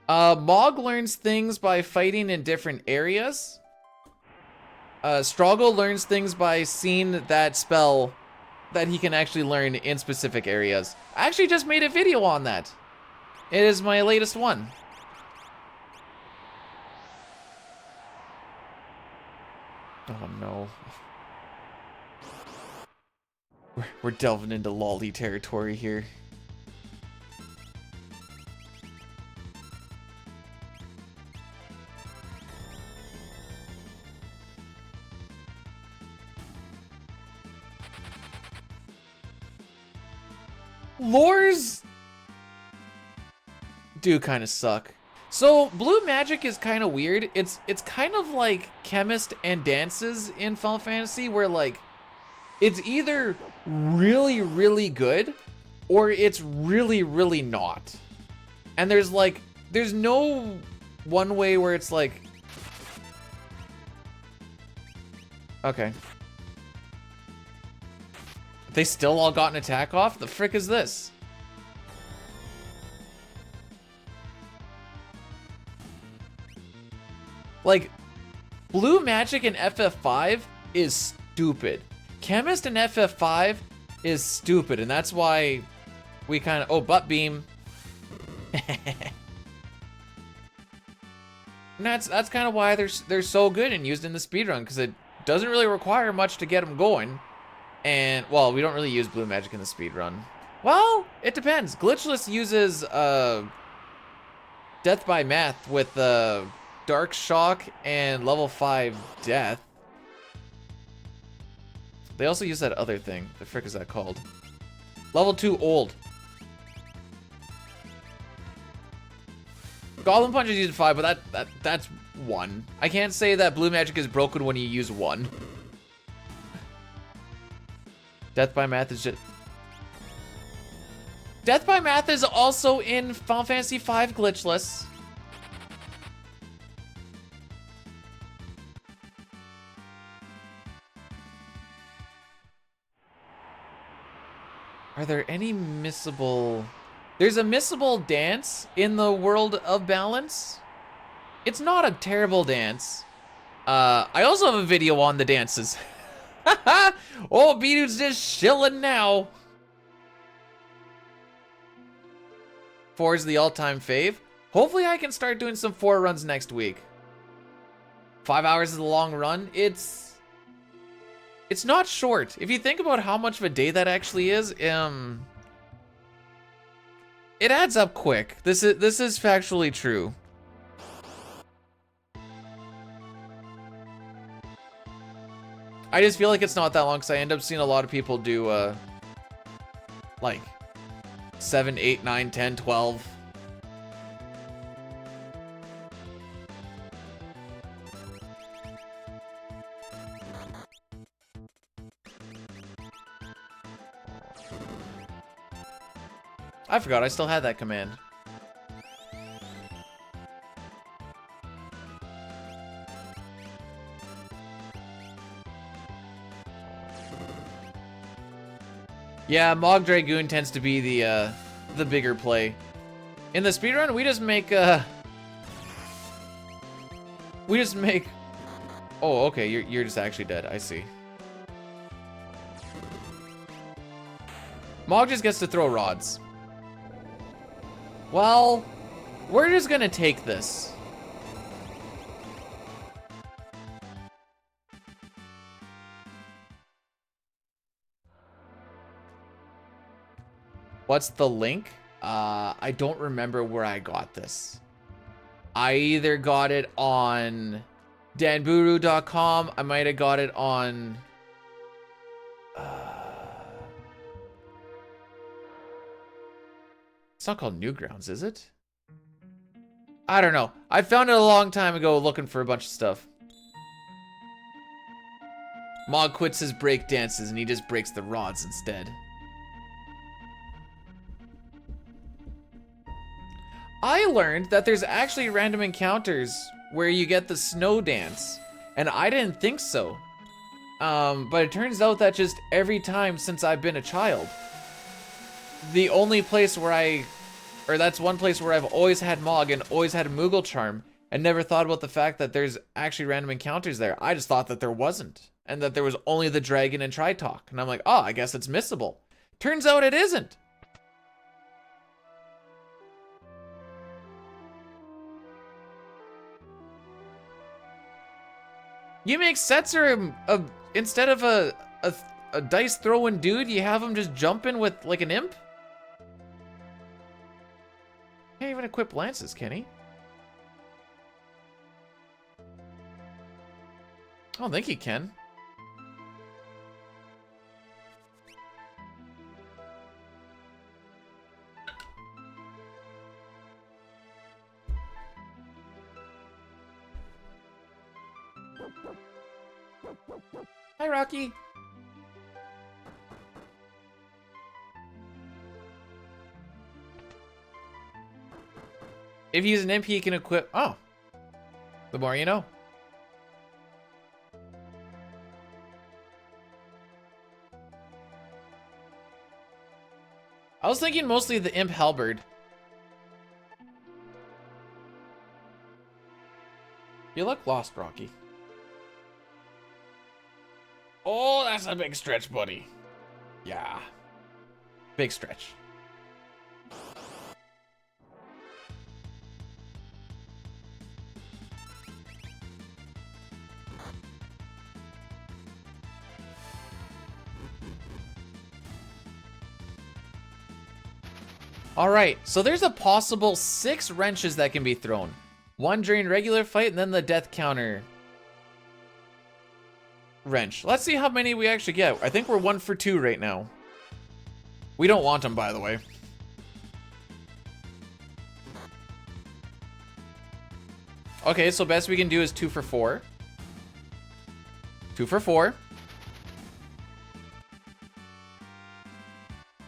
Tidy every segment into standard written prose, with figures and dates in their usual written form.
Mog learns things by fighting in different areas. Struggle learns things by seeing that spell that he can actually learn in specific areas. I actually just made a video on that. It is my latest one. Oh no. We're delving into lolly territory here. Lures do kind of suck. So blue magic is kind of weird. It's kind of like chemist and dances in Final Fantasy, where like it's either really, really good or it's really, really not. And there's no one way where it's like, okay. They still all got an attack off? The frick is this? Like, blue magic in FF5 is stupid. Chemist in FF5 is stupid, and that's why we kind of... Oh, butt beam. And that's kind of why they're so good and used in the speedrun, because it doesn't really require much to get them going. And, well, we don't really use blue magic in the speedrun. Well, it depends. Glitchless uses death by math with dark shock and level 5 death. They also use that other thing. The frick is that called? Level 2 old. Goblin punch is used 5, but that's 1. I can't say that blue magic is broken when you use 1. Death by math is just... Death by math is also in Final Fantasy V Glitchless. Are there any missable... There's a missable dance in the world of balance. It's not a terrible dance. I also have a video on the dances. Oh, B-Dude's just chilling now. 4 is the all-time fave. Hopefully I can start doing some 4 runs next week. 5 hours is a long run. It's not short. If you think about how much of a day that actually is, it adds up quick. This is factually true. I just feel like it's not that long because I end up seeing a lot of people do like 7, 8, 9, 10, 12. I forgot I still had that command. Yeah, Mog Dragoon tends to be the bigger play. In the speedrun, we just make oh, okay, you're just actually dead. I see. Mog just gets to throw rods. Well, we're just gonna take this. What's the link? I don't remember where I got this. I either got it on danburu.com. I might have got it on... It's not called Newgrounds, is it? I don't know. I found it a long time ago looking for a bunch of stuff. Mog quits his break dances and he just breaks the rods instead. I learned that there's actually random encounters where you get the snow dance, and I didn't think so. But it turns out that just every time since I've been a child, the only place where I or that's one place where I've always had Mog and always had a Moogle charm, and never thought about the fact that there's actually random encounters there. I just thought that there wasn't, and that there was only the dragon and Tritalk. And I'm like, oh, I guess it's missable. Turns out it isn't. You make Setzer instead of a dice throwing dude, you have him just jumping with like an imp? Can't even equip lances, can he? I don't think he can. Hi, Rocky. If he's an imp, he can equip... Oh. The more you know. I was thinking mostly the imp halberd. You look lost, Rocky. Oh, that's a big stretch, buddy. Yeah. Big stretch. Alright, so there's a possible 6 wrenches that can be thrown. 1 during regular fight, and then the death counter wrench. Let's see how many we actually get. I think we're 1 for 2 right now. We don't want them, by the way. Okay, so best we can do is 2 for 4. 2 for 4.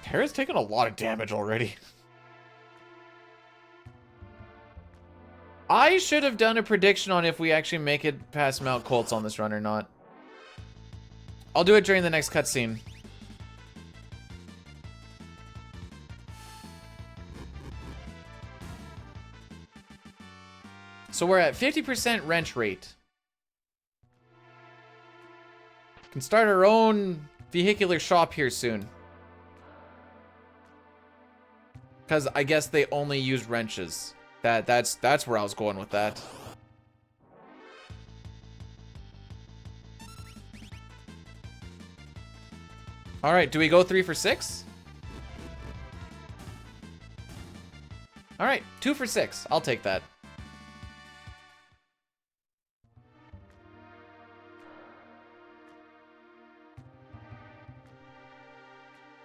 Terra's taken a lot of damage already. I should have done a prediction on if we actually make it past Mount Colts on this run or not. I'll do it during the next cutscene. So we're at 50% wrench rate. Can start our own vehicular shop here soon. Because I guess they only use wrenches. That's where I was going with that. All right, do we go 3 for 6? All right, 2 for 6. I'll take that.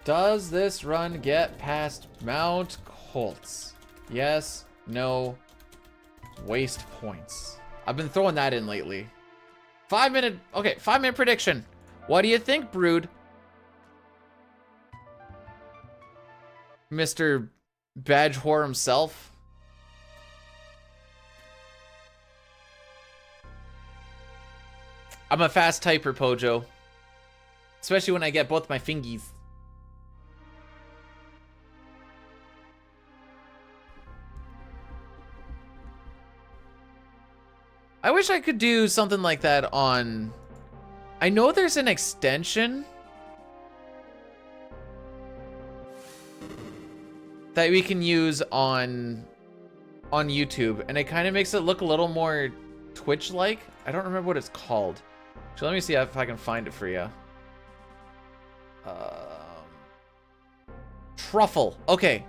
Does this run get past Mount Colts? Yes, no, waste points. I've been throwing that in lately. 5 minute, okay, 5 minute prediction. What do you think, Brood? Mr. Badge Whore himself. I'm a fast typer, Pojo. Especially when I get both my fingies. I wish I could do something like that on... I know there's an extension that we can use on YouTube, and it kind of makes it look a little more Twitch-like. I don't remember what it's called. So let me see if I can find it for you. Truffle. Okay.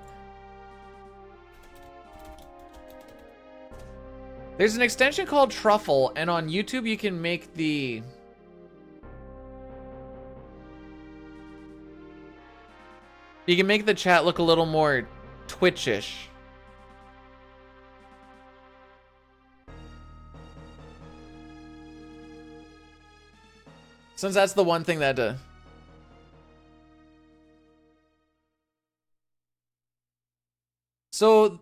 There's an extension called Truffle, and on YouTube you can make the... You can make the chat look a little more Twitch-ish. Since that's the one thing that... So,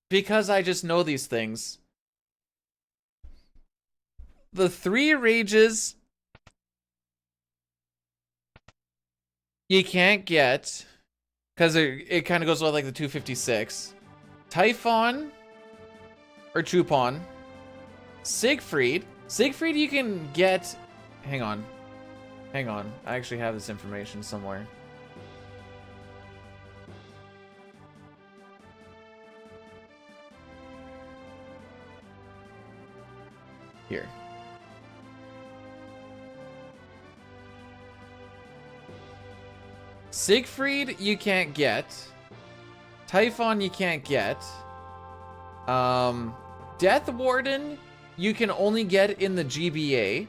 because I just know these things, the 3 rages you can't get Because it kind of goes with like the 256. Typhon or Chupon. Siegfried. Siegfried you can get... Hang on. Hang on. I actually have this information somewhere. Here. Siegfried you can't get. Typhon you can't get. Death Warden you can only get in the GBA.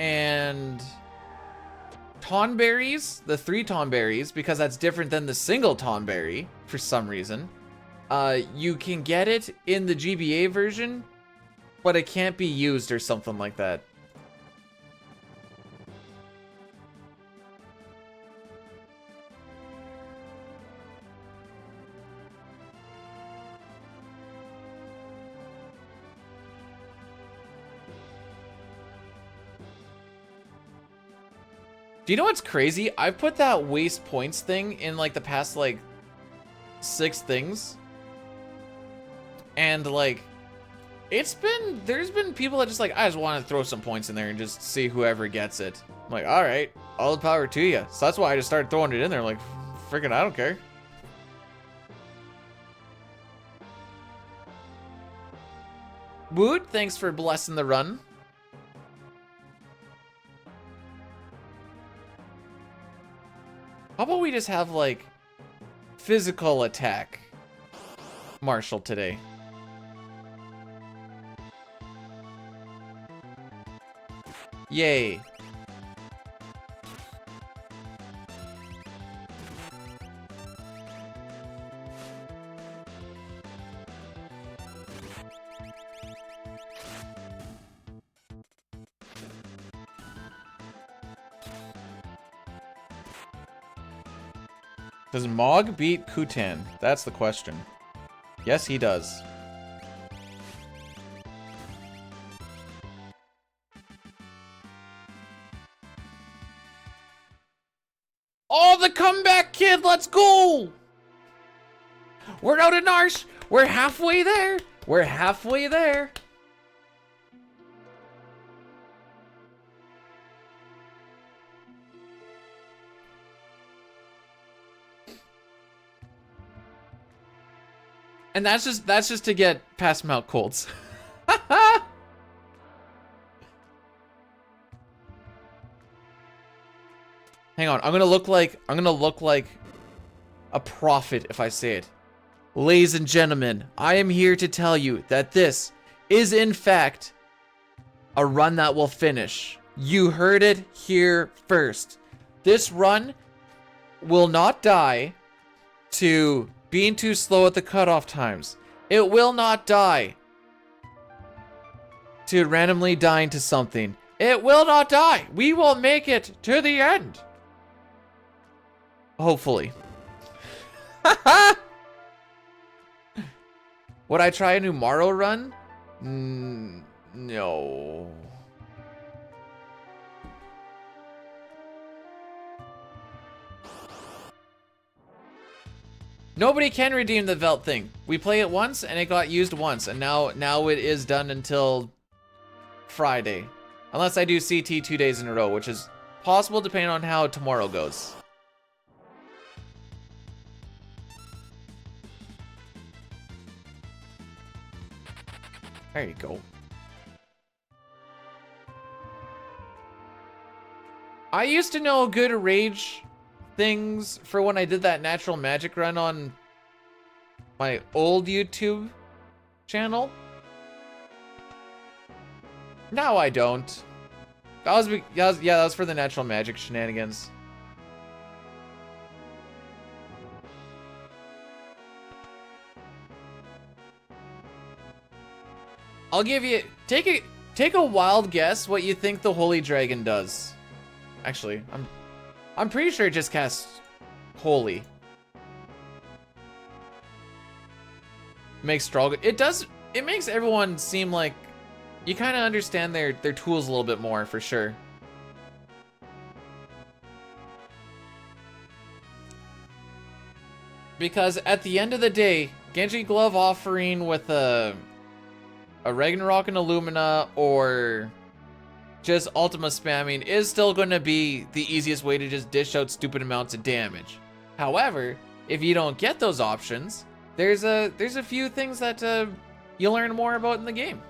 And Tonberries, the 3 Tonberries, because that's different than the single Tonberry for some reason. You can get it in the GBA version, but it can't be used or something like that. Do you know what's crazy? I've put that waste points thing in like the past like 6 things. And like, there's been people that just like, I just want to throw some points in there and just see whoever gets it. I'm like, all right, all the power to you. So that's why I just started throwing it in there. Like, freaking, I don't care. Woot, thanks for blessing the run. How about we just have, like, physical attack Marshall today? Yay. Does Mog beat Kutan? That's the question. Yes, he does. Oh, the comeback kid! Let's go! We're out in Narsh! We're halfway there! We're halfway there! And that's just to get past Mount Colds. Hang on, I'm gonna look like a prophet if I say it. Ladies and gentlemen, I am here to tell you that this is in fact a run that will finish. You heard it here first. This run will not die to being too slow at the cutoff times. It will not die to randomly dying to something. It will not die. We will make it to the end. Hopefully. Would I try a new Morrow run? No. Nobody can redeem the Velt thing. We play it once and it got used once, and now it is done until Friday. Unless I do CT 2 days in a row, which is possible depending on how tomorrow goes. There you go. I used to know good rage things for when I did that natural magic run on my old YouTube channel. Now I don't. That was for the natural magic shenanigans. I'll give you take a wild guess what you think the Holy Dragon does. Actually, I'm pretty sure it just casts Holy. Makes struggle. It does. It makes everyone seem like you kind of understand their tools a little bit more, for sure. Because at the end of the day, Genji Glove offering with a Ragnarok and Illumina or just Ultima spamming is still going to be the easiest way to just dish out stupid amounts of damage. However, if you don't get those options, there's a few things that you'll learn more about in the game.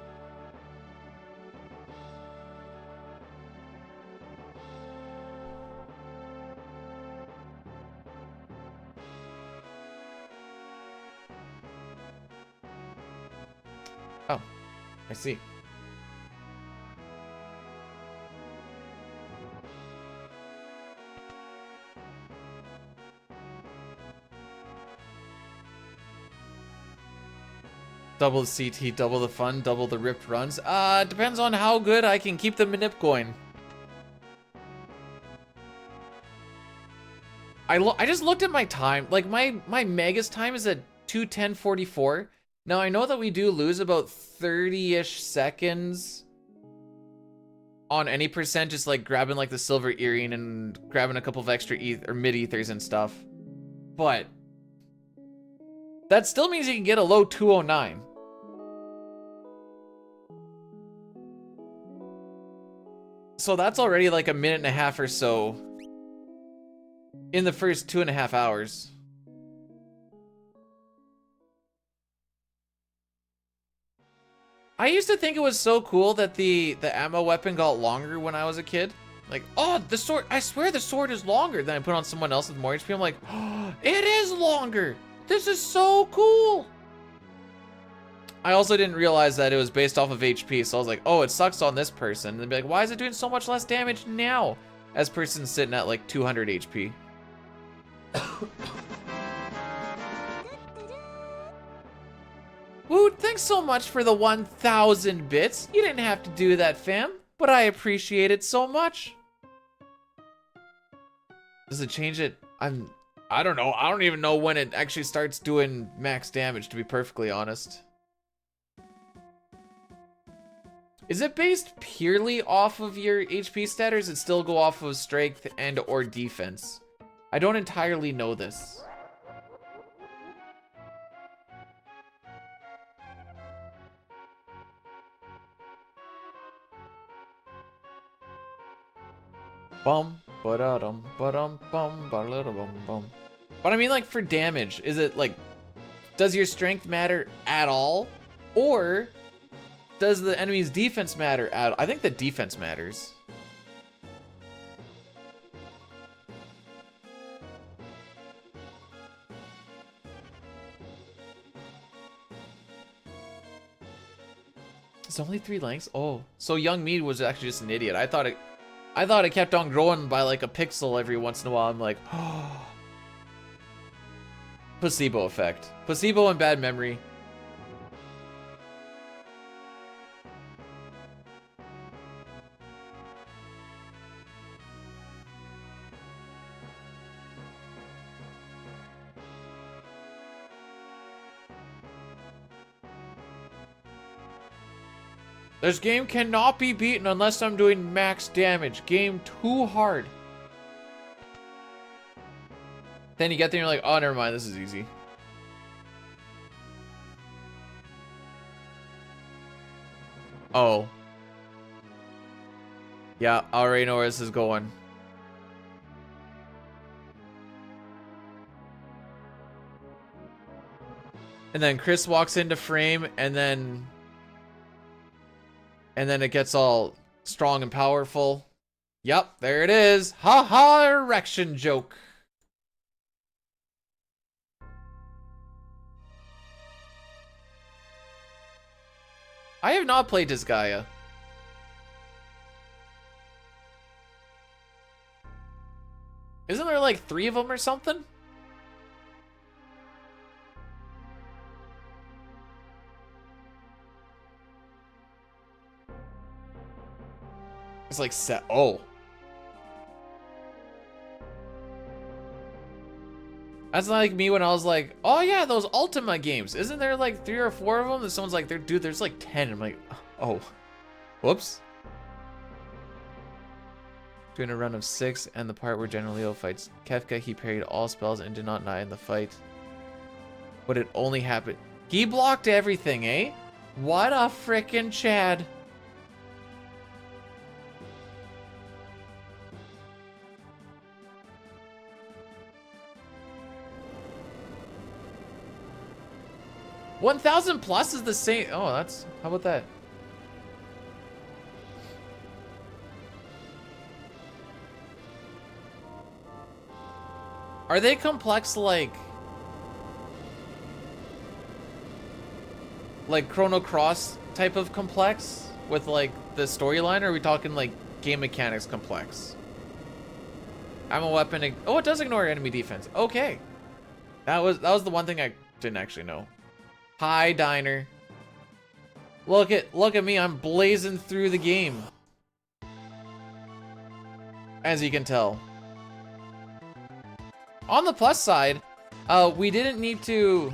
Oh, I see. Double the CT, double the fun, double the ripped runs. Depends on how good I can keep the manip going. I just looked at my time. Like my Magus time is at 2:10:44. Now I know that we do lose about 30-ish seconds on any percent, just like grabbing like the silver earring and grabbing a couple of extra mid ethers and stuff. But that still means you can get a low 209. So that's already like a minute and a half or so in the first 2.5 hours. I used to think it was so cool that the ammo weapon got longer when I was a kid. Like, oh, the sword, I swear the sword is longer. Then I put on someone else with more HP. I'm like, oh, it is longer. This is so cool. I also didn't realize that it was based off of HP. So I was like, oh, it sucks on this person. And they'd be like, why is it doing so much less damage now? As person's sitting at like 200 HP. Woot, thanks so much for the 1,000 bits. You didn't have to do that, fam, but I appreciate it so much. Does it change it? I don't know. I don't even know when it actually starts doing max damage, to be perfectly honest. Is it based purely off of your HP stat, or does it still go off of strength and or defense? I don't entirely know this. Bum, ba-da-dum, ba-dum, bum, ba-da-dum, bum. But I mean, like, for damage, is it like, does your strength matter at all? Or does the enemy's defense matter at all? I think the defense matters. It's only 3 lengths? Oh, so young me was actually just an idiot. I thought it kept on growing by like a pixel every once in a while. I'm like, oh. Placebo effect. Placebo and bad memory. This game cannot be beaten unless I'm doing max damage. Game too hard. Then you get there and you're like, oh, never mind, this is easy. Oh. Yeah, I already know where this is going. And then Chris walks into frame, and then it gets all strong and powerful. Yep, there it is. Ha ha, erection joke. I have not played Disgaea. Isn't there like 3 of them or something? It's like set. Oh. That's like me when I was like, oh yeah, those Ultima games. Isn't there like 3 or 4 of them? And someone's like, dude, there's like 10. I'm like, oh. Whoops. Doing a run of 6 and the part where General Leo fights Kefka, he parried all spells and did not die in the fight. But it only happened. He blocked everything, eh? What a frickin' Chad. $1,000 plus is the same. Oh, that's, how about that? Are they complex like Chrono Cross type of complex with like the storyline, or are we talking like game mechanics complex? I'm a weapon. Oh, it does ignore enemy defense. Okay, that was the one thing I didn't actually know. Hi, Diner. Look at me. I'm blazing through the game, as you can tell. On the plus side, we didn't need to.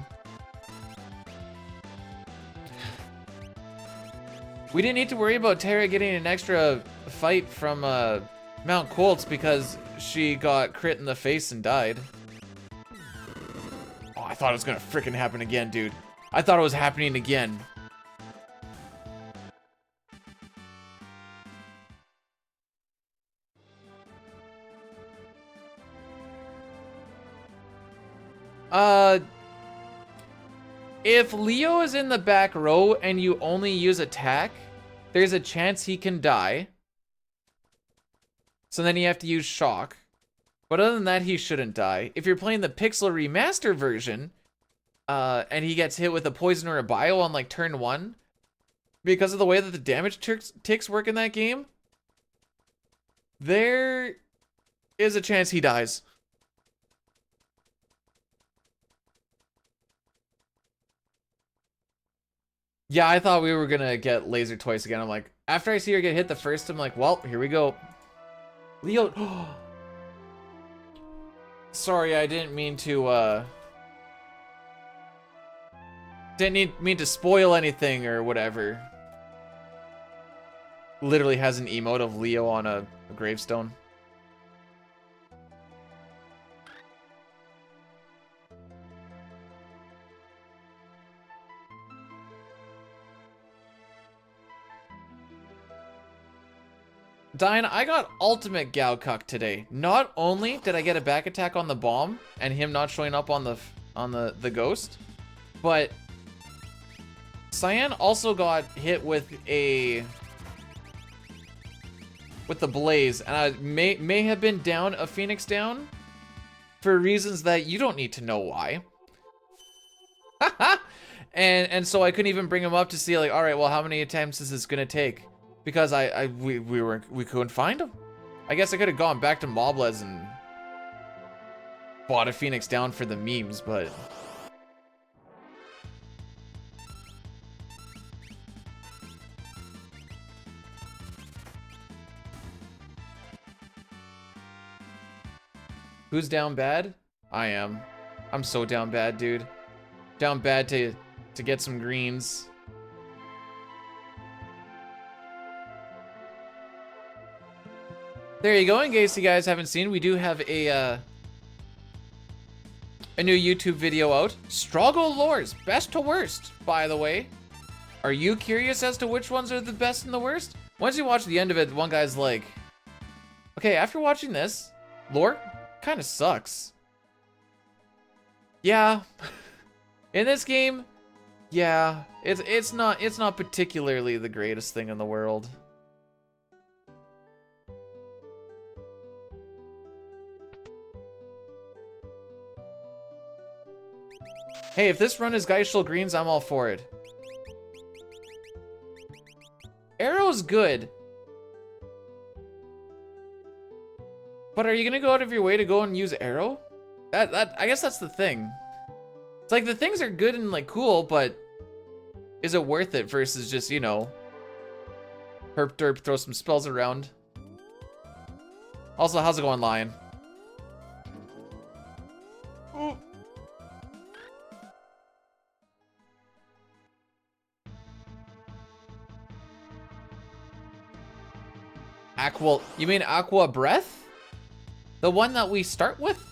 We didn't need to worry about Terra getting an extra fight from Mount Colts because she got crit in the face and died. Oh, I thought it was gonna freaking happen again, dude. I thought it was happening again. If Leo is in the back row and you only use attack, there's a chance he can die. So then you have to use shock. But other than that, he shouldn't die. If you're playing the Pixel Remaster version, and he gets hit with a poison or a bio on like turn 1, because of the way that the damage ticks work in that game, there is a chance he dies. Yeah, I thought we were gonna get laser twice again. I'm like, after I see her get hit the first, I'm like, well, here we go. Leo. Sorry, I didn't mean to, didn't mean to spoil anything or whatever. Literally has an emote of Leo on a gravestone. Diane, I got ultimate Gaokuk today. Not only did I get a back attack on the bomb and him not showing up on the ghost, but Cyan also got hit with the blaze, and I may have been down a Phoenix down for reasons that you don't need to know why. and so I couldn't even bring him up to see like, all right, well, how many attempts is this gonna take? Because we couldn't find him. I guess I could have gone back to Moblez and bought a Phoenix down for the memes, but who's down bad? I am. I'm so down bad, dude. Down bad to get some greens. There you go. In case you guys haven't seen, we do have a new YouTube video out. Struggle lores, best to worst, by the way. Are you curious as to which ones are the best and the worst? Once you watch the end of it, one guy's like, okay, after watching this, lore kind of sucks. Yeah. In this game, yeah, it's not particularly the greatest thing in the world. Hey, if this run is Geishel Greens, I'm all for it. Arrow's good. But are you gonna go out of your way to go and use Arrow? I guess that's the thing. It's like the things are good and like cool, but is it worth it versus just, you know, herp derp, throw some spells around. Also, how's it going, Lion? Aqua, you mean Aqua Breath? The one that we start with?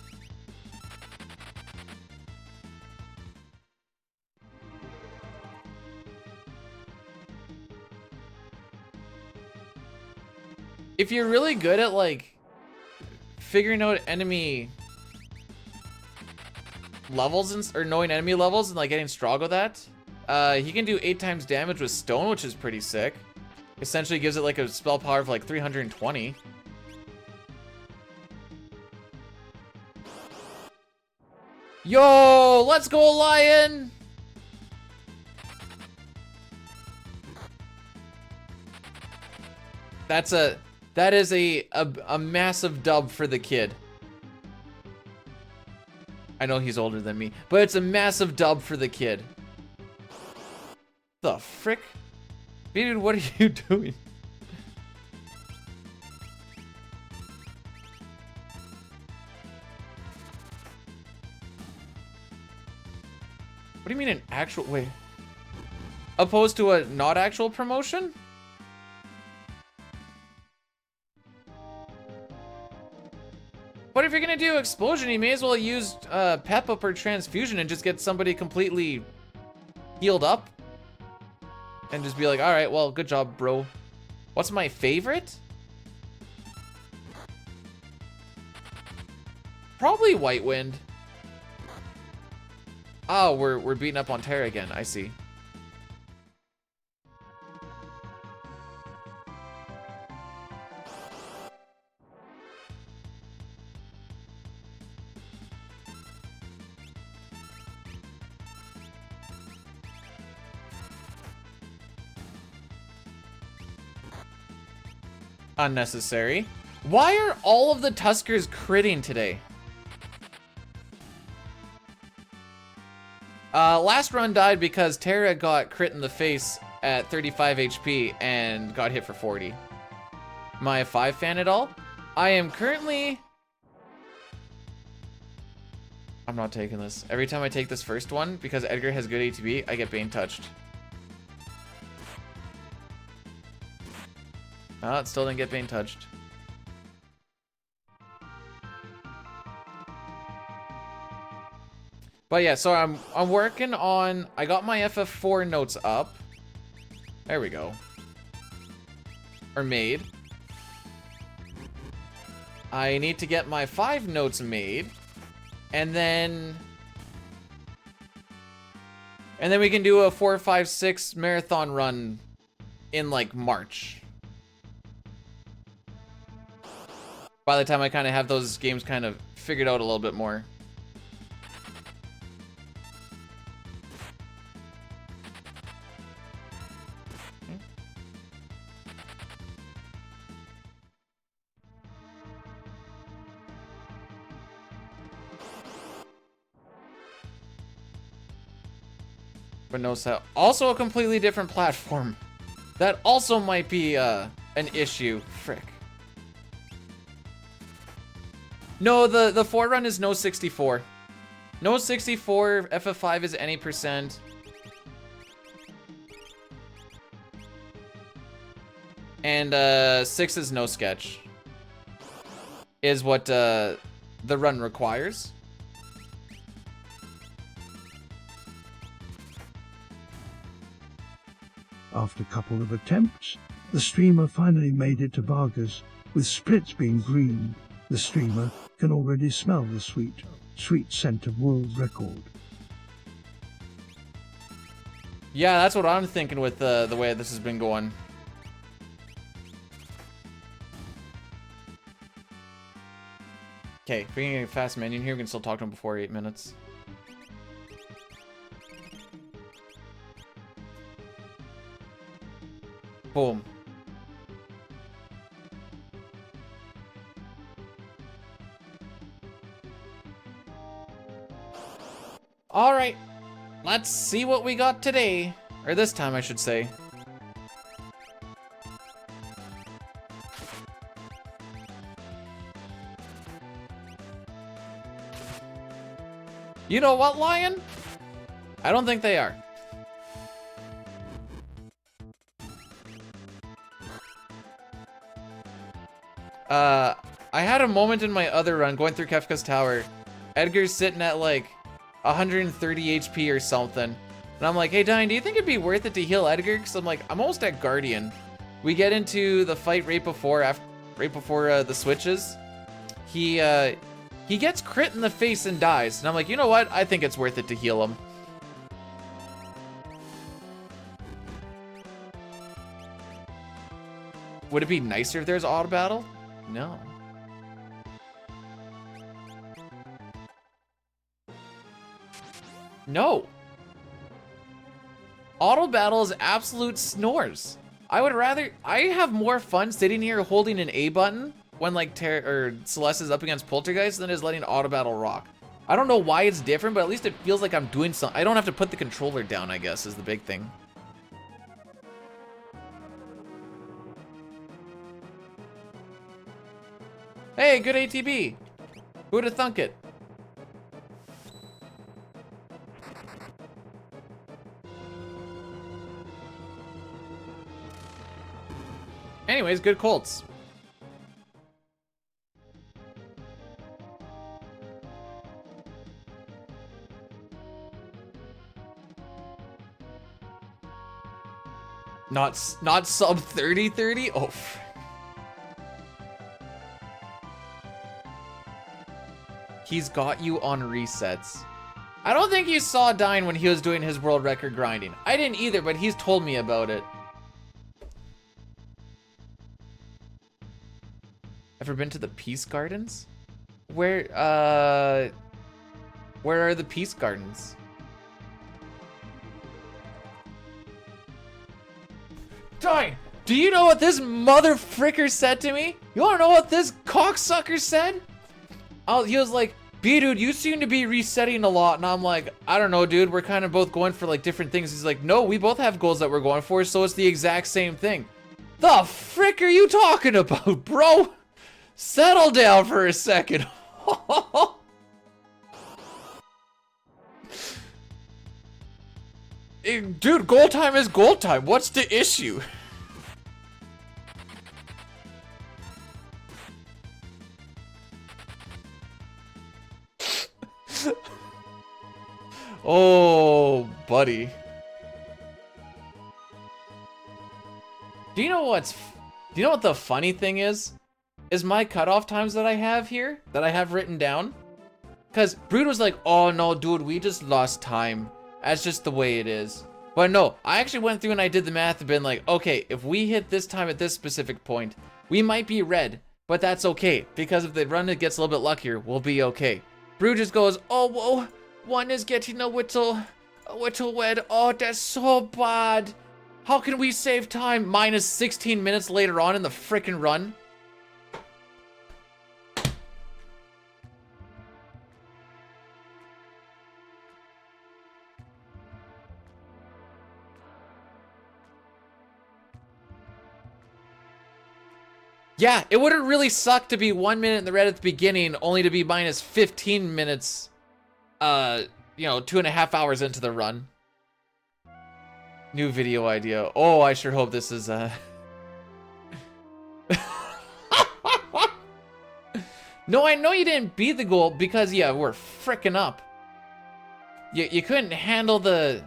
if you're really good at like figuring out enemy levels or knowing enemy levels and like getting strong with that, he can do 8 times damage with stone, which is pretty sick. Essentially gives it like a spell power of like 320. Yo, let's go, lion! That is a massive dub for the kid. I know he's older than me, but it's a massive dub for the kid. The frick? Dude, what are you doing? What do you mean an actual, wait. Opposed to a not actual promotion? But if you're gonna do explosion, you may as well use pep up or transfusion and just get somebody completely healed up. And just be like, all right, well, good job, bro. What's my favorite? Probably White Wind. Oh, we're beating up on Terra again, I see. Unnecessary. Why are all of the Tuskers critting today? Last run died because Terra got crit in the face at 35 HP and got hit for 40. Am I a 5 fan at all? I am currently... I'm not taking this. Every time I take this first one, because Edgar has good ATB, I get Bane touched. Oh, it still didn't get Bane touched. But yeah, so I'm working on, I got my FF4 notes up. There we go. Or made. I need to get my 5 notes made. And then we can do a 4, 5, 6 marathon run in like March. By the time I kind of have those games kind of figured out a little bit more. But no set. Also a completely different platform. That also might be an issue. Frick. No, the forerun is no 64. No 64, FF5 is any percent. And 6 is no sketch. Is what the run requires. After a couple of attempts, the streamer finally made it to Vargas, with splits being green. The streamer can already smell the sweet, sweet scent of world record. Yeah, that's what I'm thinking with the way this has been going. Okay, if we can get a fast menu here, we can still talk to him before 8 minutes. Boom. All right, let's see what we got today. Or this time, I should say. You know what, Lion? I don't think they are. I had a moment in my other run going through Kefka's Tower. Edgar's sitting at like 130 HP or something. And I'm like, hey, Diane, do you think it'd be worth it to heal Edgar? Because I'm like, I'm almost at Guardian. We get into the fight right before, right before the switches, he gets crit in the face and dies. And I'm like, you know what? I think it's worth it to heal him. Would it be nicer if there's auto battle? No. No. Auto battle is absolute snores. I have more fun sitting here holding an A button when like Celeste is up against Poltergeist than is letting auto battle rock. I don't know why it's different, but at least it feels like I'm doing something. I don't have to put the controller down, I guess, is the big thing. Hey, good ATB. Who'd have thunk it? Anyways, good Colts. Not sub 30-30? Oh. He's got you on resets. I don't think you saw Dine when he was doing his world record grinding. I didn't either, but he's told me about it. Ever been to the Peace Gardens? Where are the Peace Gardens? Dine, do you know what this mother fricker said to me? You wanna know what this cocksucker said? He was like, B dude, you seem to be resetting a lot. And I'm like, I don't know, dude. We're kind of both going for like different things. He's like, no, we both have goals that we're going for, so it's the exact same thing. The frick are you talking about, bro? Settle down for a second. Dude, goal time is goal time. What's the issue? Oh, buddy. Do you know what the funny thing is? Is my cutoff times that I have here, that I have written down. Because Brood was like, oh no, dude, we just lost time. That's just the way it is. But no, I actually went through and I did the math and been like, okay, if we hit this time at this specific point, we might be red, but that's okay. Because if the run gets a little bit luckier, we'll be okay. Brood just goes, oh, whoa, one is getting a whittle wed. Oh, that's so bad. How can we save time? Minus 16 minutes later on in the frickin' run. Yeah, it wouldn't really suck to be 1 minute in the red at the beginning, only to be minus 15 minutes, you know, 2.5 hours into the run. New video idea. Oh, I sure hope this is, No, I know you didn't beat the goal because, yeah, we're frickin' up. You couldn't handle the...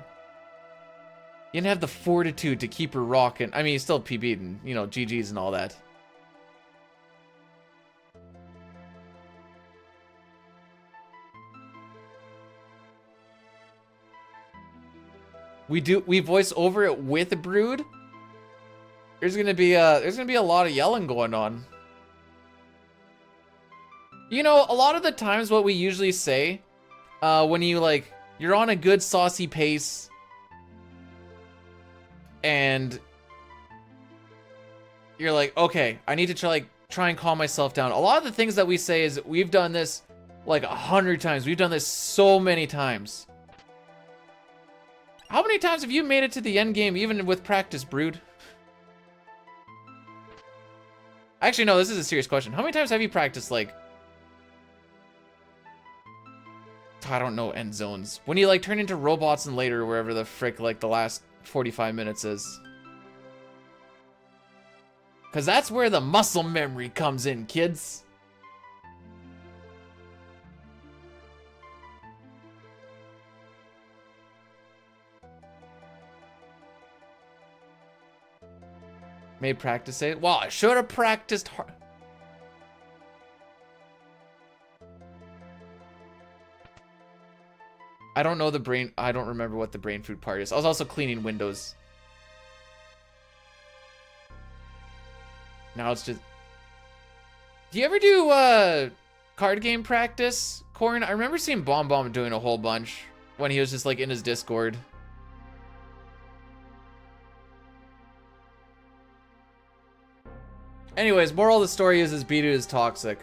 You didn't have the fortitude to keep her rocking. I mean, you still PB'd and, you know, GG's and all that. We voice over it with Brood. There's gonna be a lot of yelling going on. You know, a lot of the times what we usually say, when you're on a good saucy pace, and you're like, okay, I need to try and calm myself down. A lot of the things that we say is, we've done this like 100 times. We've done this so many times. How many times have you made it to the end game, even with practice, Brood? Actually, no, this is a serious question. How many times have you practiced, like... I don't know, end zones. When you, like, turn into robots and later, wherever the frick, like, the last 45 minutes is. Because that's where the muscle memory comes in, kids. Made practice it. Well, I should have practiced hard. I don't know the brain. I don't remember what the brain food part is. I was also cleaning windows. Now it's just. Do you ever do card game practice, Corn? I remember seeing Bomb Bomb doing a whole bunch when he was just like in his Discord. Anyways, moral of the story is Beatu is toxic.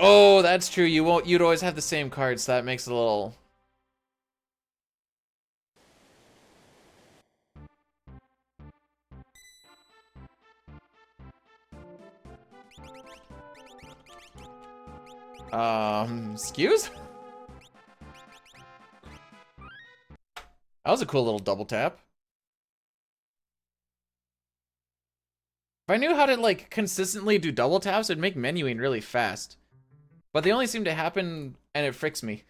Oh, that's true. You'd always have the same cards, so that makes it a little. Excuse? That was a cool little double tap. If I knew how to like consistently do double taps, it'd make menuing really fast. But they only seem to happen and it fricks me.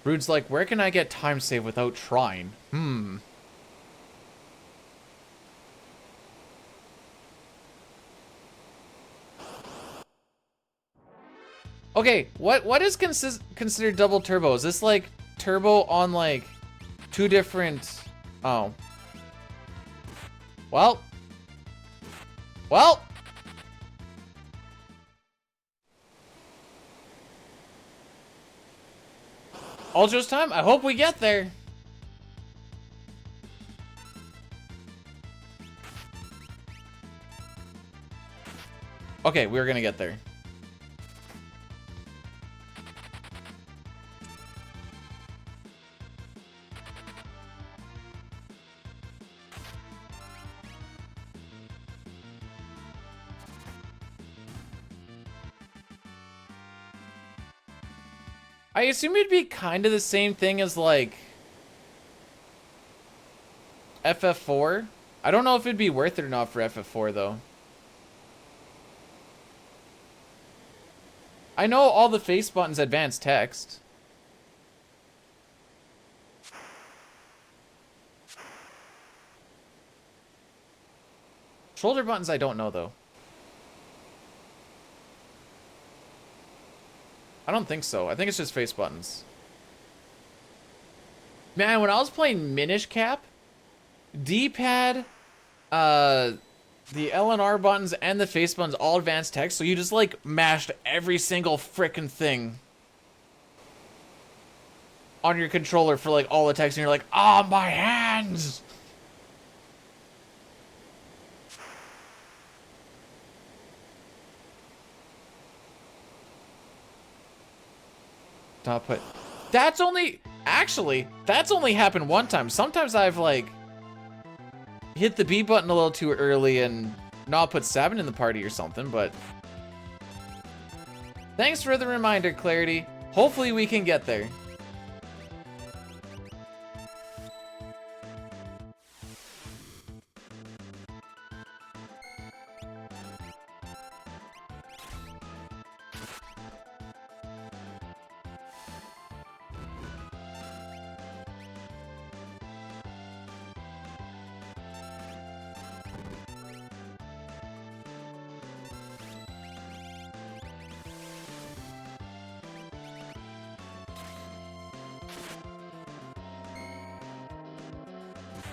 Brood's like, where can I get time save without trying? Okay, what is considered double turbo? Is this like turbo on like two different... Oh. Well. Well. Ultra's time? I hope we get there. Okay, we're gonna get there. I assume it'd be kind of the same thing as like FF4. I don't know if it'd be worth it or not for FF4 though. I know all the face buttons advance text. Shoulder buttons I don't know though. I don't think so. I think it's just face buttons. Man, when I was playing Minish Cap, D-pad, the L and R buttons and the face buttons all advanced text, so you just like mashed every single frickin' thing on your controller for like all the text, and you're like, oh, my hands! Not put. That's only happened one time. Sometimes I've like hit the B button a little too early and not put 7 in the party or something, but thanks for the reminder, Clarity. Hopefully we can get there.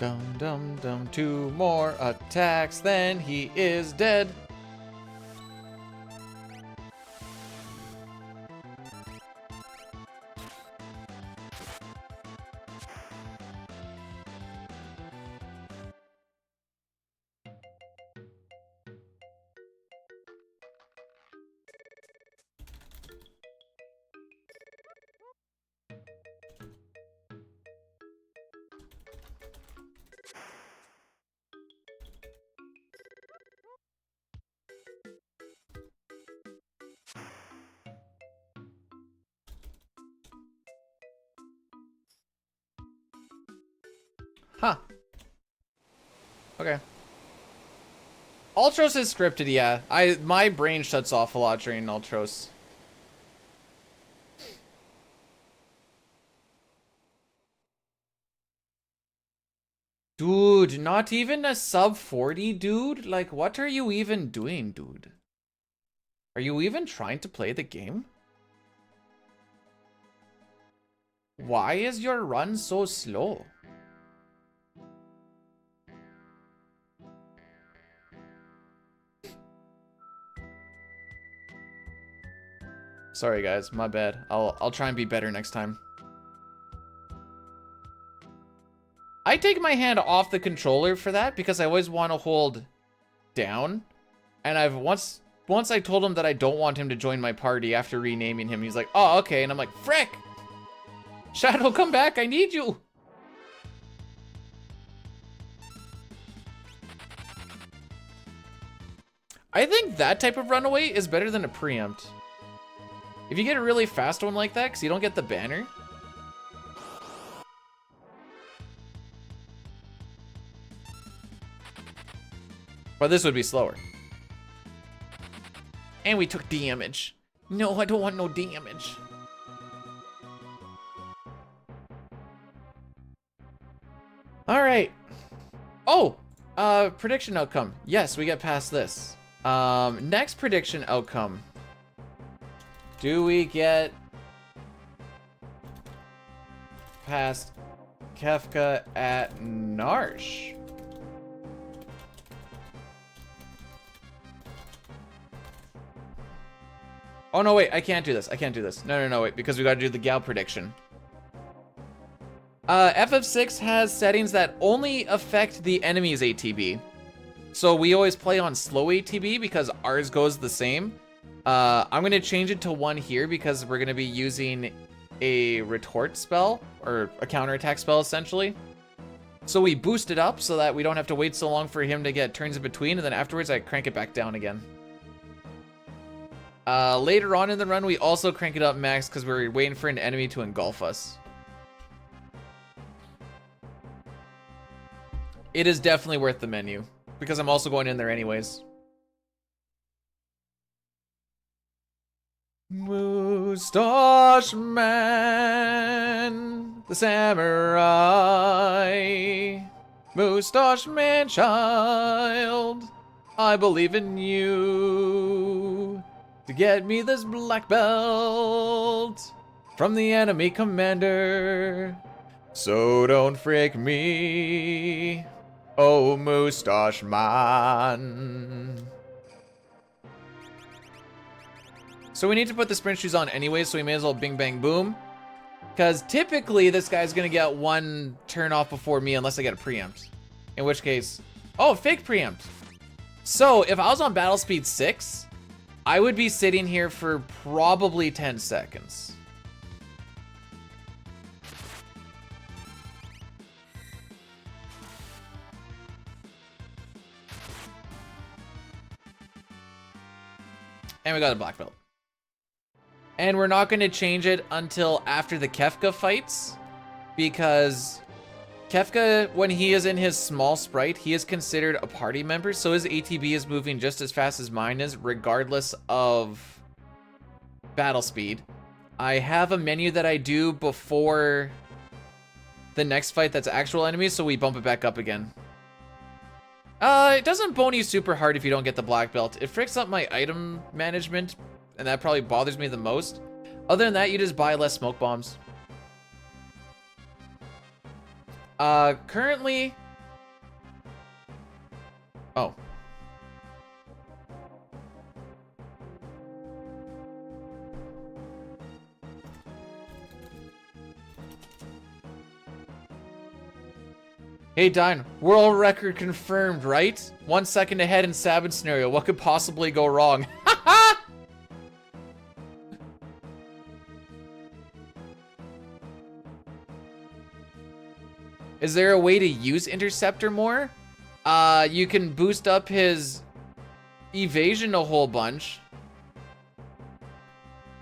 Dum dum dum, 2 more attacks, then he is dead. Okay. Ultros is scripted, yeah. My brain shuts off a lot during Ultros. Dude, not even a sub 40, dude? Like, what are you even doing, dude? Are you even trying to play the game? Why is your run so slow? Sorry guys, my bad. I'll try and be better next time. I take my hand off the controller for that because I always want to hold down. And I've once I told him that I don't want him to join my party after renaming him. He's like, "Oh, okay." And I'm like, "Frick! Shadow, come back. I need you." I think that type of runaway is better than a preempt. If you get a really fast one like that, because you don't get the banner. But this would be slower. And we took damage. No, I don't want no damage. All right. Oh, prediction outcome. Yes, we get past this. Next prediction outcome. Do we get past Kefka at Narsh? Oh, no, wait, I can't do this. I can't do this. No, wait, because we gotta do the Gal prediction. FF6 has settings that only affect the enemy's ATB. So we always play on slow ATB because ours goes the same. I'm gonna change it to 1 here because we're gonna be using a retort spell, or a counterattack spell, essentially. So we boost it up so that we don't have to wait so long for him to get turns in between, and then afterwards I crank it back down again. Later on in the run, we also crank it up max because we're waiting for an enemy to engulf us. It is definitely worth the menu, because I'm also going in there anyways. Moustache Man, the samurai. Moustache Man child, I believe in you. To get me this black belt from the enemy commander. So don't frick me, oh Moustache Man. So we need to put the sprint shoes on anyway, so we may as well bing bang boom. Because typically this guy's gonna get 1 turn off before me unless I get a preempt. In which case, oh, fake preempt. So if I was on battle speed 6, I would be sitting here for probably 10 seconds. And we got a black belt. And we're not going to change it until after the Kefka fights, because Kefka, when he is in his small sprite, he is considered a party member, so his ATB is moving just as fast as mine is, regardless of battle speed. I have a menu that I do before the next fight that's actual enemies, so we bump it back up again. It doesn't bone you super hard if you don't get the black belt. It fricks up my item management, and that probably bothers me the most. Other than that, you just buy less smoke bombs. Currently... Oh. Hey, Dine, world record confirmed, right? 1 second ahead in Sabin scenario. What could possibly go wrong? Is there a way to use Interceptor more? You can boost up his evasion a whole bunch.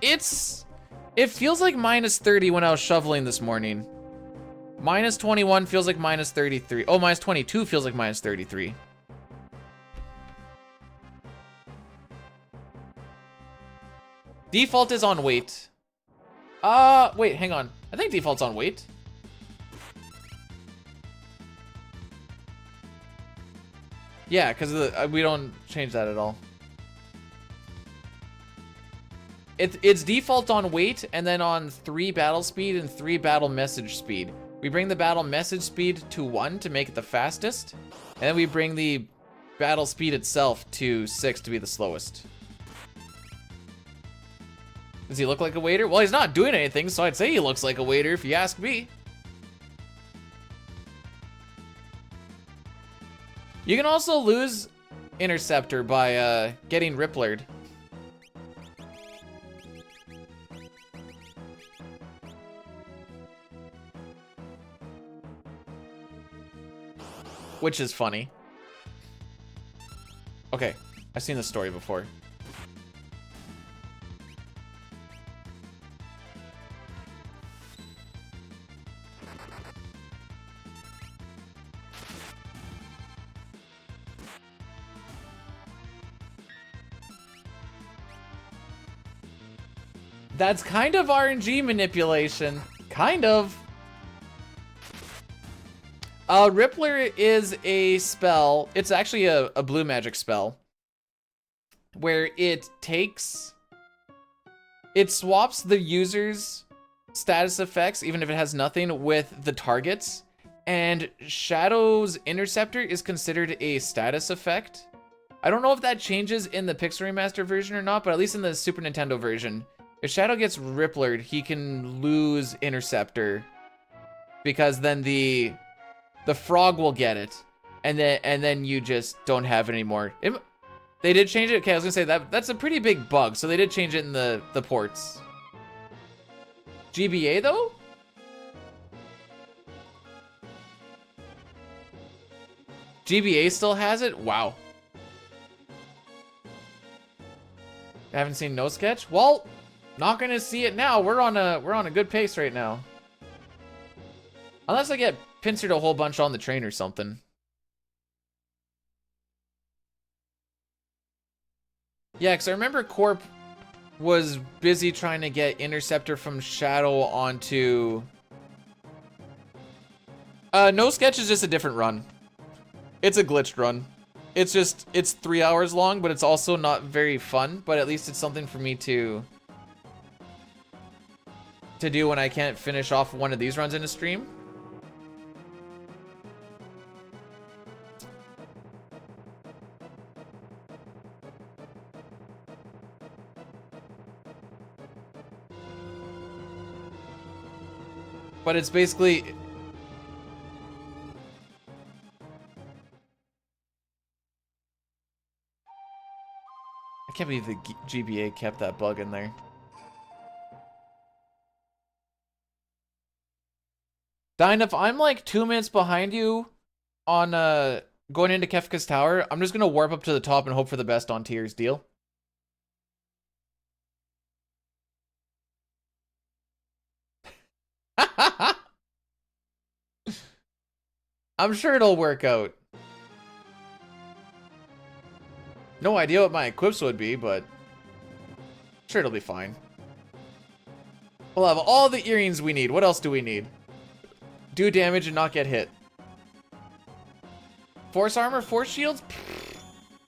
It feels like minus 30 when I was shoveling this morning. Minus 21 feels like minus 33. Oh, minus 22 feels like minus 33. Default is on weight. Wait, hang on. I think default's on weight. Yeah, because we don't change that at all. It's default on weight and then on 3 battle speed and 3 battle message speed. We bring the battle message speed to 1 to make it the fastest, and then we bring the battle speed itself to 6 to be the slowest. Does he look like a waiter? Well, he's not doing anything, so I'd say he looks like a waiter if you ask me. You can also lose Interceptor by getting Ripplered. Which is funny. Okay, I've seen this story before. That's kind of RNG manipulation. Kind of. Rippler is a spell. It's actually a blue magic spell. Where it swaps the user's status effects, even if it has nothing, with the target's. And Shadow's Interceptor is considered a status effect. I don't know if that changes in the Pixel Remaster version or not, but at least in the Super Nintendo version, if Shadow gets Ripplered, he can lose Interceptor, because then the frog will get it, and then you just don't have it anymore. They did change it. Okay, I was gonna say that's a pretty big bug, so they did change it in the ports. GBA though? GBA still has it? Wow. I haven't seen No Sketch? Well, not gonna see it now. We're on a good pace right now. Unless I get pincered a whole bunch on the train or something. Yeah, because I remember Corp was busy trying to get Interceptor from Shadow onto... No Sketch is just a different run. It's a glitched run. It's 3 hours long, but it's also not very fun, but at least it's something for me to do when I can't finish off one of these runs in a stream. But it's basically... I can't believe the GBA kept that bug in there. Dine, if I'm like 2 minutes behind you on going into Kefka's Tower, I'm just gonna warp up to the top and hope for the best on tiers. Deal? I'm sure it'll work out. No idea what my equips would be, but sure it'll be fine. We'll have all the earrings we need. What else do we need? Do damage and not get hit. Force armor, force shields?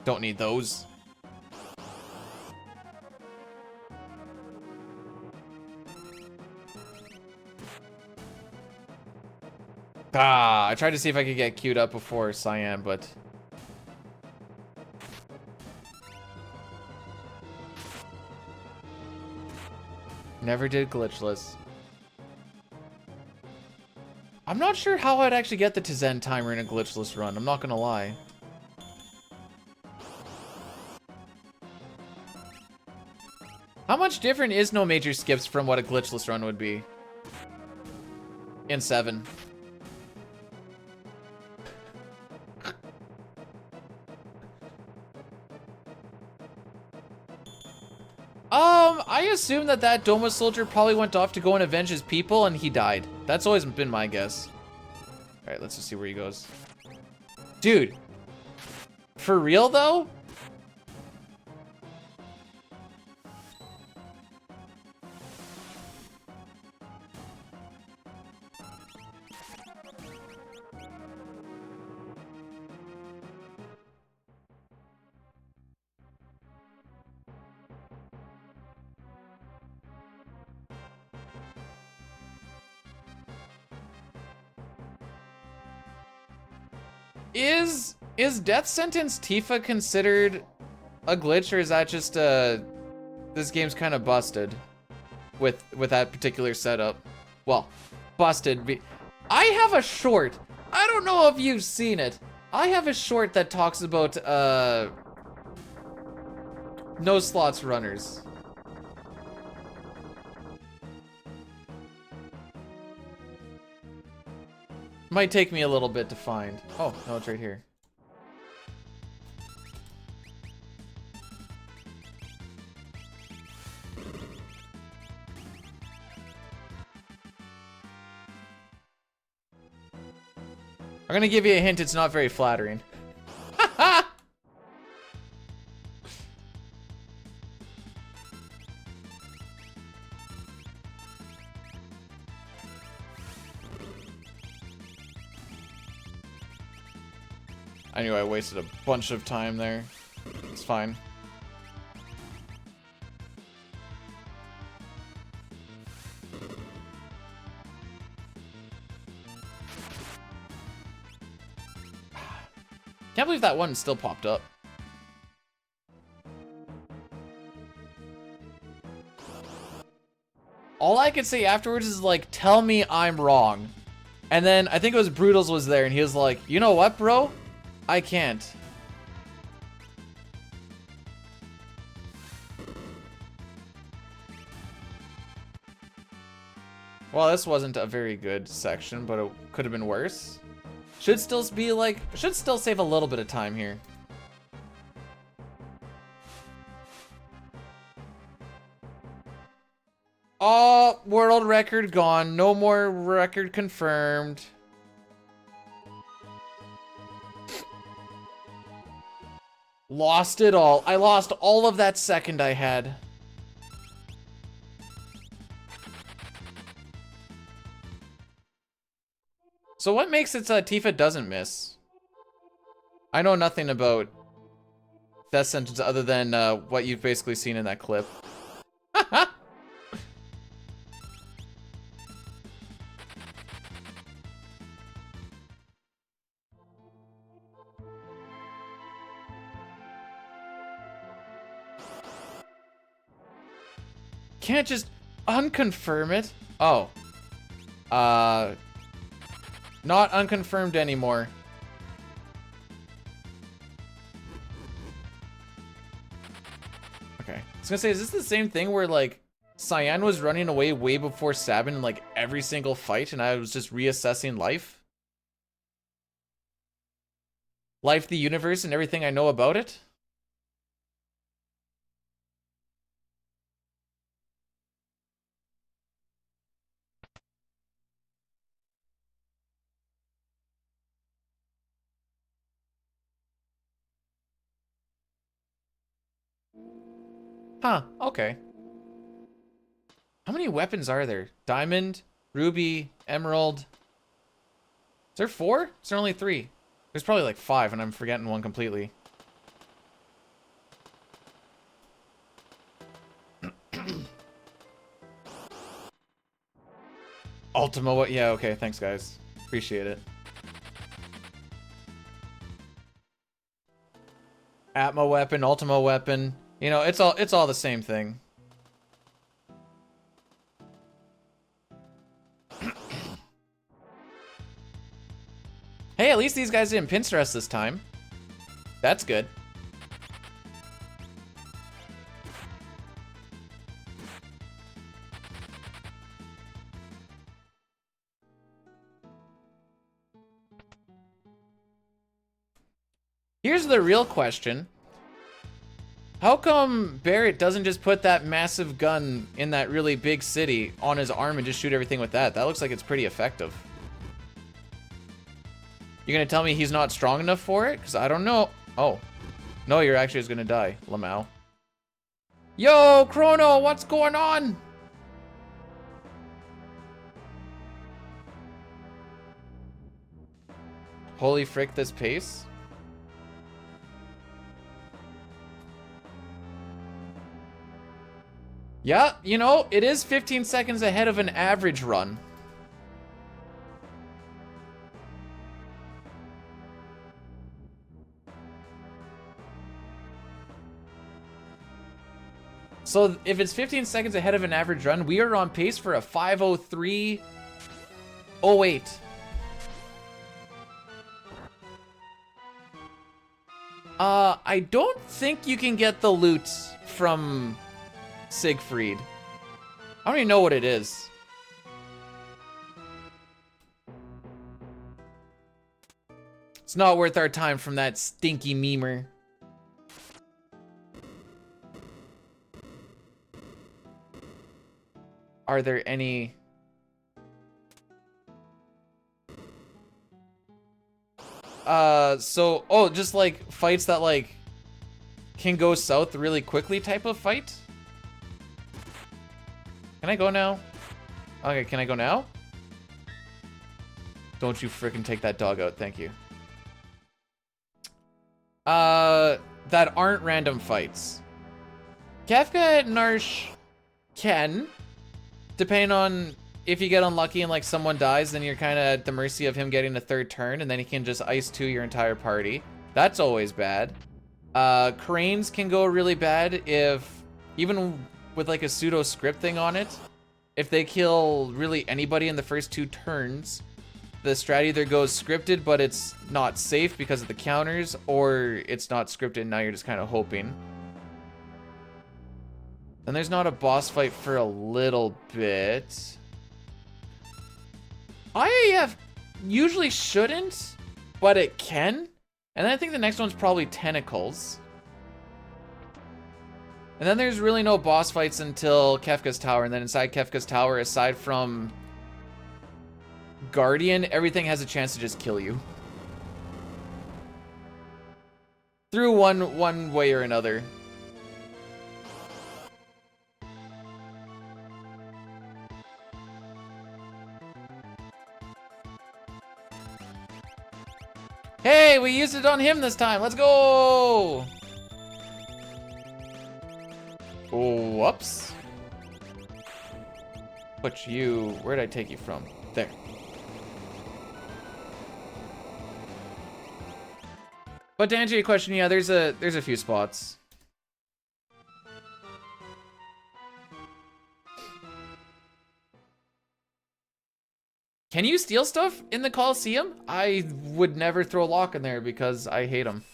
Don't need those. I tried to see if I could get queued up before Cyan, but... Never did Glitchless. I'm not sure how I'd actually get the Tizen timer in a Glitchless run, I'm not gonna lie. How much different is no major skips from what a Glitchless run would be? In 7. I assume that Doma soldier probably went off to go and avenge his people and he died. That's always been my guess. Alright, let's just see where he goes. Dude. For real, though? Is Death Sentence Tifa considered a glitch, or is that just this game's kind of busted with that particular setup? Well, busted. I have a short. I don't know if you've seen it. I have a short that talks about no slots runners. Might take me a little bit to find. Oh, no, it's right here. I'm gonna give you a hint, it's not very flattering. I knew I wasted a bunch of time there. It's fine. Can't believe that one still popped up. All I could say afterwards is like, tell me I'm wrong. And then I think it was Brutals was there and he was like, you know what, bro? I can't. Well, this wasn't a very good section, but it could have been worse. Should still save a little bit of time here. Oh, world record gone. No more record confirmed. Lost it all. I lost all of that second I had. So what makes it so Tifa doesn't miss? I know nothing about Death Sentence other than what you've basically seen in that clip. Can't just unconfirm it. Oh. Not unconfirmed anymore. Okay. I was gonna say, is this the same thing where, like, Cyan was running away way before Sabin in, like, every single fight, and I was just reassessing life? Life, the universe, and everything I know about it? Huh, okay. How many weapons are there? Diamond, ruby, emerald. Is there 4? Is there only 3? There's probably like 5 and I'm forgetting one completely. Ultimo, yeah, okay, thanks guys. Appreciate it. Atmo weapon, Ultimo weapon. You know, it's all the same thing. Hey, at least these guys didn't pin stress this time. That's good. Here's the real question. How come Barrett doesn't just put that massive gun in that really big city on his arm and just shoot everything with that? That looks like it's pretty effective. You're gonna tell me he's not strong enough for it? Because I don't know. Oh. No, you're actually just gonna die, Lamau. Yo, Chrono, what's going on? Holy frick, this pace. Yeah, you know, it is 15 seconds ahead of an average run. So if it's 15 seconds ahead of an average run, we are on pace for a 5:03:08. I don't think you can get the loot from Siegfried. I don't even know what it is. It's not worth our time from that stinky memer. Are there any... oh, just like fights that like can go south really quickly type of fight? Can I go now? Okay, can I go now? Don't you frickin' take that dog out, thank you. That aren't random fights. Kefka and Narsh can, depending on if you get unlucky and like someone dies, then you're kind of at the mercy of him getting a third turn, and then he can just ice 2 your entire party. That's always bad. Cranes can go really bad if, even with like a pseudo script thing on it, if they kill really anybody in the first 2 turns, the strat either goes scripted, but it's not safe because of the counters, or it's not scripted, now you're just kind of hoping. Then there's not a boss fight for a little bit. IAF usually shouldn't, but it can. And then I think the next one's probably Tentacles. And then there's really no boss fights until Kefka's Tower, and then inside Kefka's Tower, aside from Guardian, everything has a chance to just kill you. Through one way or another. Hey, we used it on him this time. Let's go. Whoops. Put you, where'd I take you from? There. But to answer your question, yeah, there's a few spots. Can you steal stuff in the Coliseum? I would never throw lock in there because I hate them.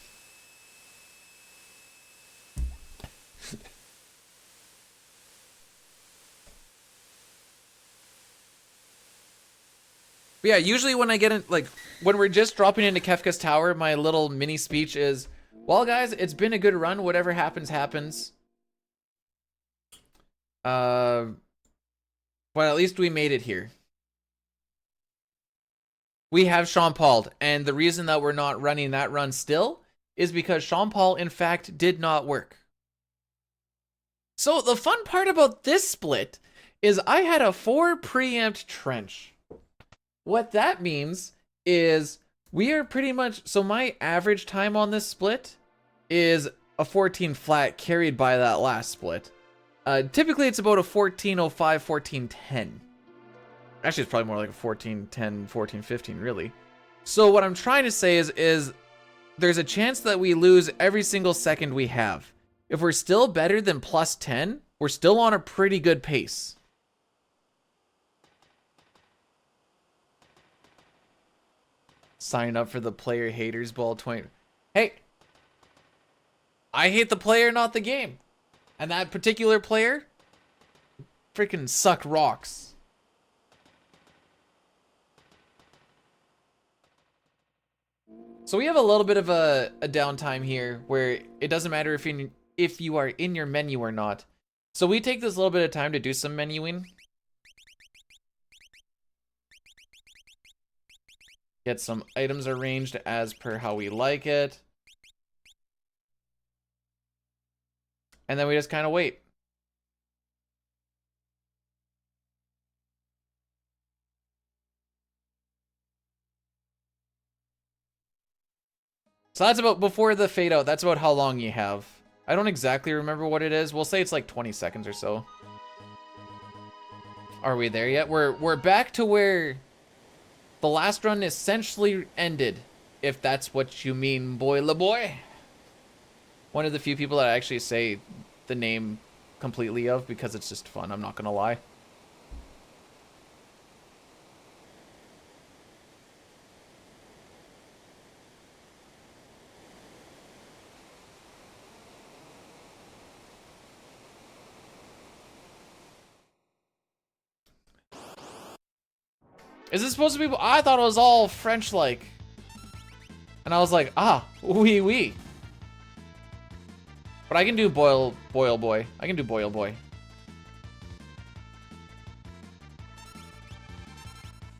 But yeah, usually when I get in, like, when we're just dropping into Kefka's Tower, my little mini speech is, well, guys, it's been a good run. Whatever happens, happens. But at least we made it here. We have Sean Paul, and the reason that we're not running that run still is because Sean Paul, in fact, did not work. So the fun part about this split is I had a 4 preempt trench. What that means is we are pretty much, so my average time on this split is a 14 flat carried by that last split. Typically it's about a 14:05, 14:10. Actually, it's probably more like a 14:10, 14:15, really. So what I'm trying to say is there's a chance that we lose every single second we have. If we're still better than +10, we're still on a pretty good pace. Sign up for the player haters ball 20. Hey, I hate the player, not the game. And that particular player freaking sucked rocks. So we have a little bit of a downtime here where it doesn't matter if you are in your menu or not. So we take this little bit of time to do some menuing. Get some items arranged as per how we like it. And then we just kind of wait. So that's about, before the fade out, that's about how long you have. I don't exactly remember what it is. We'll say it's like 20 seconds or so. Are we there yet? We're back to where the last run essentially ended, if that's what you mean, boiler boy. One of the few people that I actually say the name completely of because it's just fun, I'm not gonna lie. Is this supposed to be? I thought it was all French-like. And I was like, ah, oui, oui. But I can do boil boy. I can do boil boy.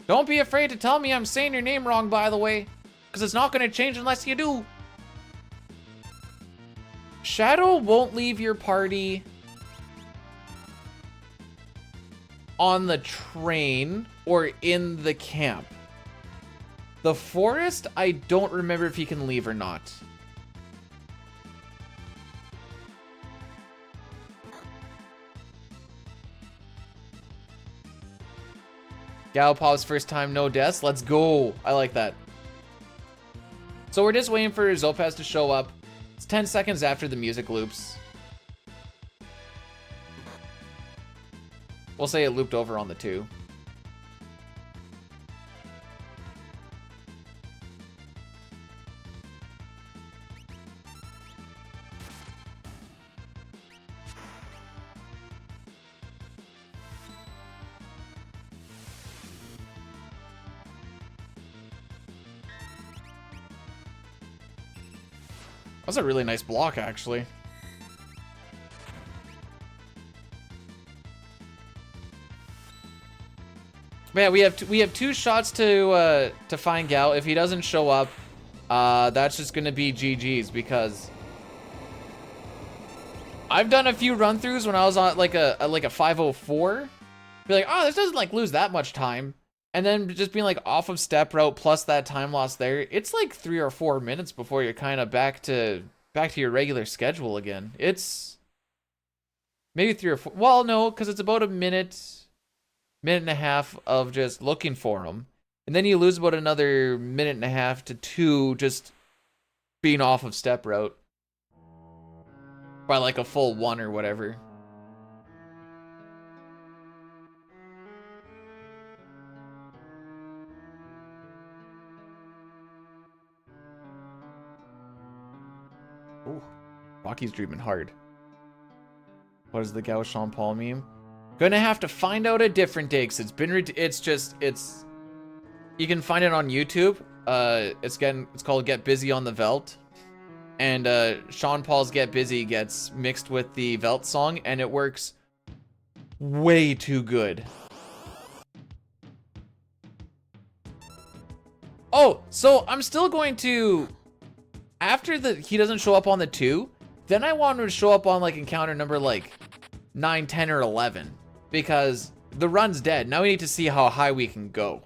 Don't be afraid to tell me I'm saying your name wrong, by the way. Because it's not going to change unless you do. Shadow won't leave your party on the train or in the camp. The forest, I don't remember if he can leave or not. Galopop's first time, no deaths. Let's go. I like that. So we're just waiting for Zopaz to show up. It's 10 seconds after the music loops. We'll say it looped over on the 2. That's a really nice block, actually. But yeah, we have 2 shots to find Gal. If he doesn't show up, that's just gonna be GG's because I've done a few run-throughs when I was on like a 504. Be like, oh, this doesn't like lose that much time. And then just being like off of step route plus that time loss there, it's like 3 or 4 minutes before you're kind of back to your regular schedule again. It's maybe 3 or 4. Well, no, because it's about a minute and a half of just looking for them, and then you lose about another minute and a half to 2 just being off of step route by like a full 1 or whatever. Ooh, Rocky's dreaming hard. What is the Gao Sean Paul meme? Gonna have to find out a different day because it's you can find it on YouTube. It's called Get Busy on the Velt, and Sean Paul's Get Busy gets mixed with the Velt song, and it works way too good. Oh, so I'm still going to, after he doesn't show up on the 2, then I want him to show up on like encounter number like 9, 10, or 11. Because the run's dead. Now we need to see how high we can go.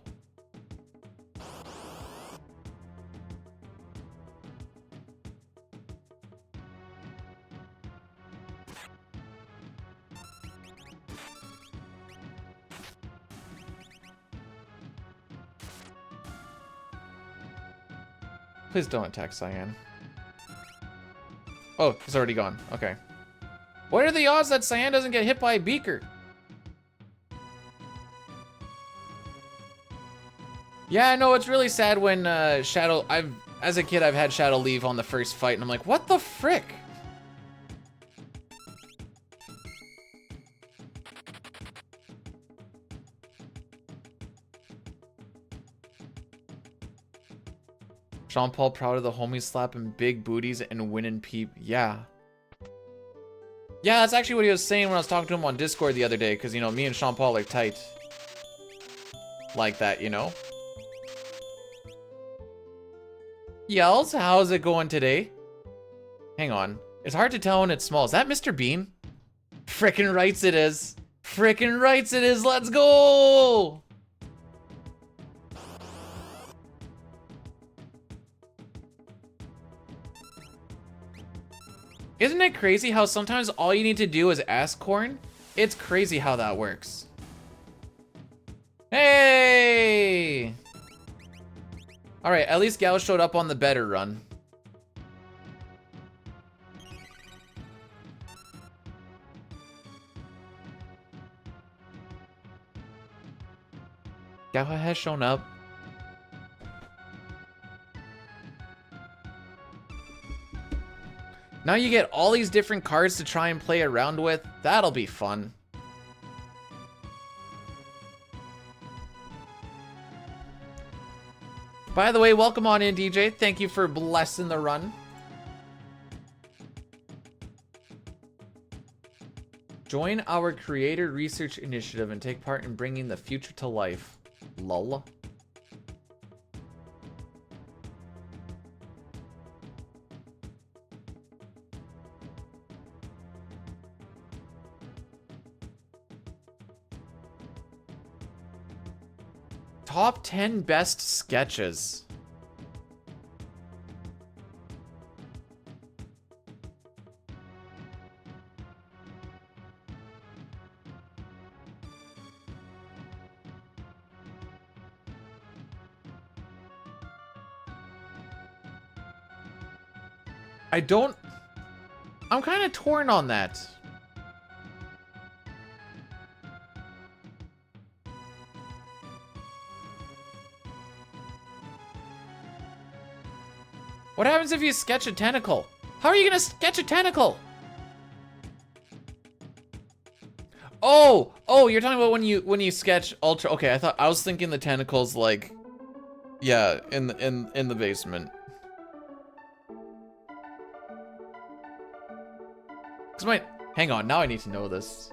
Please don't attack Cyan. Oh, he's already gone. Okay. What are the odds that Cyan doesn't get hit by a beaker? Yeah, no, it's really sad when Shadow... as a kid, I've had Shadow leave on the first fight, and I'm like, what the frick? Sean Paul proud of the homies slapping big booties and winning peep. Yeah. Yeah, that's actually what he was saying when I was talking to him on Discord the other day, because, you know, me and Sean Paul are tight. Like that, you know? Yells, how's it going today? Hang on. It's hard to tell when it's small. Is that Mr. Bean? Frickin' rights it is. Frickin' rights it is. Let's go! Isn't it crazy how sometimes all you need to do is ask corn? It's crazy how that works. Hey! Alright, at least Gal showed up on the better run. Gal has shown up. Now you get all these different cards to try and play around with. That'll be fun. By the way, welcome on in, DJ. Thank you for blessing the run. Join our creator research initiative and take part in bringing the future to life. Lol. Top 10 best sketches. I'm kind of torn on that. What happens if you sketch a tentacle? How are you gonna sketch a tentacle? Oh, you're talking about when you sketch ultra. Okay, I was thinking the tentacles like, yeah, in the basement. Hang on, now I need to know this.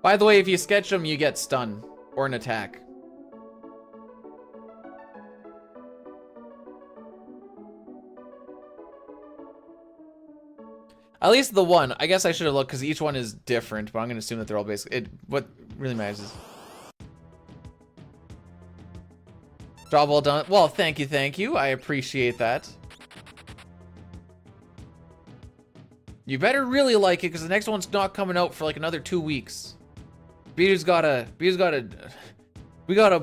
By the way, if you sketch them, you get stun or an attack. At least the one. I guess I should have looked because each one is different, but I'm going to assume that they're all basically... What really matters is... Job well done. Well, thank you. I appreciate that. You better really like it because the next one's not coming out for like another 2 weeks. We gotta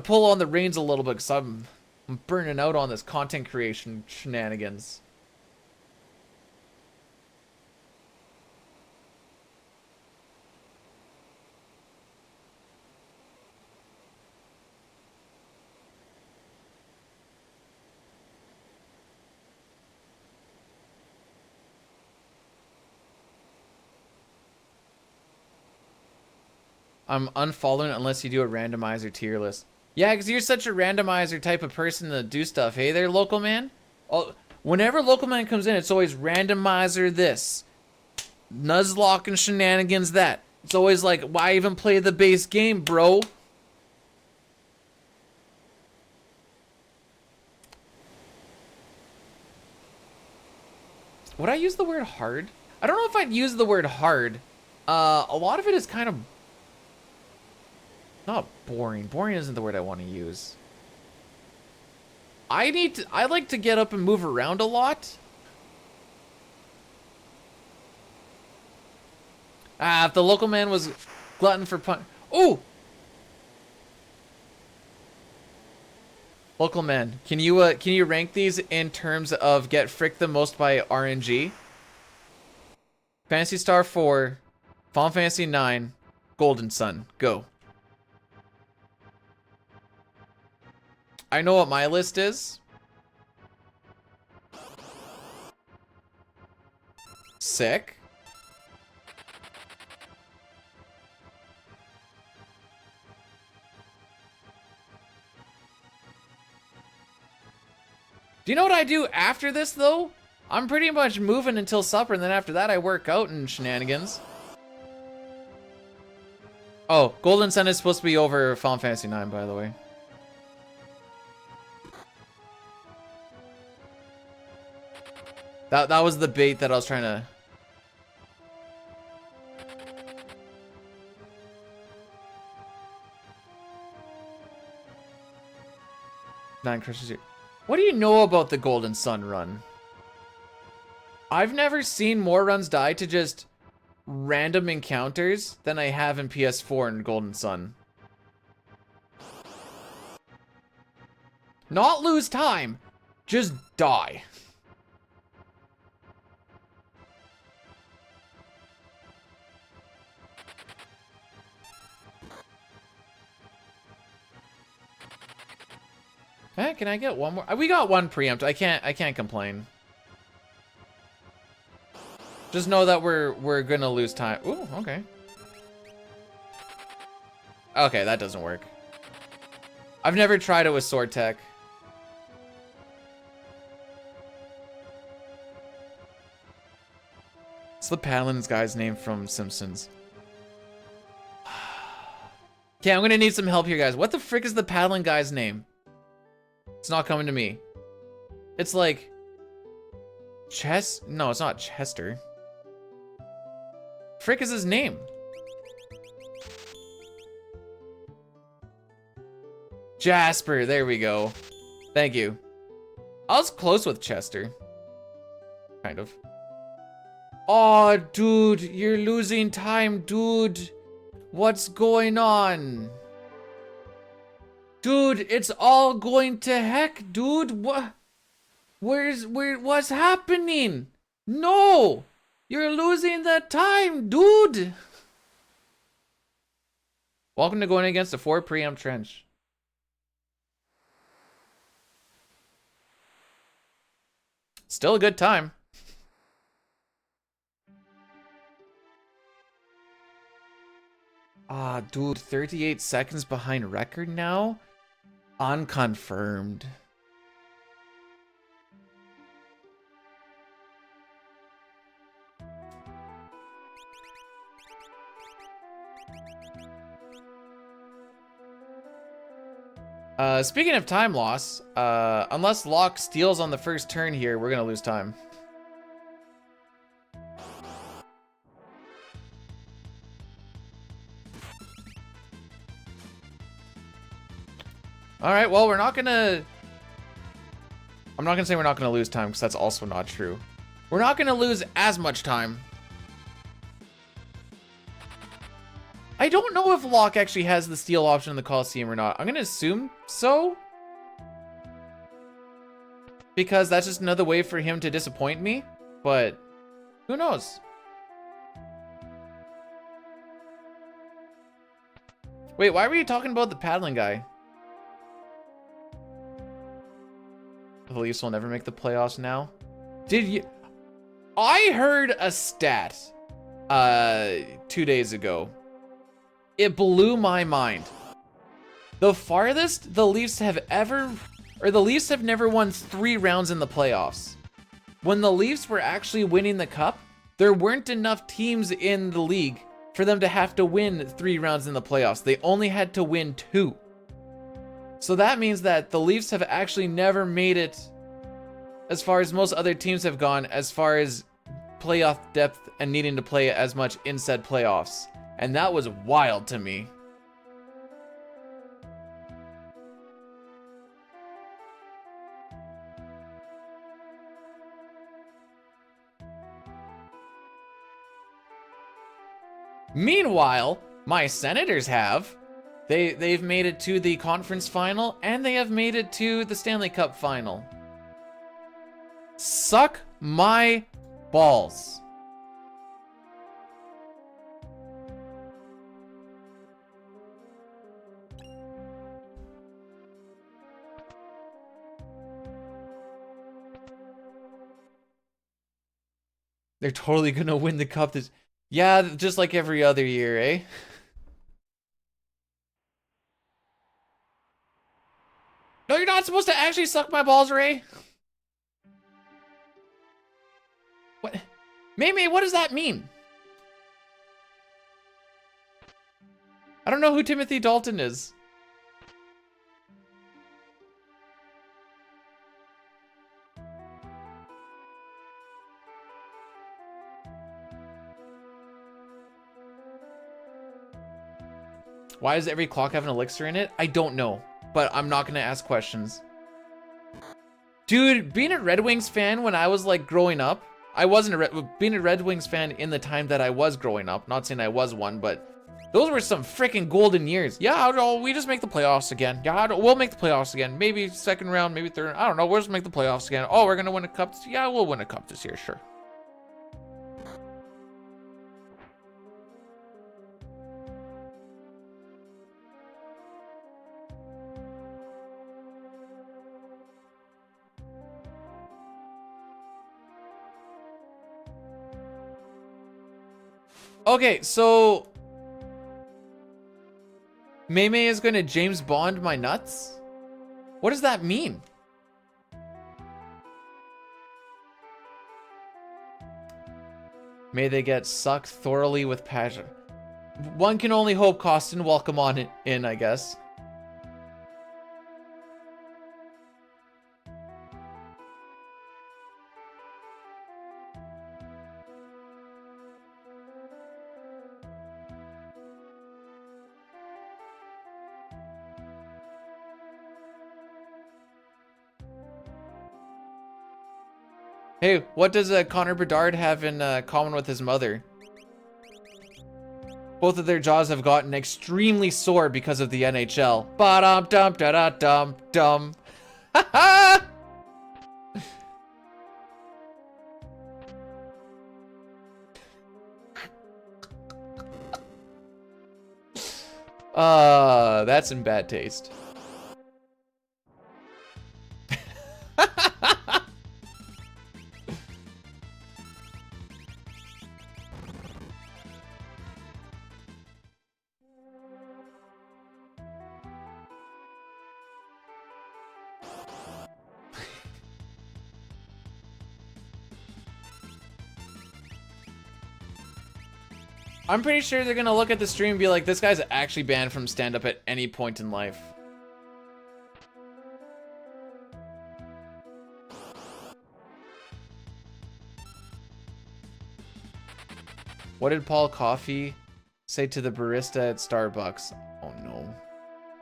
pull on the reins a little bit because I'm burning out on this content creation shenanigans. I'm unfollowing unless you do a randomizer tier list. Yeah, because you're such a randomizer type of person to do stuff. Hey there, local man. Oh, whenever local man comes in, it's always randomizer this, Nuzlocke and shenanigans that. It's always like, why even play the base game, bro? Would I use the word hard? I don't know if I'd use the word hard. A lot of it is kind of not boring. Boring isn't the word I want to use. I like to get up and move around a lot. If the local man was glutton for pun. Oh! Local man, can you rank these in terms of get fricked the most by RNG? Fantasy Star 4, Final Fantasy 9, Golden Sun. Go. I know what my list is. Sick. Do you know what I do after this, though? I'm pretty much moving until supper, and then after that I work out and shenanigans. Oh, Golden Sun is supposed to be over Final Fantasy 9, by the way. That was the bait that I was trying to... Nine crushes you. What do you know about the Golden Sun run? I've never seen more runs die to just random encounters than I have in PS4 and Golden Sun. Not lose time, just die. Eh, can I get one more? We got one preempt. I can't complain. Just know that we're gonna lose time. Ooh, okay. Okay, that doesn't work. I've never tried it with sword tech. It's the Paladin's guy's name from Simpsons. Okay, I'm gonna need some help here, guys. What the frick is the Paladin guy's name? It's not coming to me. It's like... No, it's not Chester. Frick is his name? Jasper, there we go. Thank you. I was close with Chester. Kind of. Oh, dude, you're losing time, dude. What's going on? Dude, it's all going to heck, dude. What? What's happening? No! You're losing the time, dude! Welcome to going against a 4 preempt trench. Still a good time. Ah, dude, 38 seconds behind record now? Unconfirmed. Speaking of time loss, unless Locke steals on the first turn here, we're gonna lose time. All right, well, I'm not gonna say we're not gonna lose time, because that's also not true. We're not gonna lose as much time. I don't know if Locke actually has the steal option in the Coliseum or not. I'm gonna assume so. Because that's just another way for him to disappoint me, but who knows? Wait, why were you talking about the paddling guy? The Leafs will never make the playoffs now. Did you? I heard a stat 2 days ago. It blew my mind. The farthest the Leafs have ever, or the Leafs have never won 3 rounds in the playoffs. When the Leafs were actually winning the cup, there weren't enough teams in the league for them to have to win 3 rounds in the playoffs. They only had to win 2. So that means that the Leafs have actually never made it as far as most other teams have gone, as far as playoff depth and needing to play as much in said playoffs. And that was wild to me. Meanwhile, my Senators have. They've made it to the conference final, and they have made it to the Stanley Cup final. Suck my balls. They're totally gonna win the cup this... Yeah, just like every other year, eh? No, you're not supposed to actually suck my balls, Ray. May, what does that mean? I don't know who Timothy Dalton is. Why does every clock have an elixir in it? I don't know, but I'm not gonna ask questions. Dude, being a Red Wings fan when I was like growing up, I wasn't being a Red Wings fan in the time that I was growing up. Not saying I was one, but those were some freaking golden years. Yeah, we just make the playoffs again. Yeah, we'll make the playoffs again. Maybe second round, maybe third. I don't know. We'll just make the playoffs again. Oh, we're gonna win a cup. Yeah, we'll win a cup this year, sure. Okay, so May is gonna James Bond my nuts? What does that mean? May they get sucked thoroughly with passion. One can only hope. Costin, welcome on in, I guess. Hey, what does Connor Bedard have in common with his mother? Both of their jaws have gotten extremely sore because of the NHL. Ba-dum dum da da dum dum. Ha ha! That's in bad taste. I'm pretty sure they're gonna look at the stream and be like, this guy's actually banned from stand-up at any point in life. What did Paul Coffey say to the barista at Starbucks? Oh no.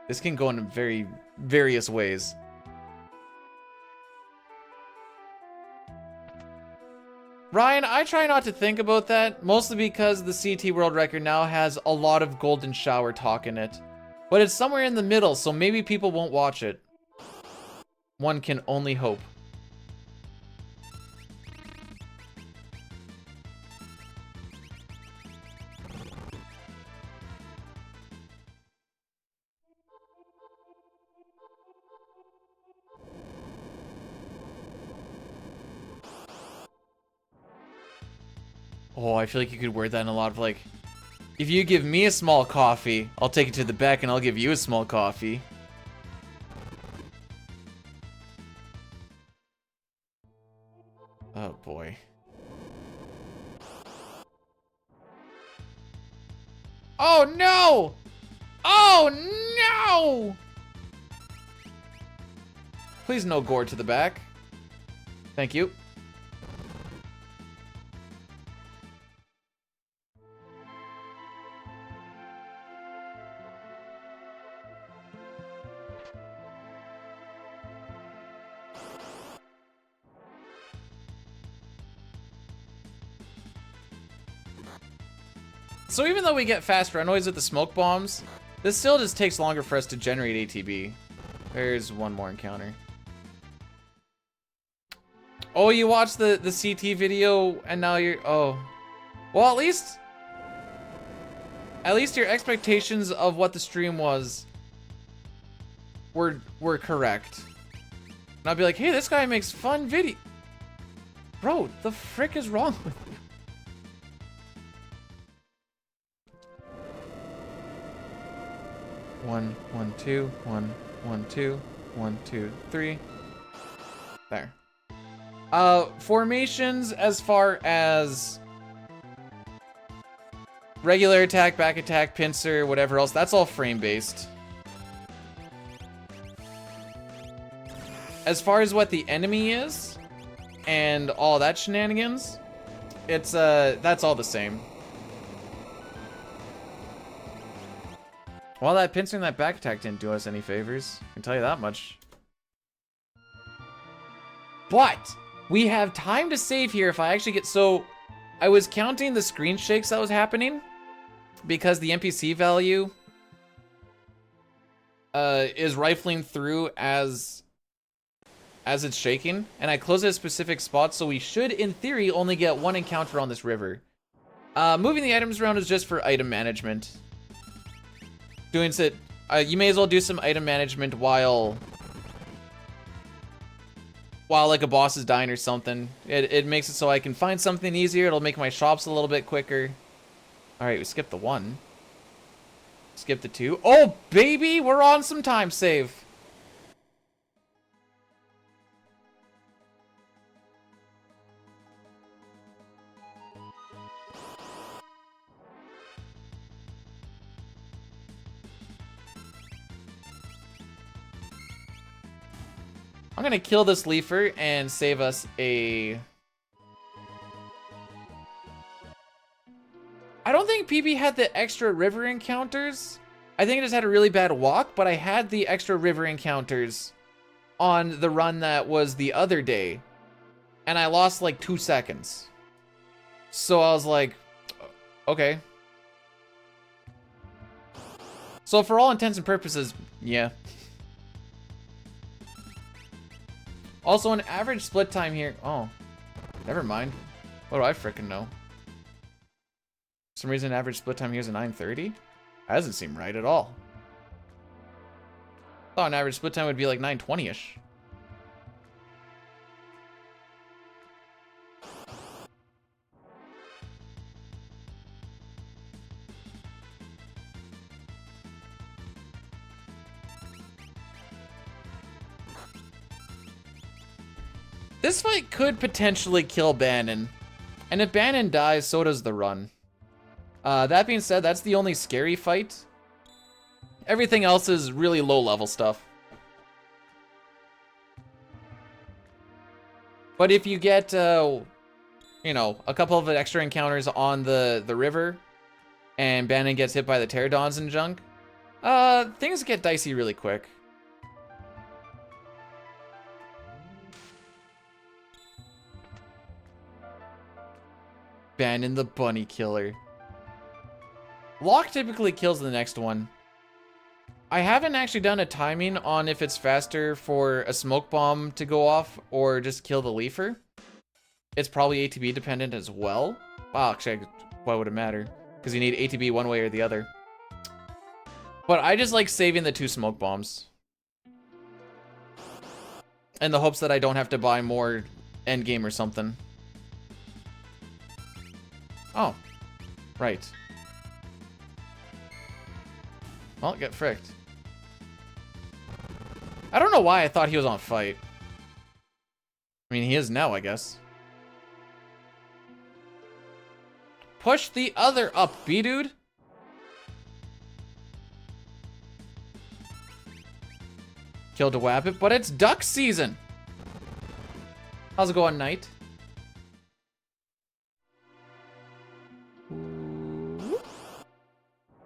This can go in very various ways. Ryan, I try not to think about that, mostly because the CT world record now has a lot of golden shower talk in it. But it's somewhere in the middle, so maybe people won't watch it. One can only hope. Oh, I feel like you could word that in a lot of like, if you give me a small coffee, I'll take it to the back and I'll give you a small coffee. Oh boy. Oh no! Oh no! Please no gore to the back. Thank you. So even though we get fast runways with the smoke bombs, this still just takes longer for us to generate ATB. There's one more encounter. Oh, you watched the CT video and now you're, oh. Well, at least your expectations of what the stream was were correct. And I'll be like, hey, this guy makes fun video. Bro, the frick is wrong with you? 1, 1, 2, 1, 1, 2, 1, 2, 3. There. Formations as far as Regular attack, back attack, pincer, whatever else. That's all frame-based. As far as what the enemy is, and all that shenanigans, it's, that's all the same. Well, that pincer and that back attack didn't do us any favors. I can tell you that much. But we have time to save here if I actually get... So, I was counting the screen shakes that was happening because the NPC value is rifling through as it's shaking, and I closed at a specific spot, so we should, in theory, only get one encounter on this river. Moving the items around is just for item management. Doing it, you may as well do some item management while like a boss is dying or something. It makes it so I can find something easier. It'll make my shops a little bit quicker. All right, we skipped the 1. Skip the 2. Oh, baby, we're on some time save. I'm gonna kill this leafer and save us a... I don't think PB had the extra river encounters. I think it just had a really bad walk, but I had the extra river encounters on the run that was the other day. And I lost like 2 seconds. So I was like, okay. So for all intents and purposes, yeah. Also, an average split time here. Oh, never mind. What do I frickin' know? For some reason, average split time here is a 9:30. That doesn't seem right at all. I thought an average split time would be like 9:20ish. This fight could potentially kill Bannon. And if Bannon dies, so does the run. That being said, that's the only scary fight. Everything else is really low-level stuff. But if you get, you know, a couple of extra encounters on the river, and Bannon gets hit by the pterodons and junk, things get dicey really quick. Bannon the bunny killer. Lock typically kills the next one. I haven't actually done a timing on if it's faster for a smoke bomb to go off or just kill the leafer. It's probably ATB dependent as well. Well, actually, why would it matter? Because you need ATB one way or the other. But I just like saving the 2 smoke bombs. In the hopes that I don't have to buy more endgame or something. Oh, right. Well, get fricked. I don't know why I thought he was on fight. I mean, he is now, I guess. Push the other up, B-dude. Killed a wabbit, but it's duck season. How's it going, Knight?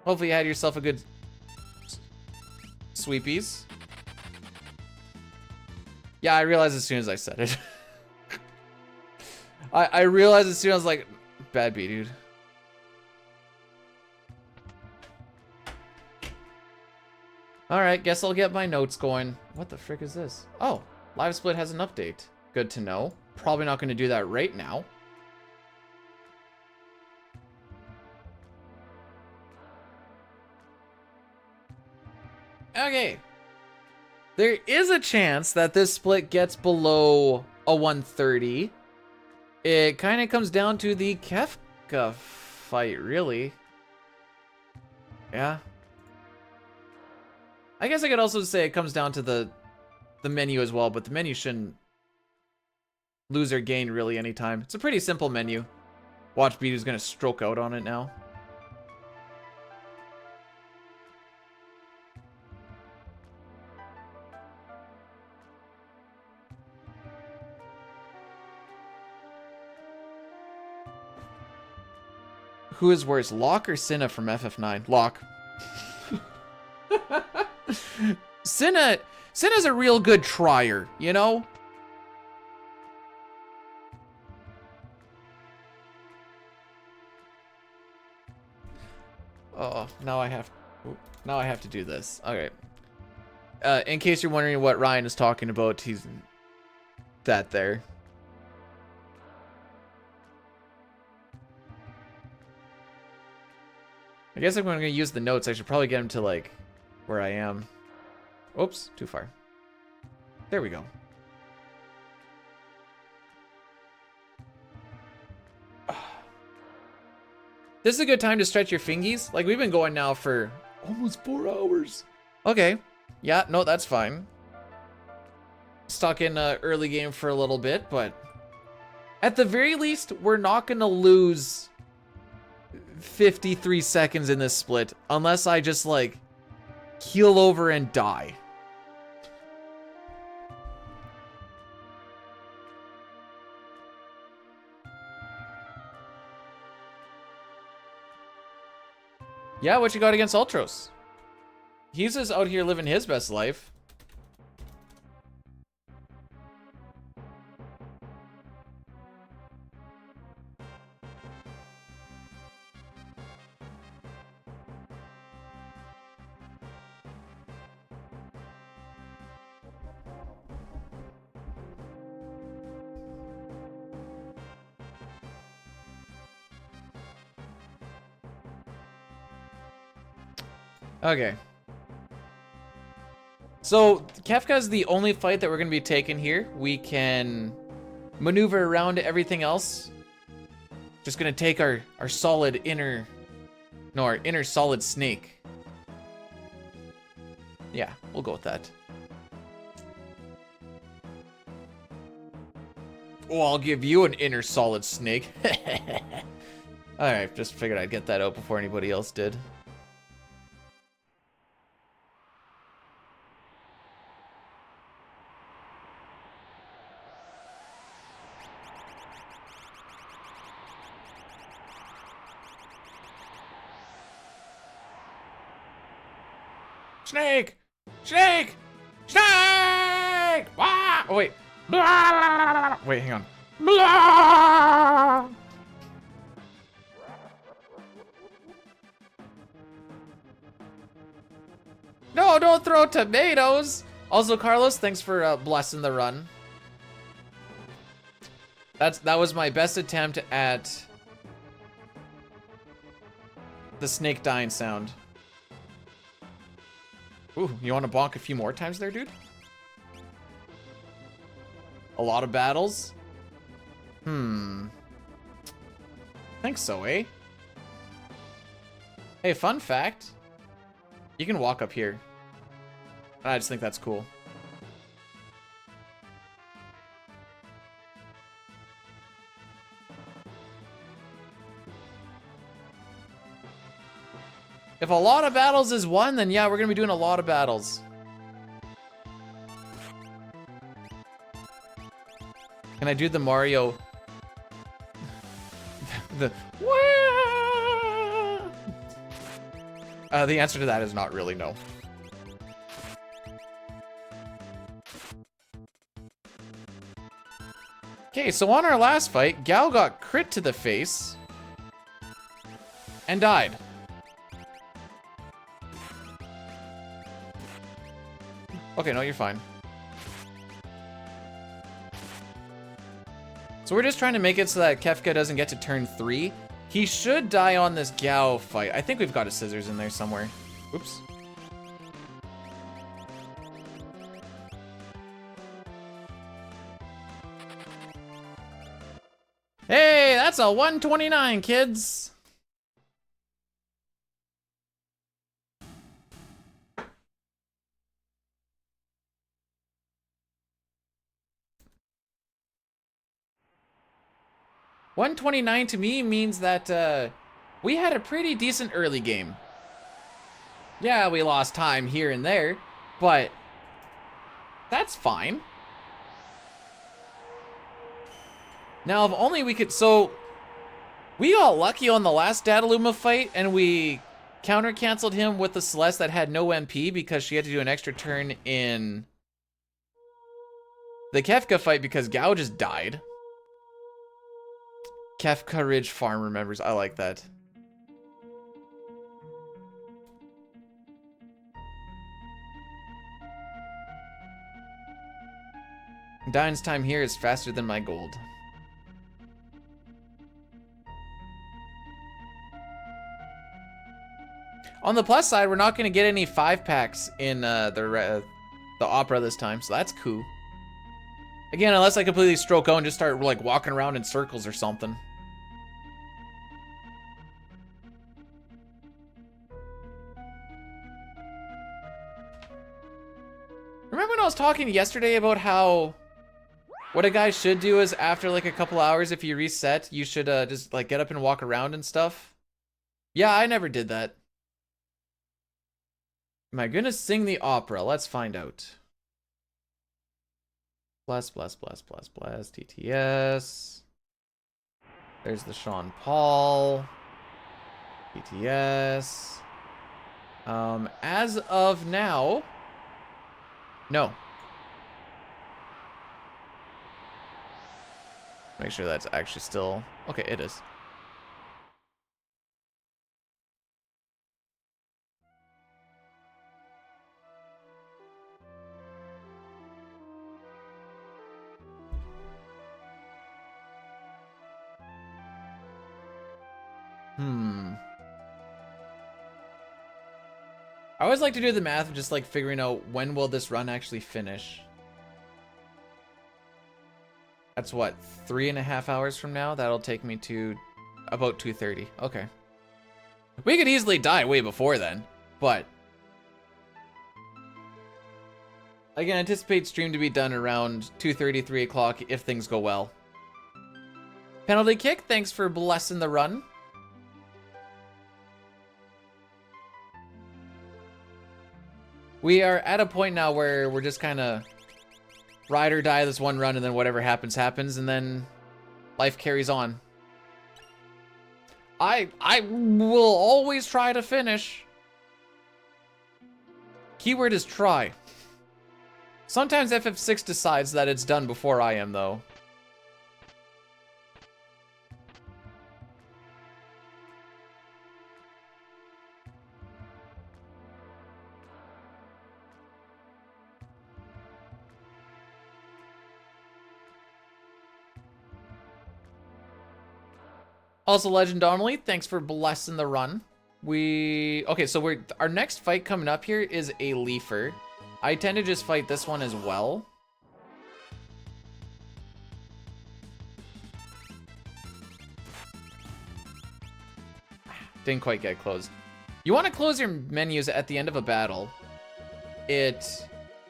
Hopefully you had yourself a good sweepies. Yeah, I realized as soon as I said it. I realized as soon as I was like, bad B, dude. Alright, guess I'll get my notes going. What the frick is this? Oh, Live Split has an update. Good to know. Probably not going to do that right now. Okay. There is a chance that this split gets below a 130. It kind of comes down to the Kefka fight, really. Yeah. I guess I could also say it comes down to the menu as well, but the menu shouldn't lose or gain really anytime. It's a pretty simple menu. Watch B who's gonna stroke out on it now. Who is worse, Locke or Cinna from FF9? Locke. Cinna's a real good trier, you know? Oh, now I have to do this. Okay. In case you're wondering what Ryan is talking about, he's that there. I guess if I'm gonna use the notes, I should probably get him to like where I am. Oops, too far. There we go. This is a good time to stretch your fingies. Like, we've been going now for almost 4 hours. Okay. Yeah, no, that's fine. Stuck in early game for a little bit, but at the very least, we're not gonna lose 53 seconds in this split unless I just like keel over and die. Yeah, what you got against Ultros? He's just out here living his best life. Okay. So, Kefka's the only fight that we're going to be taking here. We can maneuver around everything else. Just going to take our solid inner... No, our inner solid snake. Yeah, we'll go with that. Oh, I'll give you an inner solid snake. Alright, just figured I'd get that out before anybody else did. Snake! Snake! Snake! Ah! Oh, wait. Blah! Wait, hang on. Blah! No, don't throw tomatoes! Also, Carlos, thanks for blessing the run. That was my best attempt at the snake dying sound. Ooh, you want to bonk a few more times there, dude? A lot of battles? Think so, eh? Hey, fun fact. You can walk up here. I just think that's cool. If a lot of battles is won, then yeah, we're gonna be doing a lot of battles. Can I do the Mario? The answer to that is not really no. Okay, so on our last fight, Gal got crit to the face and died. Okay, no, you're fine. So we're just trying to make it so that Kefka doesn't get to turn 3. He should die on this Gao fight. I think we've got a scissors in there somewhere. Oops. Hey, that's a 129, kids. $129 to me means that we had a pretty decent early game. Yeah, we lost time here and there, but that's fine. Now, if only we could, so We got lucky on the last Dataluma fight, and we counter-canceled him with the Celeste that had no MP because she had to do an extra turn in the Kefka fight because Gao just died. Kefka Ridge Farm remembers. I like that. Dine's time here is faster than my gold. On the plus side, we're not going to get any 5-packs in the opera this time, so that's cool. Again, unless I completely stroke out and just start like walking around in circles or something. Remember when I was talking yesterday about how what a guy should do is after like a couple hours, if you reset, you should just like get up and walk around and stuff? Yeah, I never did that. Am I gonna sing the opera? Let's find out. Bless, bless, bless, bless, bless, TTS. There's the Sean Paul. TTS. As of now, no. Make sure that's actually still, okay, it is. I always like to do the math of just like figuring out when will this run actually finish. That's what, 3.5 hours from now? That'll take me to about 2:30. Okay. We could easily die way before then, but I can anticipate stream to be done around 2:30, 3 o'clock if things go well. Penalty kick, thanks for blessing the run. We are at a point now where we're just kind of ride or die this one run, and then whatever happens, happens, and then life carries on. I will always try to finish. Keyword is try. Sometimes FF6 decides that it's done before I am, though. Also, Legend Donnelly, thanks for blessing the run. Okay, so our next fight coming up here is a Leafer. I tend to just fight this one as well. Didn't quite get closed. You want to close your menus at the end of a battle. It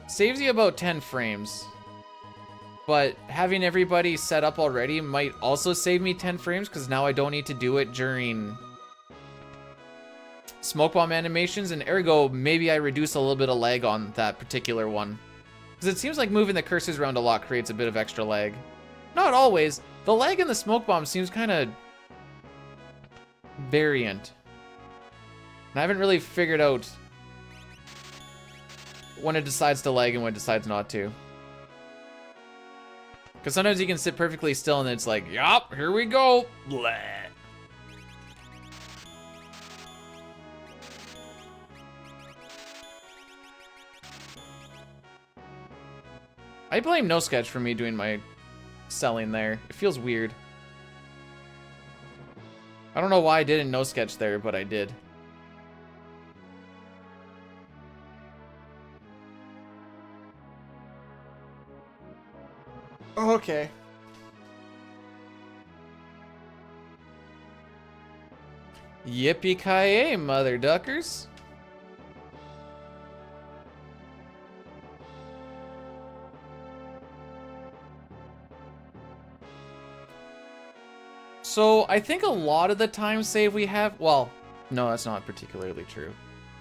saves you about 10 frames. But having everybody set up already might also save me 10 frames because now I don't need to do it during smoke bomb animations, and ergo maybe I reduce a little bit of lag on that particular one. Because it seems like moving the cursors around a lot creates a bit of extra lag. Not always. The lag in the smoke bomb seems kind of variant. And I haven't really figured out when it decides to lag and when it decides not to. Because sometimes you can sit perfectly still and it's like, yup, here we go. Blah. I blame No Sketch for me doing my selling there. It feels weird. I don't know why I didn't No Sketch there, but I did. Okay. Yippee-ki-yay, mother duckers. So I think a lot of the time save we have, well, no, that's not particularly true.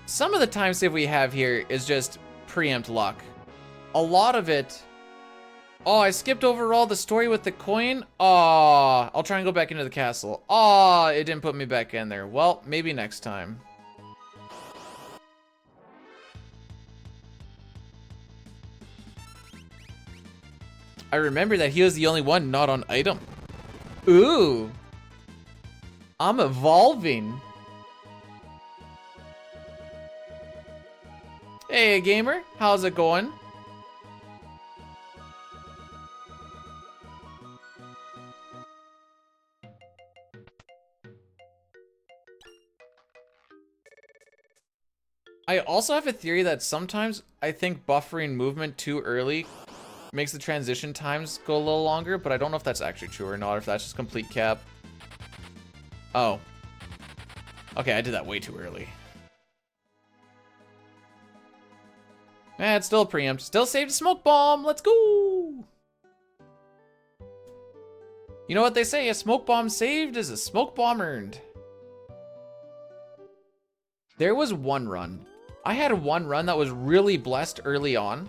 Some of the time save we have here is just preempt luck. A lot of it Oh, I skipped over all the story with the coin. Aw, I'll try and go back into the castle. Aw, it didn't put me back in there. Well, maybe next time. I remember that he was the only one not on item. Ooh. I'm evolving. Hey, gamer. How's it going? I also have a theory that sometimes I think buffering movement too early makes the transition times go a little longer, but I don't know if that's actually true or not, or if that's just complete cap. Oh. Okay, I did that way too early. Eh, it's still a preempt. Still saved a smoke bomb. Let's go. You know what they say? A smoke bomb saved is a smoke bomb earned. There was one run. I had one run that was really blessed early on,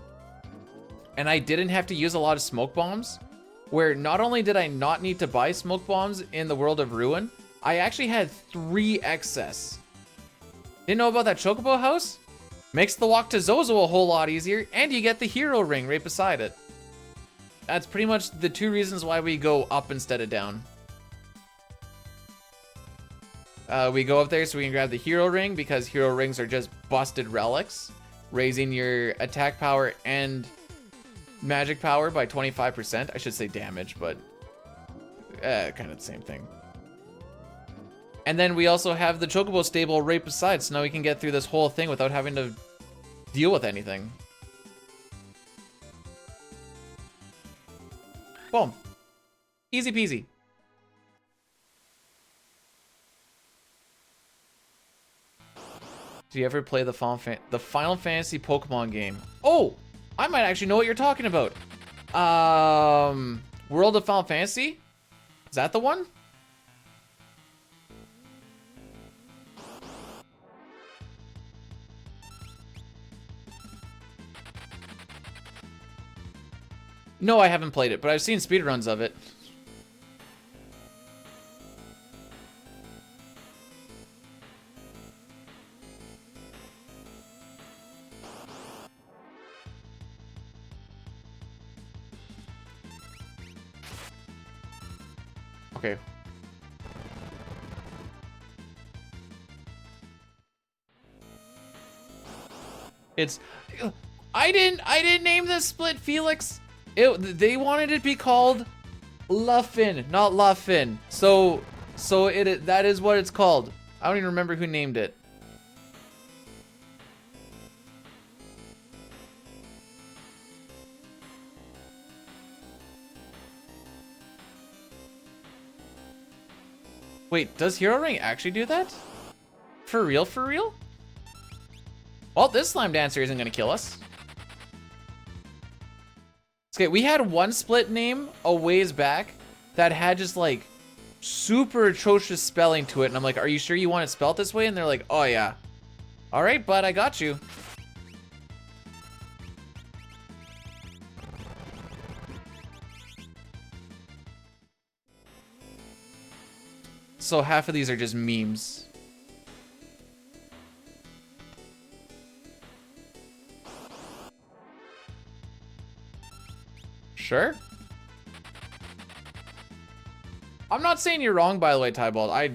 and I didn't have to use a lot of smoke bombs, where not only did I not need to buy smoke bombs in the World of Ruin, I actually had 3 excess. Didn't know about that Chocobo house? Makes the walk to Zozo a whole lot easier, and you get the hero ring right beside it. That's pretty much the 2 reasons why we go up instead of down. We go up there so we can grab the hero ring, because hero rings are just busted relics, raising your attack power and magic power by 25%. I should say damage, but kind of the same thing. And then we also have the Chocobo stable right beside, so now we can get through this whole thing without having to deal with anything. Boom. Easy peasy. Do you ever play the Final Fantasy Pokemon game? Oh, I might actually know what you're talking about. World of Final Fantasy? Is that the one? No, I haven't played it, but I've seen speedruns of it. Okay. It's I didn't name this split Felix. They wanted it to be called Luffin, not Luffin. So that is what it's called. I don't even remember who named it. Wait, does Hero Ring actually do that? For real, for real? Well, this slime dancer isn't gonna kill us. Okay, we had one split name a ways back that had just like super atrocious spelling to it, and I'm like, are you sure you want it spelled this way? And they're like, oh yeah. All right, bud, I got you. So half of these are just memes. Sure. I'm not saying you're wrong, by the way, Tybalt. I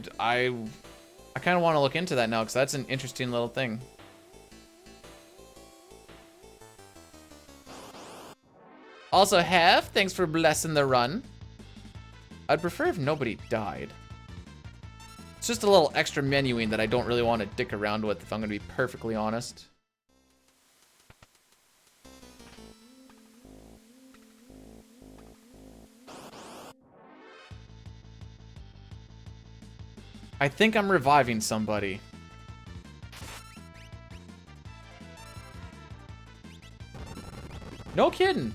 kind of want to look into that now, because that's an interesting little thing. Also, Hef, thanks for blessing the run. I'd prefer if nobody died. It's just a little extra menuing that I don't really want to dick around with, if I'm going to be perfectly honest. I think I'm reviving somebody. No kidding.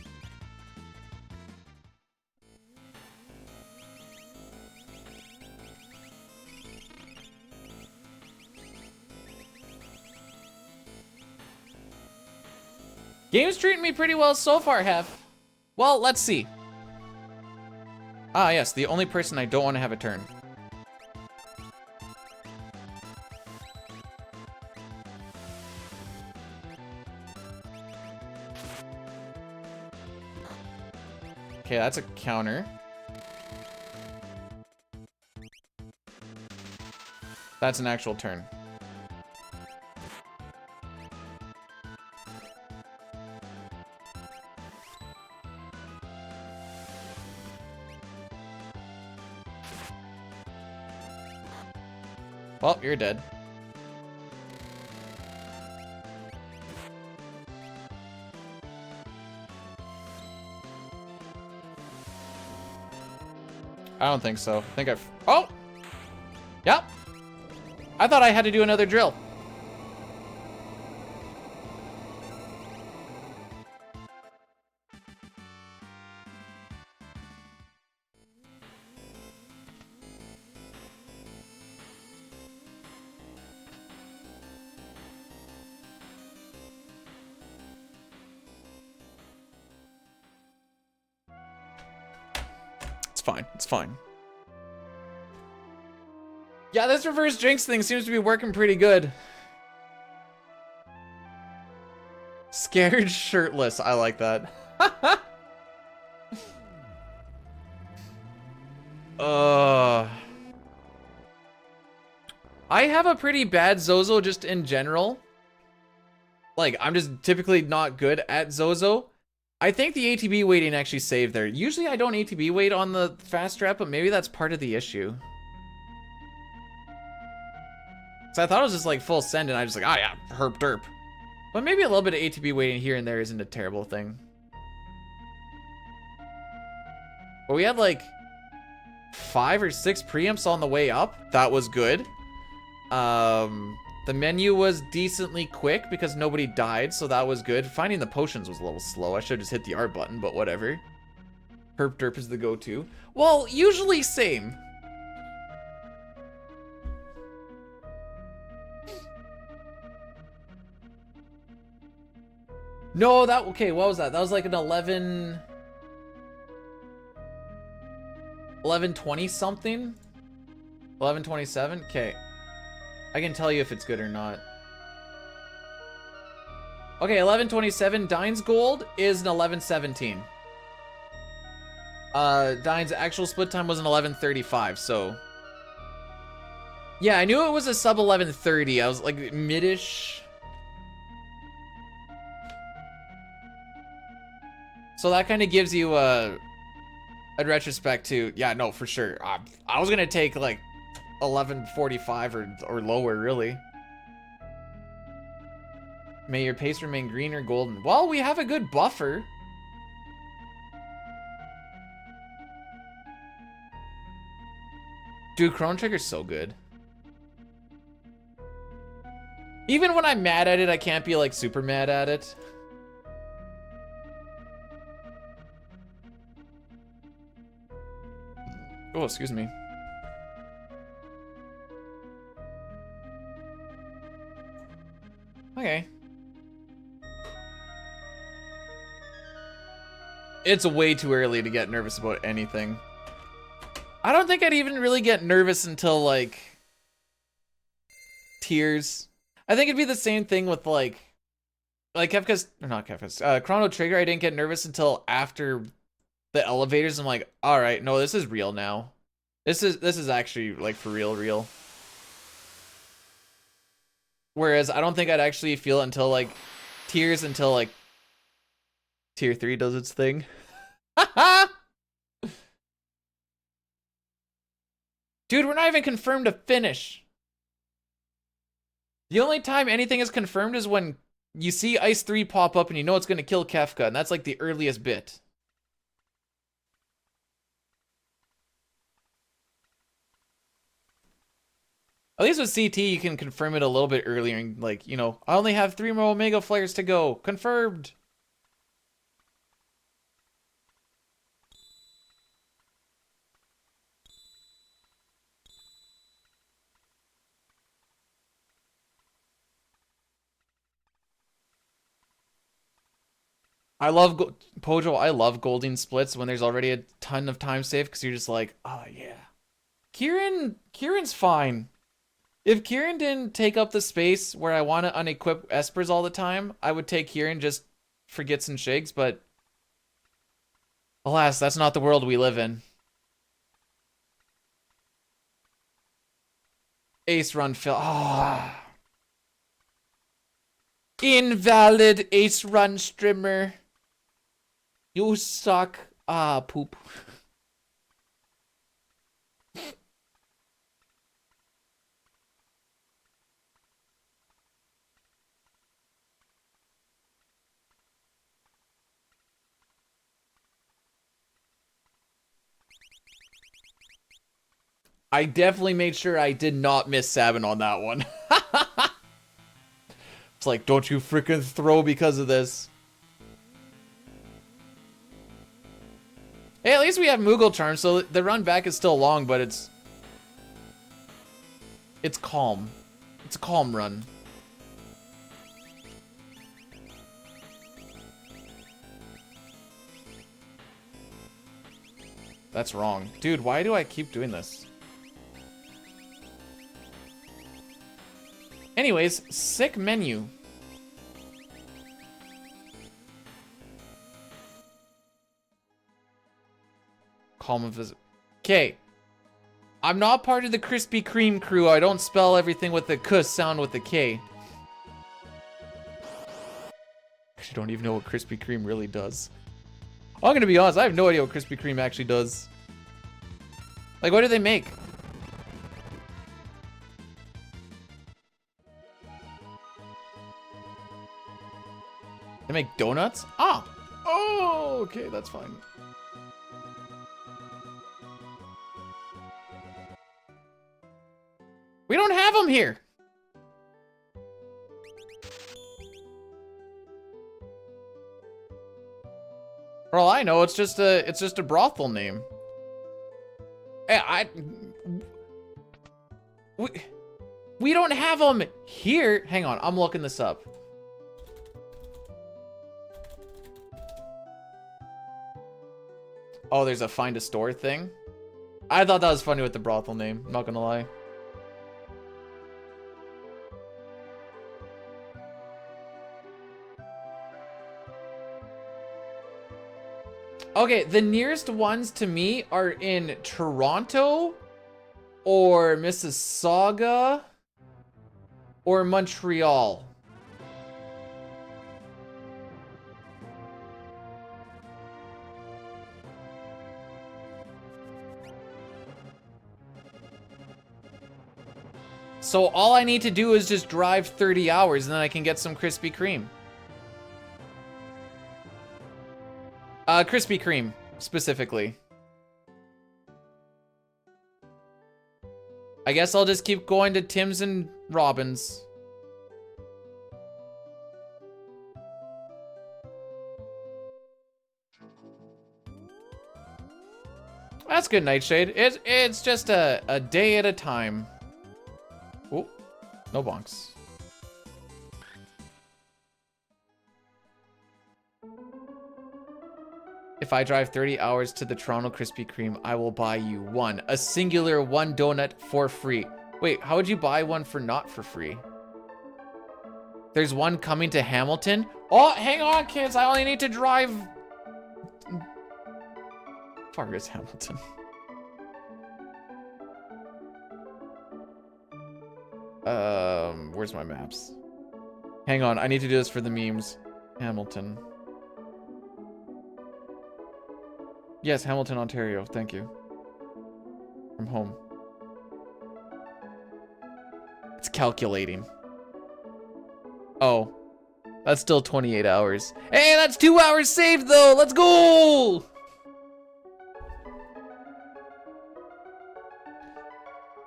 Game's treating me pretty well so far, Hef. Well, let's see. Ah, yes, the only person I don't want to have a turn. Okay, that's a counter. That's an actual turn. Well, you're dead. I don't think so. I think I've... Oh! Yep. I thought I had to do another drill. It's fine. It's fine. Yeah, this reverse jinx thing seems to be working pretty good. Scared shirtless. I like that. I have a pretty bad Zozo just in general. Like, I'm just typically not good at Zozo. I think the ATB waiting actually saved there. Usually I don't ATB wait on the fast trap, but maybe that's part of the issue. So I thought it was just like full send and I was just like, oh yeah, herp derp. But maybe a little bit of ATB waiting here and there isn't a terrible thing. But we had like 5 or 6 preamps on the way up. That was good. The menu was decently quick because nobody died, so that was good. Finding the potions was a little slow. I should have just hit the R button, but whatever. Herp derp is the go-to. Well, usually same. No, that, okay, what was that? That was like an 1120 something? 1127? Okay. I can tell you if it's good or not. Okay, 1127. Dine's gold is an 1117. Dine's actual split time was an 1135, so. Yeah, I knew it was a sub 1130. I was like midish. So that kind of gives you a retrospect to, yeah, no, for sure. I was gonna take like 1145 or lower, really. May your pace remain green or golden. Well, we have a good buffer. Dude, Chrono Trigger's so good. Even when I'm mad at it, I can't be like super mad at it. Oh, excuse me. Okay. It's way too early to get nervous about anything. I don't think I'd even really get nervous until like tears. I think it'd be the same thing with like Kefka's, or not Kefka's, Chrono Trigger. I didn't get nervous until after the elevators. I'm like, all right, no, this is real now. This is actually like for real. Whereas I don't think I'd actually feel it until like tears until like tier 3 does its thing. Dude, we're not even confirmed to finish. The only time anything is confirmed is when you see Ice 3 pop up and you know it's going to kill Kefka, and that's like the earliest bit. At least with CT, you can confirm it a little bit earlier and like, you know, I only have 3 more Omega Flares to go. Confirmed. I love Pojo. I love golding splits when there's already a ton of time saved because you're just like, oh yeah. Kieran's fine. If Kieran didn't take up the space where I want to unequip espers all the time, I would take Kieran just for gits and shakes, but alas, that's not the world we live in. Ace run fail. Ah. Oh. Invalid ace run streamer. You suck. Ah, poop. I definitely made sure I did not miss Sabin on that one. It's like, don't you freaking throw because of this. Hey, at least we have Moogle Charm, so the run back is still long, but it's calm. It's a calm run. That's wrong. Dude, why do I keep doing this? Anyways, sick menu. Calm of visit. Okay. I'm not part of the Krispy Kreme crew. I don't spell everything with the K sound with the K. I don't even know what Krispy Kreme really does. I'm gonna be honest, I have no idea what Krispy Kreme actually does. Like, what do they make? They make donuts? Ah! Oh, okay, that's fine. We don't have them here! For all I know, it's just a brothel name. We don't have them here. Hang on, I'm looking this up. Oh, there's a find a store thing. I thought that was funny with the brothel name. I'm not gonna lie. Okay, the nearest ones to me are in Toronto or Mississauga or Montreal. So all I need to do is just drive 30 hours and then I can get some Krispy Kreme. Krispy Kreme, specifically. I guess I'll just keep going to Tim's and Robin's. That's good, Nightshade. It's just a day at a time. Oh, no bonks. If I drive 30 hours to the Toronto Krispy Kreme, I will buy you a singular one donut for free. Wait, how would you buy one for not for free? There's one coming to Hamilton. Oh, hang on, kids. I only need to drive. Far is Hamilton? Where's my maps? Hang on, I need to do this for the memes. Hamilton. Yes, Hamilton, Ontario. Thank you. From home. It's calculating. Oh. That's still 28 hours. Hey, that's 2 hours saved, though! Let's go!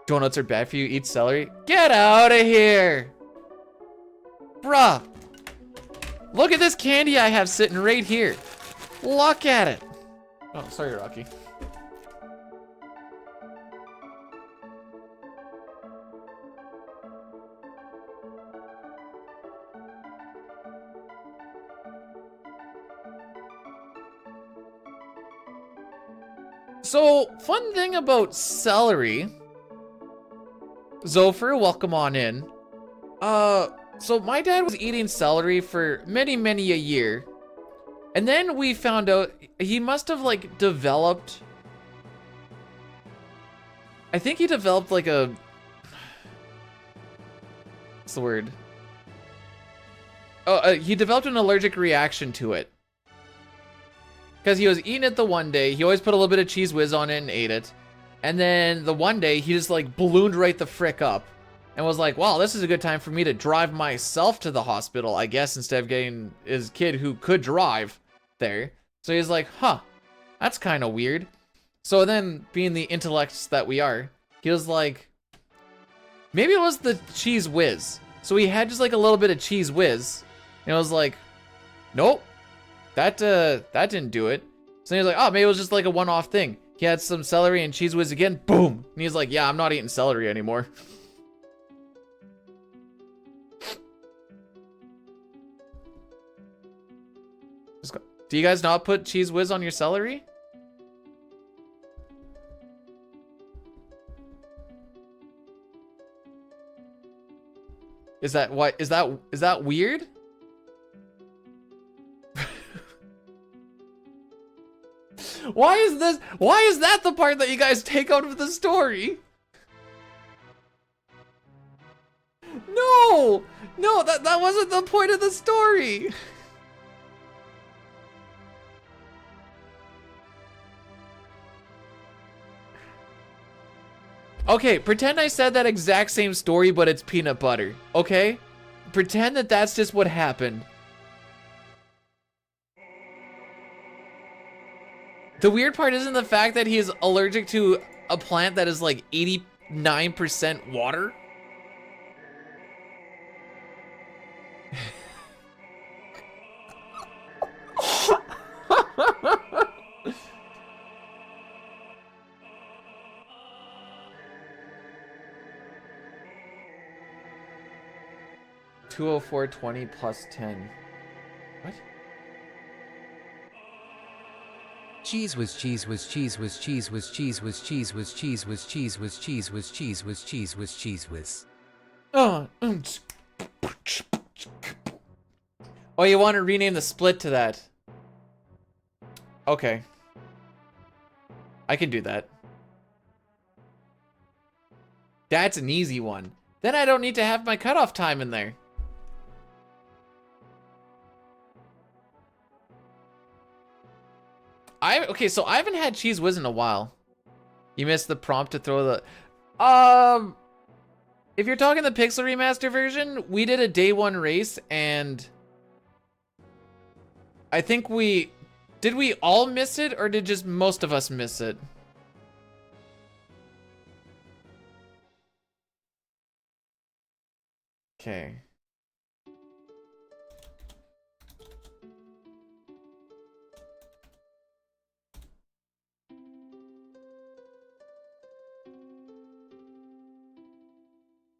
Donuts are bad for you. Eat celery. Get out of here! Bruh. Look at this candy I have sitting right here. Look at it. Oh, sorry, Rocky. So, fun thing about celery. Zopher, welcome on in. So my dad was eating celery for many, many a year. And then we found out he must have like developed, I think he developed like a, what's the word? Oh, he developed an allergic reaction to it. Because he was eating it the one day, he always put a little bit of cheese whiz on it and ate it. And then the one day he just like ballooned right the frick up. And was like, wow, this is a good time for me to drive myself to the hospital, I guess, instead of getting his kid who could drive there. So he's like, huh, that's kind of weird. So then, being the intellects that we are, he was like, maybe it was the cheese whiz. So he had just like a little bit of cheese whiz. And I was like, nope, that didn't do it. So he was like, oh, maybe it was just like a one-off thing. He had some celery and cheese whiz again, boom. And he's like, yeah, I'm not eating celery anymore. Do you guys not put cheese whiz on your celery? Is that what? Is that weird? Why is that the part that you guys take out of the story? No, that wasn't the point of the story. Okay, pretend I said that exact same story, but it's peanut butter, okay? Pretend that that's just what happened. The weird part isn't the fact that he is allergic to a plant that is like 89% water. 204.20 plus 10. What? Cheese was cheese was cheese was cheese was cheese was cheese was cheese was cheese was cheese was cheese was cheese was cheese was. Oh, you want to rename the split to that? Okay. I can do that. That's an easy one. Then I don't need to have my cutoff time in there. Okay, so I haven't had cheese whiz in a while. You missed the prompt to throw the... If you're talking the Pixel Remaster version, we did a day one race and... I think we... Did we all miss it or did just most of us miss it? Okay.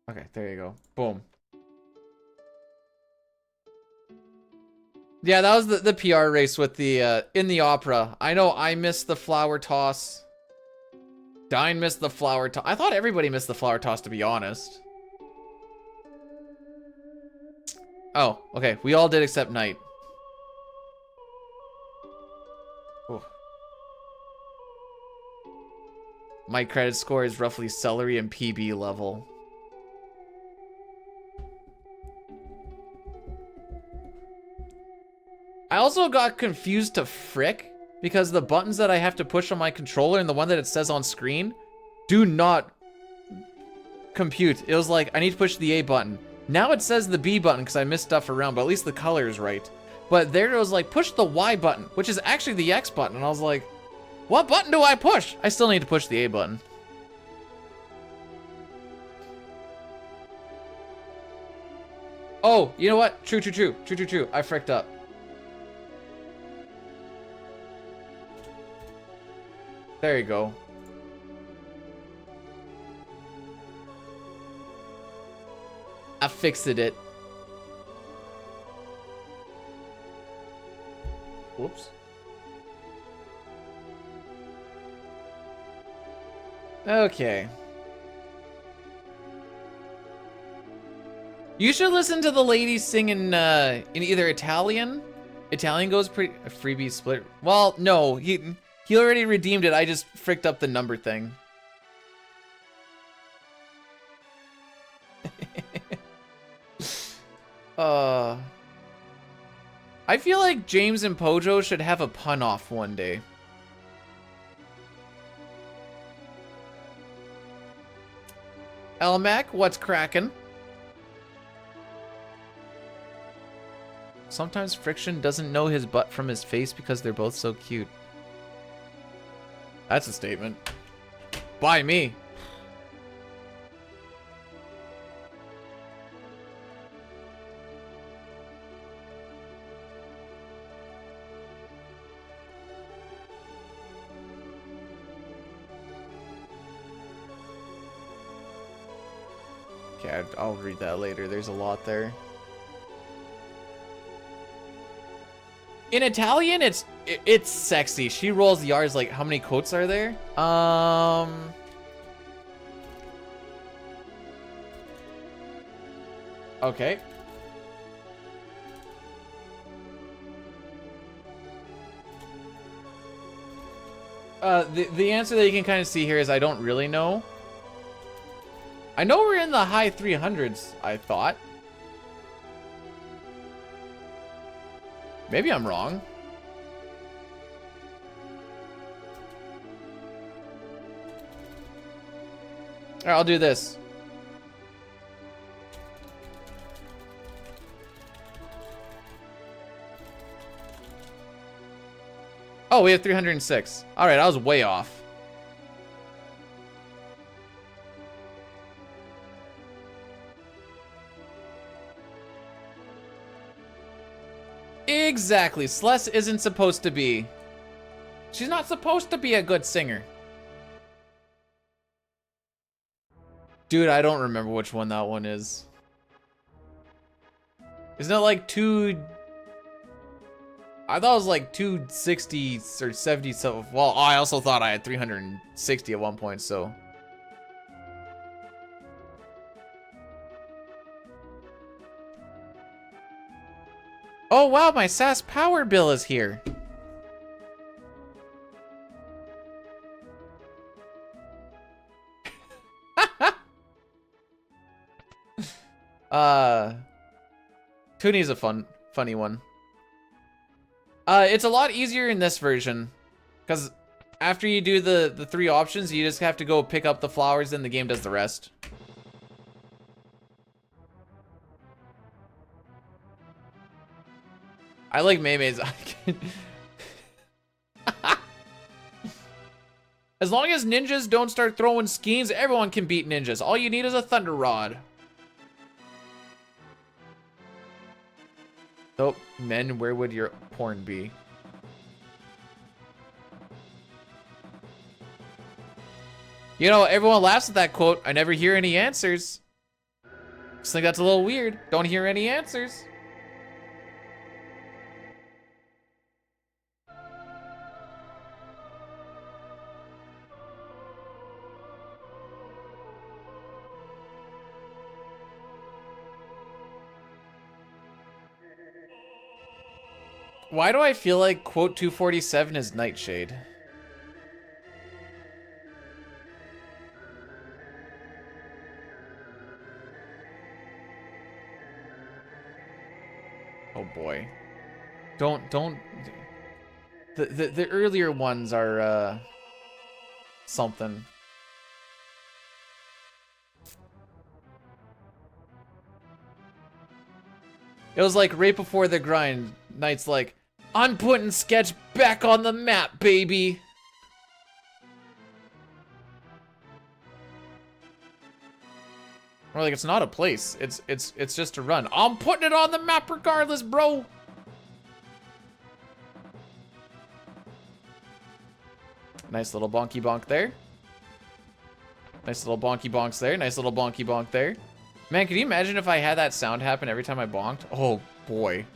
Okay, there you go. Boom. Yeah, that was the PR race with the, in the opera. I know I missed the flower toss. Dine missed the flower toss. I thought everybody missed the flower toss, to be honest. Oh, okay. We all did except Knight. Oh. My credit score is roughly celery and PB level. I also got confused to frick because the buttons that I have to push on my controller and the one that it says on screen do not compute. It was like, I need to push the A button. Now it says the B button because I missed stuff around, but at least the color is right. But there it was like, push the Y button, which is actually the X button. And I was like, what button do I push? I still need to push the A button. Oh, you know what? True. I fricked up. There you go. I fixed it. Whoops. Okay. You should listen to the lady sing in either Italian. Italian goes pretty a freebie split. Well, no, he already redeemed it. I just fricked up the number thing. I feel like James and Pojo should have a pun off one day. Elmac, what's crackin'? Sometimes Friction doesn't know his butt from his face because they're both so cute. That's a statement. By me. Okay, I'll read that later. There's a lot there. In Italian, it's sexy. She rolls the R's like, how many quotes are there? Okay. The answer that you can kind of see here is I don't really know. I know we're in the high 300s, I thought. Maybe I'm wrong. Alright, I'll do this. Oh, we have 306. Alright, I was way off. Exactly. Celeste isn't supposed to be. She's not supposed to be a good singer. Dude, I don't remember which one that one is. Isn't it like I thought it was like 260 or 70. So, well, I also thought I had 360 at one point, so. Oh, wow, my SAS power bill is here. Tooney's a funny one. It's a lot easier in this version, because after you do the 3 options, you just have to go pick up the flowers and the game does the rest. I like Maymay's. As long as ninjas don't start throwing schemes, everyone can beat ninjas. All you need is a thunder rod. Oh, men, where would your porn be? You know, everyone laughs at that quote. I never hear any answers. Just think that's a little weird. Don't hear any answers. Why do I feel like quote 247 is Nightshade? Oh boy. Don't the earlier ones are something. It was like right before the grind, Knight's like, I'm putting Sketch back on the map, baby. Or like, it's not a place. It's just a run. I'm putting it on the map regardless, bro. Nice little bonky bonk there. Nice little bonky bonks there. Nice little bonky bonk there. Man, could you imagine if I had that sound happen every time I bonked? Oh, boy.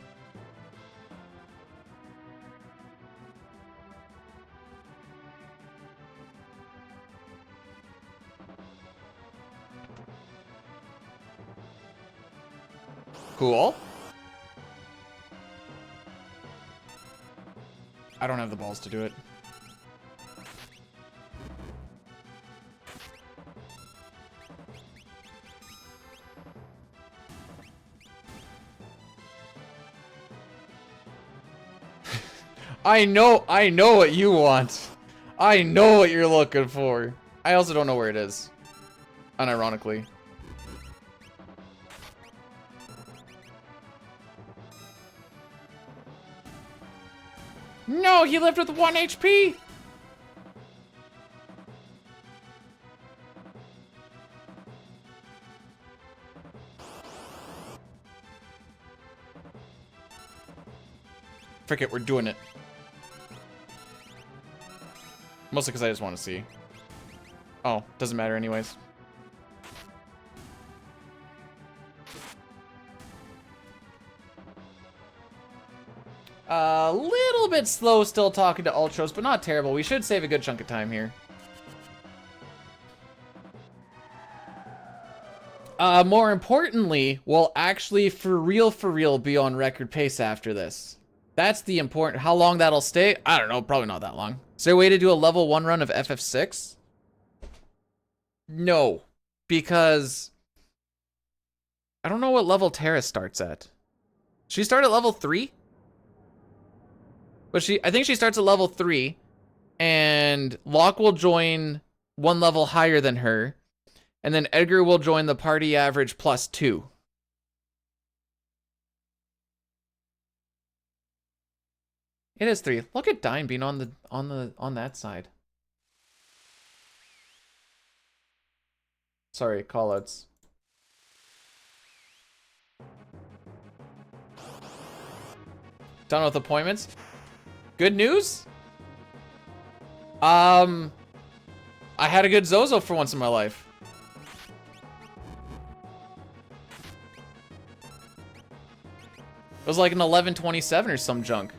Cool. I don't have the balls to do it. I know what you want. I know what you're looking for. I also don't know where it is. Unironically. No, he lived with 1 HP. Frick it, we're doing it. Mostly because I just want to see. Oh, doesn't matter anyways. A little bit slow still talking to Ultros, but not terrible. We should save a good chunk of time here. More importantly, we'll actually for real be on record pace after this. That's the important. How long that'll stay? I don't know. Probably not that long. Is there a way to do a level 1 run of FF6? No, because I don't know what level Terra starts at. She start at level 3? But I think she starts at level 3, and Locke will join 1 level higher than her, and then Edgar will join the party average +2. It is 3. Look at Dime being on that side. Sorry, callouts. Done with appointments. Good news? I had a good Zozo for once in my life. It was like an 1127 or some junk.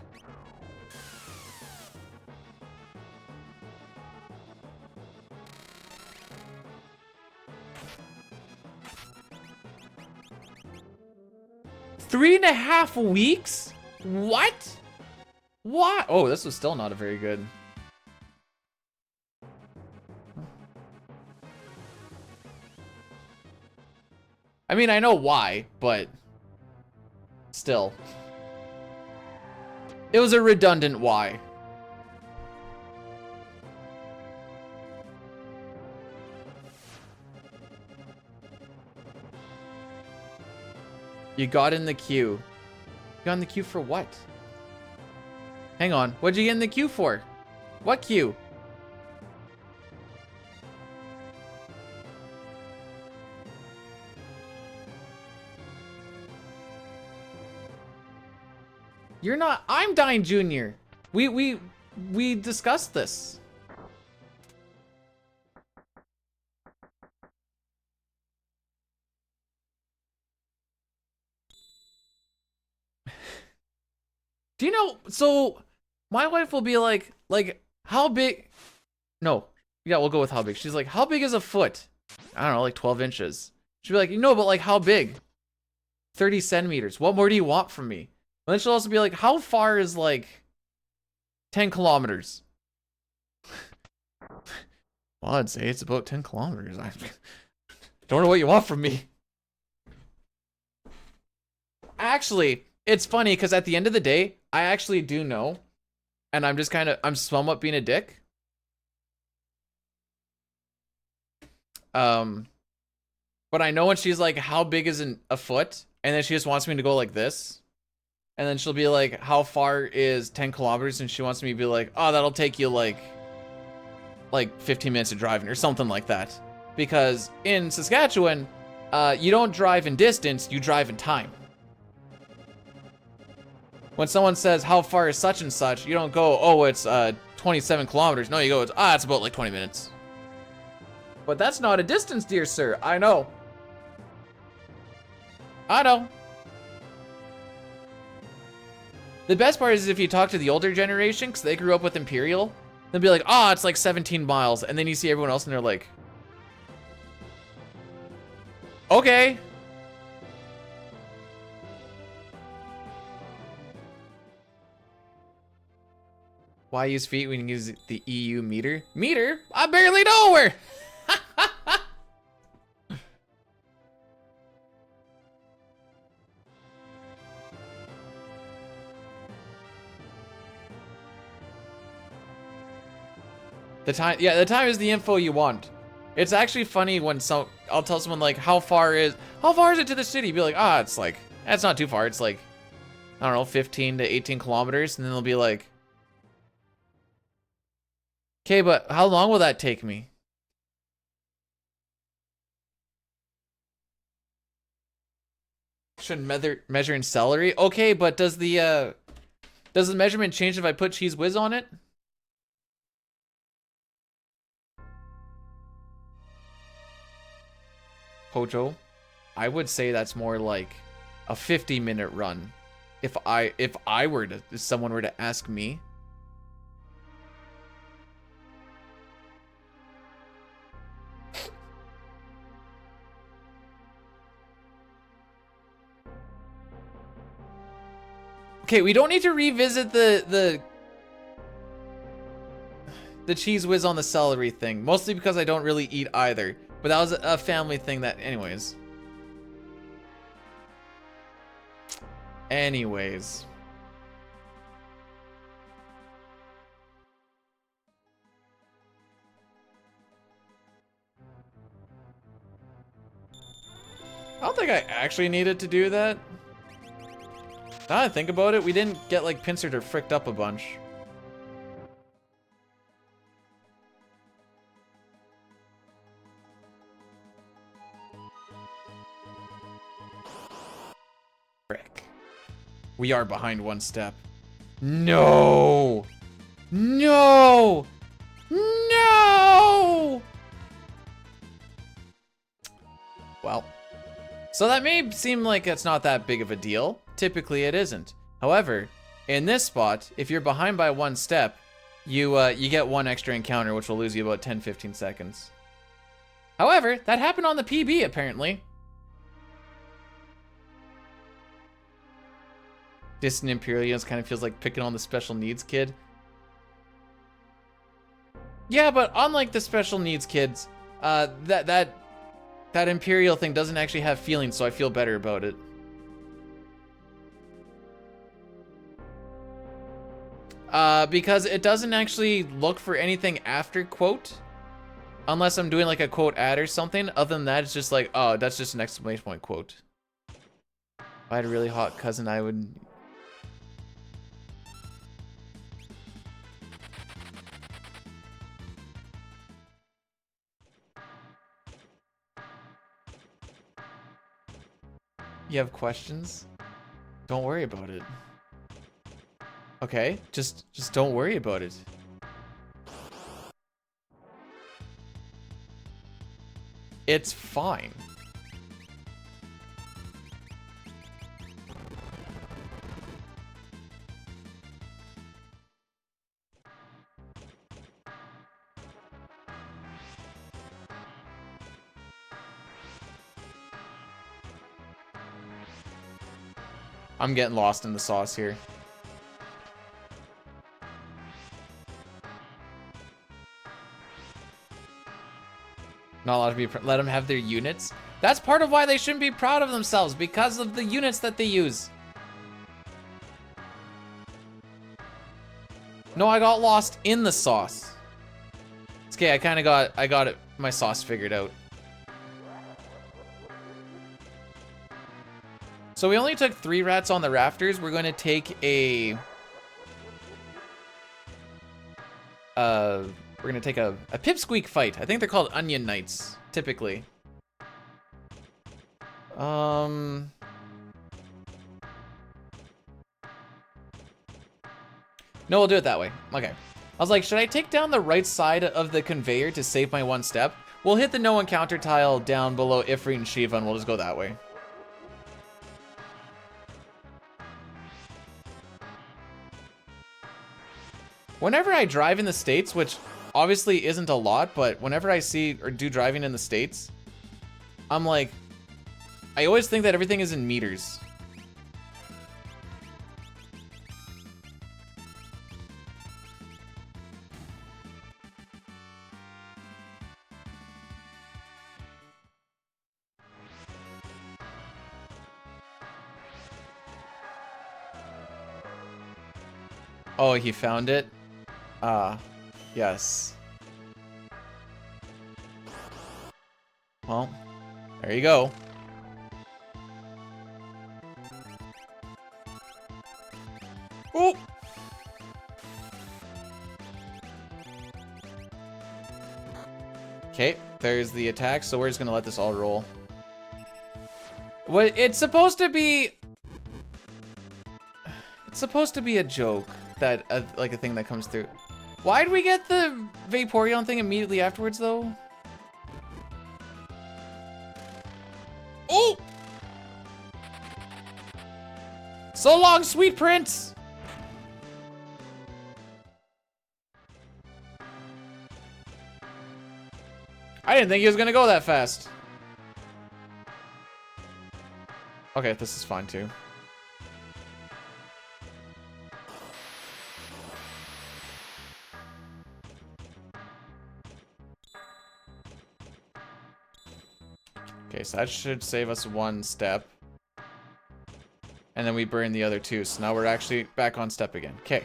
Three and a half weeks? What? What? Oh, this was still not a very good. I mean, I know why, but still. It was a redundant why. You got in the queue. You got in the queue for what? Hang on. What'd you get in the queue for? What queue? You're not. I'm Dying Junior. We discussed this. Do you know, so my wife will be like, how big? No. Yeah, we'll go with how big. She's like, how big is a foot? I don't know, like 12 inches. She'll be like, no, but like how big? 30 centimeters. What more do you want from me? And then she'll also be like, how far is like 10 kilometers? Well, I'd say it's about 10 kilometers. I don't know what you want from me. Actually, it's funny because at the end of the day, I actually do know. And I'm just I'm somewhat being a dick. But I know when she's like, how big is a foot? And then she just wants me to go like this. And then she'll be like, how far is 10 kilometers? And she wants me to be like, oh, that'll take you like 15 minutes of driving or something like that. Because in Saskatchewan, you don't drive in distance, you drive in time. When someone says, how far is such and such, you don't go, oh, it's 27 kilometers. No, you go, it's about like 20 minutes. But that's not a distance, dear sir. I know. I know. The best part is if you talk to the older generation, because they grew up with Imperial, they'll be like, oh, it's like 17 miles. And then you see everyone else and they're like, okay. Why use feet when you use the EU meter? Meter? I barely know her! The time is the info you want. It's actually funny when I'll tell someone like, how far is it to the city? Be like, it's like, that's not too far. It's like, I don't know, 15 to 18 kilometers. And then they'll be like, okay, but how long will that take me? Should measure in celery. Okay, but does the measurement change if I put cheese whiz on it? Hojo, I would say that's more like a 50-minute run. If someone were to ask me. Okay, we don't need to revisit the cheese whiz on the celery thing, mostly because I don't really eat either. But that was a family thing that, anyways. Anyways. I don't think I actually needed to do that. Now that I think about it, we didn't get like pincered or fricked up a bunch. Frick. We are behind one step. No! No! No! Well. So that may seem like it's not that big of a deal. Typically it isn't. However, in this spot, if you're behind by one step, you get one extra encounter, which will lose you about 10-15 seconds. However, that happened on the PB apparently. Distant Imperials kind of feels like picking on the special needs kid. Yeah, but unlike the special needs kids, that Imperial thing doesn't actually have feelings, so I feel better about it. Because it doesn't actually look for anything after quote, unless I'm doing like a quote ad or something. Other than that, it's just like, oh, that's just an exclamation point quote. If I had a really hot cousin, I would... You have questions? Don't worry about it. Okay, just don't worry about it. It's fine. I'm getting lost in the sauce here. Not allowed to be, let them have their units. That's part of why they shouldn't be proud of themselves, because of the units that they use. No, I got lost in the sauce. It's okay, I got it, my sauce figured out. So we only took 3 rats on the rafters. We're going to take a... we're going to take a pipsqueak fight. I think they're called onion knights, typically. No, we'll do it that way. Okay. I was like, should I take down the right side of the conveyor to save my one step? We'll hit the no encounter tile down below Ifrit and Shiva, and we'll just go that way. Whenever I drive in the States, which obviously isn't a lot, but whenever I see or do driving in the States, I'm like, I always think that everything is in meters. Oh, he found it? Ah, yes. Well, there you go. Oh! Okay, there's the attack, so we're just gonna let this all roll. What it's supposed to be... It's supposed to be a joke, that, like a thing that comes through. Why'd we get the Vaporeon thing immediately afterwards, though? Oh! So long, sweet prince! I didn't think he was gonna go that fast. Okay, this is fine too. Okay, so that should save us one step. And then we burn the other two, so now we're actually back on step again. Okay.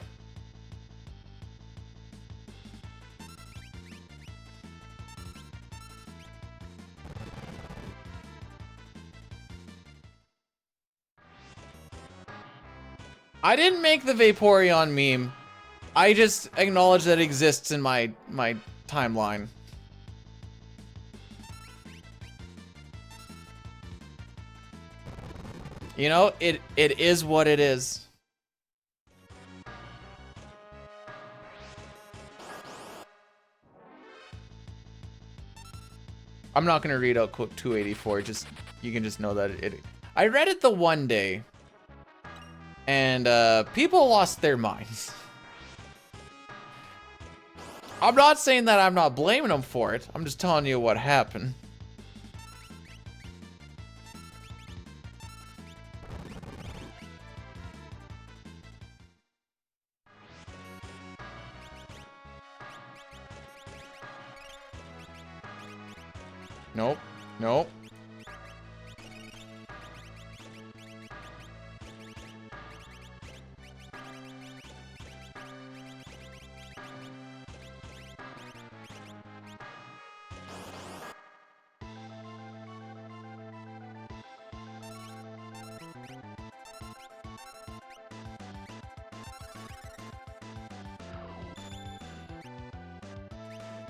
I didn't make the Vaporeon meme. I just acknowledge that it exists in my timeline. You know, it is what it is. I'm not gonna read out quote 284. Just you can just know that it. I read it the one day, and people lost their minds. I'm not saying that I'm not blaming them for it. I'm just telling you what happened. Nope. Nope.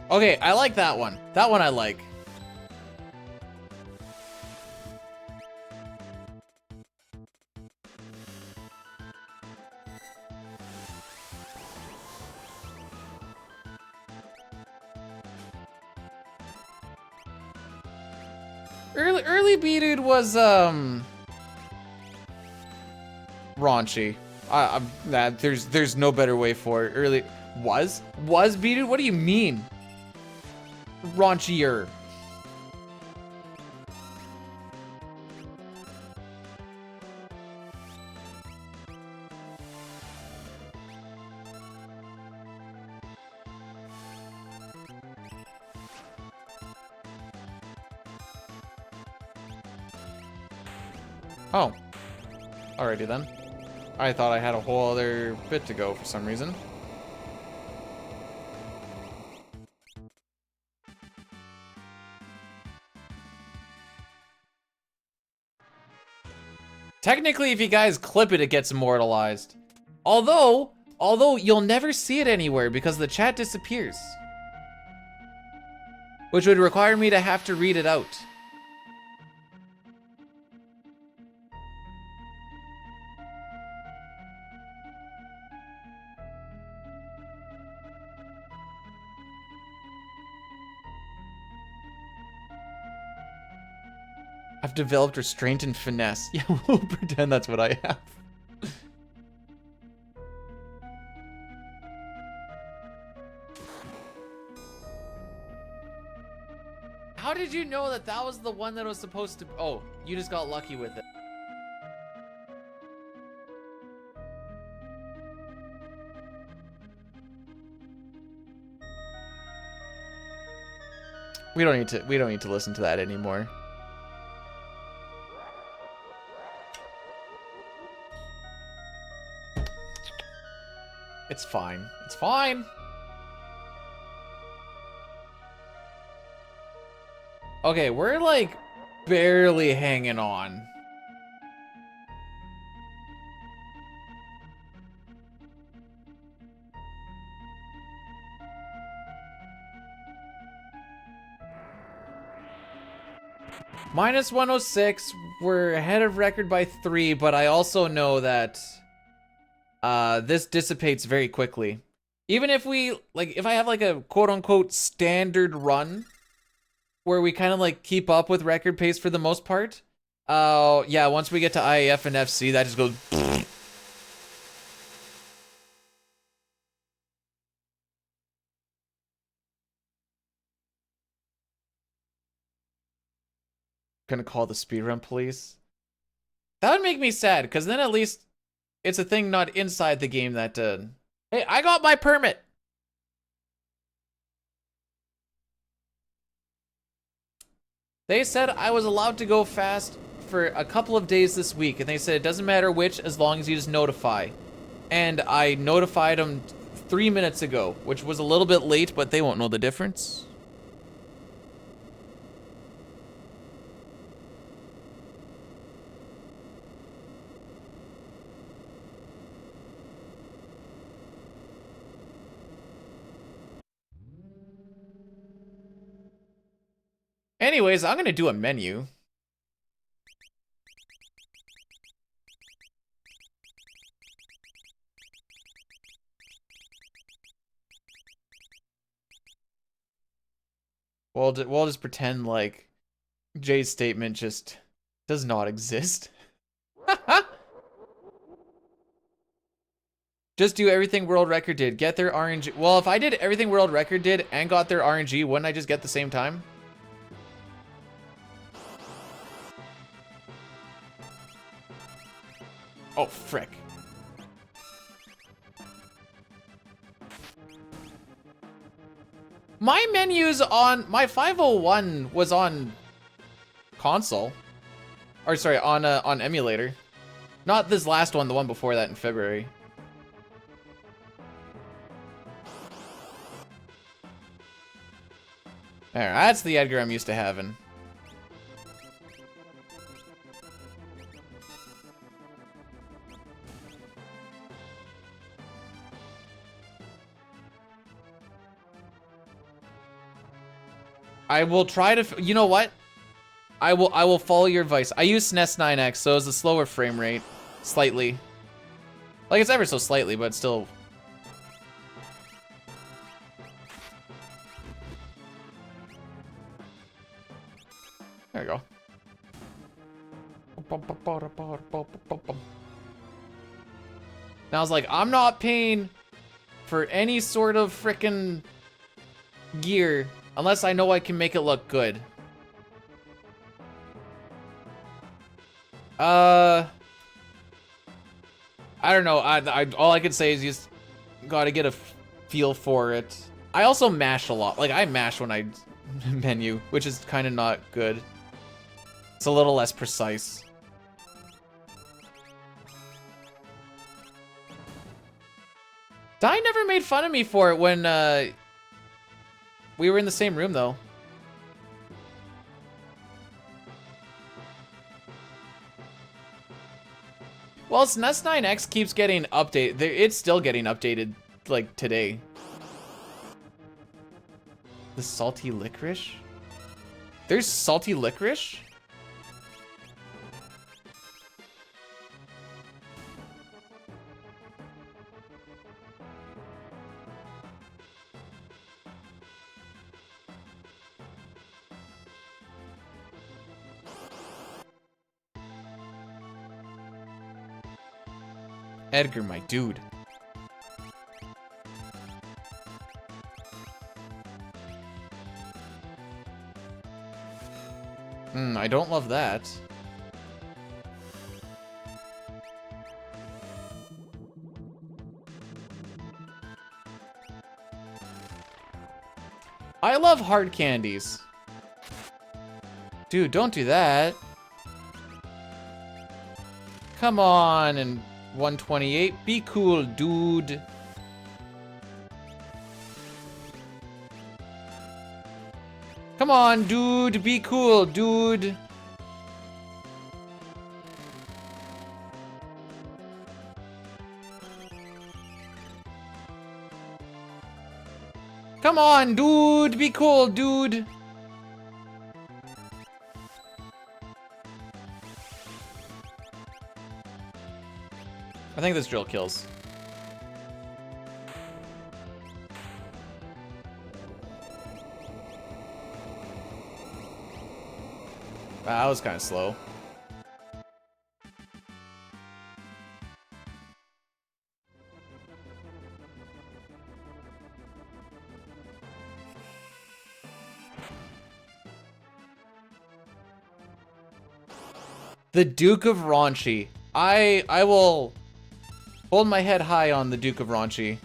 Okay, I like that one. That one I like. Early B-Dude was raunchy. There's no better way for it. Early was B-Dude? What do you mean? Raunchier. Oh. Alrighty then. I thought I had a whole other bit to go for some reason. Technically, if you guys clip it, it gets immortalized. Although you'll never see it anywhere because the chat disappears. Which would require me to have to read it out. I've developed restraint and finesse. Yeah, we'll pretend that's what I have. How did you know that that was the one that was supposed to... Oh, you just got lucky with it. We don't need to listen to that anymore. It's fine. It's fine. Okay, we're like barely hanging on. Minus 106, we're ahead of record by 3, but I also know that this dissipates very quickly. Even if we, like, if I have like a quote-unquote standard run, where we kind of like keep up with record pace for the most part, yeah, once we get to IAF and FC, that just goes... Gonna call the speedrun police. That would make me sad, because then at least it's a thing not inside the game that, hey, I got my permit! They said I was allowed to go fast for a couple of days this week, and they said it doesn't matter which, as long as you just notify. And I notified them 3 minutes ago, which was a little bit late, but they won't know the difference. Anyways, I'm gonna do a menu. We'll just pretend like Jay's statement just does not exist. Just do everything World Record did. Get their RNG. Well, if I did everything World Record did and got their RNG, wouldn't I just get the same time? Oh, frick. My menu's on... My 501 was on console. Or, sorry, on emulator. Not this last one, the one before that in February. There, that's the Edgar I'm used to having. I will try to, you know what? I will follow your advice. I use SNES 9X, so it's a slower frame rate, slightly. Like it's ever so slightly, but still. There we go. Now I was like, I'm not paying for any sort of frickin' gear unless I know I can make it look good. I don't know. All I can say is you just gotta get a feel for it. I also mash a lot. Like I mash when I menu, which is kind of not good. It's a little less precise. Di never made fun of me for it when we were in the same room though. Well, SNES 9X keeps getting updated. It's still getting updated, like, today. The salty licorice? There's salty licorice? Edgar, my dude. I don't love that. I love hard candies. Dude, don't do that. Come on, and 128. Be cool, dude. Come on, dude. Be cool, dude. Come on, dude. Be cool, dude. I think this drill kills. Wow, that was kind of slow. The Duke of Raunchy. I will hold my head high on the Duke of Raunchy.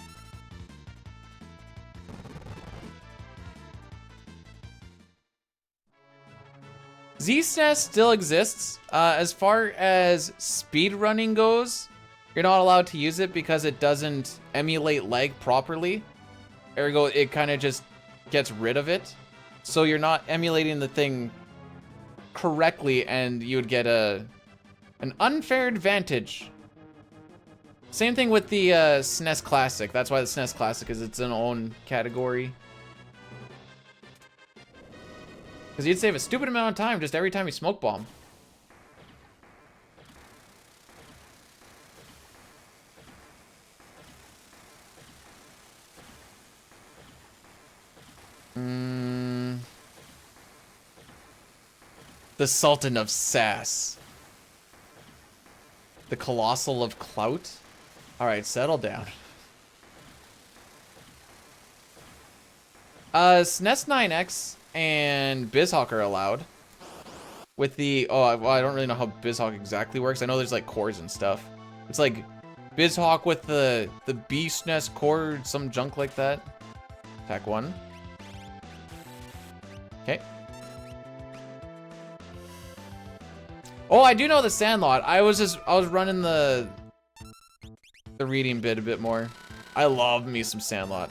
Z-SNES still exists. As far as speedrunning goes, you're not allowed to use it because it doesn't emulate lag properly. Ergo, it kind of just gets rid of it. So you're not emulating the thing correctly, and you would get an unfair advantage. Same thing with the SNES Classic. That's why the SNES Classic is its own category. Because you'd save a stupid amount of time just every time you smoke bomb. The Sultan of Sass. The Colossal of Clout. Alright, settle down. SNES 9X and BizHawk are allowed. With the, well, I don't really know how BizHawk exactly works. I know there's like cores and stuff. It's like BizHawk with the B-SNES core, some junk like that. Attack 1. Okay. Oh, I do know the Sandlot. I was running the reading bit a bit more. I love me some Sandlot.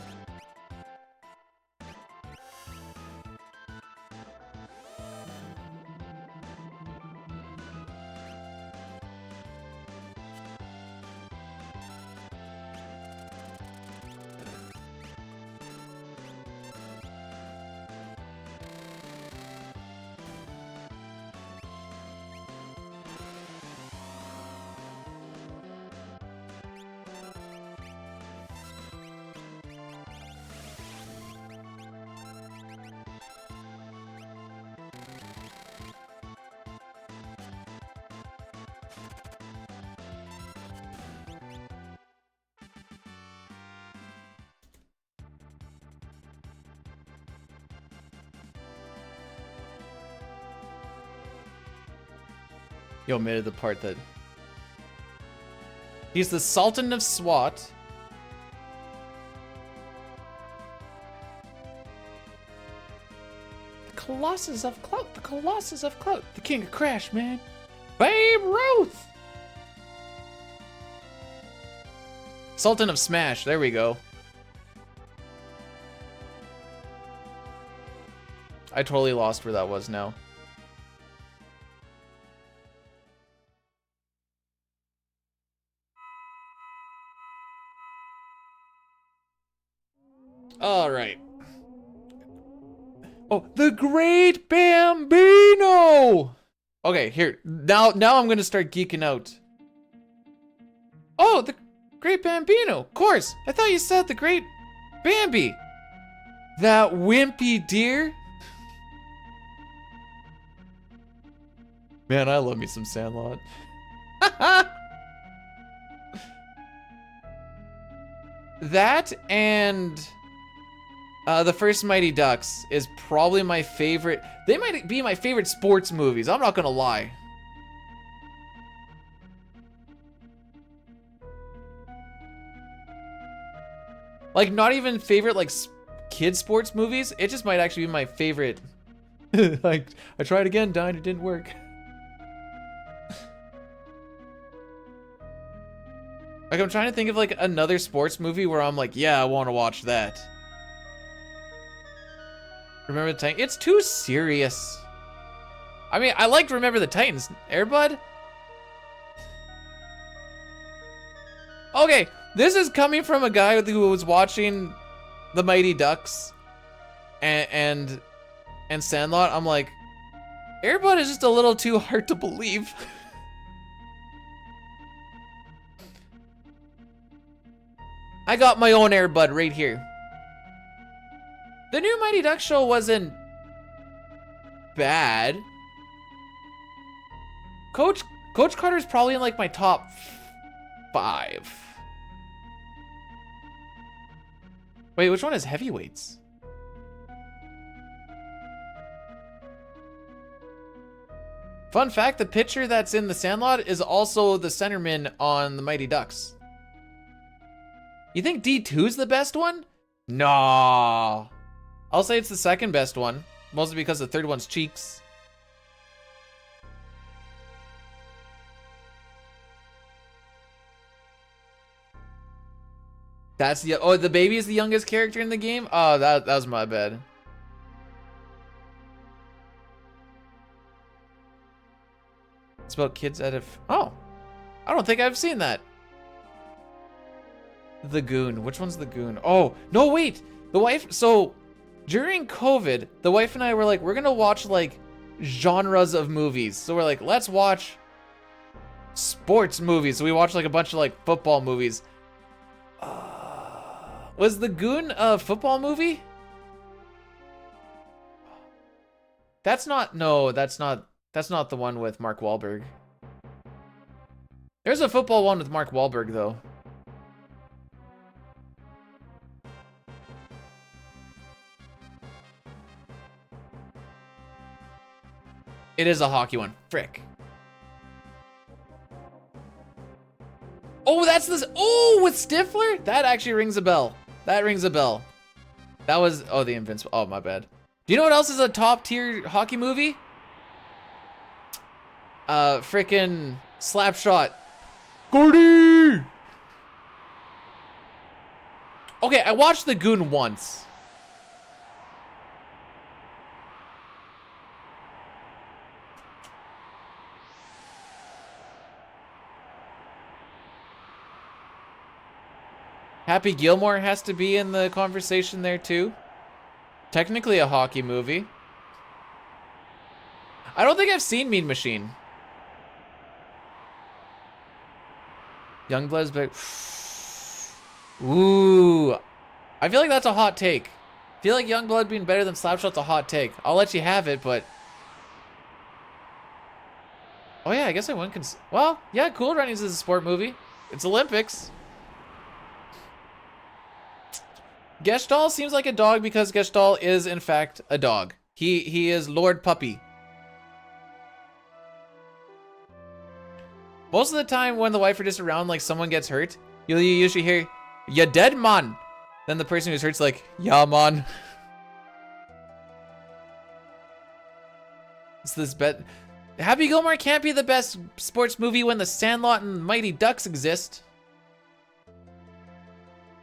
You omitted the part that... He's the Sultan of SWAT. The Colossus of Clout. The Colossus of Clout. The King of Crash, man. Babe Ruth! Sultan of Smash. There we go. I totally lost where that was now. All right. Oh, the Great Bambino. Okay, here. Now I'm going to start geeking out. Oh, the Great Bambino. Of course. I thought you said the Great Bambi. That wimpy deer. Man, I love me some Sandlot. That and the first Mighty Ducks is probably my favorite. They might be my favorite sports movies. I'm not gonna lie. Like, not even favorite, like, kid sports movies. It just might actually be my favorite. Like, I tried again, died, it didn't work. Like, I'm trying to think of, like, another sports movie where I'm like, yeah, I want to watch that. Remember the Titans. It's too serious. I mean, I like to Remember the Titans. Airbud? Okay, this is coming from a guy who was watching the Mighty Ducks and Sandlot. I'm like, Airbud is just a little too hard to believe. I got my own Airbud right here. The new Mighty Ducks show wasn't bad. Coach Carter's probably in like my top 5. Wait, which one is heavyweights? Fun fact, the pitcher that's in the Sandlot is also the centerman on the Mighty Ducks. You think D2's the best one? Nah. I'll say it's the second best one, mostly because the third one's Cheeks. That's the, oh, the baby is the youngest character in the game? Oh, that was my bad. It's about kids out of, oh, I don't think I've seen that. The Goon, which one's the Goon? Oh, no, wait, the wife, so during COVID, the wife and I were like, we're gonna watch like genres of movies. So we're like, let's watch sports movies. So we watched like a bunch of like football movies. Was the Goon a football movie? That's not, no, that's not the one with Mark Wahlberg. There's a football one with Mark Wahlberg though. It is a hockey one. Frick. Oh, that's this. Oh, with Stifler? That actually rings a bell. That rings a bell. That was, oh, the Invincible. Oh, my bad. Do you know what else is a top tier hockey movie? Frickin' Slapshot. Gordy! Okay, I watched The Goon once. Happy Gilmore has to be in the conversation there too. Technically a hockey movie. I don't think I've seen Mean Machine. Youngblood's back. Ooh. I feel like that's a hot take. I feel like Youngblood being better than Slapshot's a hot take. I'll let you have it, but... Oh yeah, I guess I wouldn't well, yeah, Cool Runnings is a sport movie. It's Olympics. Gestalt seems like a dog because Gestalt is, in fact, a dog. He is Lord Puppy. Most of the time when the wife are just around, like, someone gets hurt, you usually hear, "Ya dead, man." Then the person who's hurt's like, "Yeah, man." It's this bet. Happy Gilmore can't be the best sports movie when the Sandlot and Mighty Ducks exist.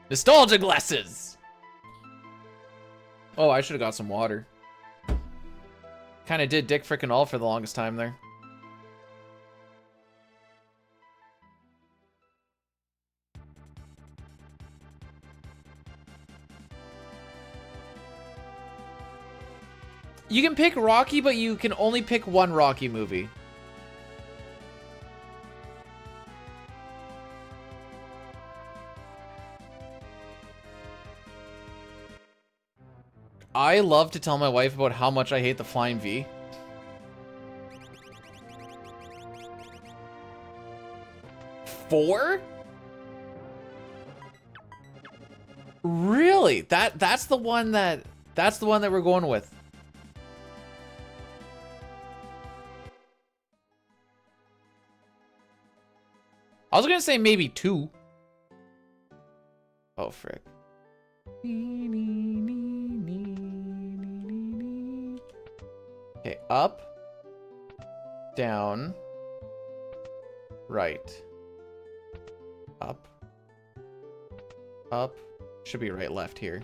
Nostalgia glasses. Oh, I should have got some water. Kind of did Dick frickin' all for the longest time there. You can pick Rocky, but you can only pick one Rocky movie. I love to tell my wife about how much I hate the Flying V. Four? Really? That's the one that we're going with. I was gonna say maybe 2. Oh frick. Okay, up, down, right, up, up, should be right, left here.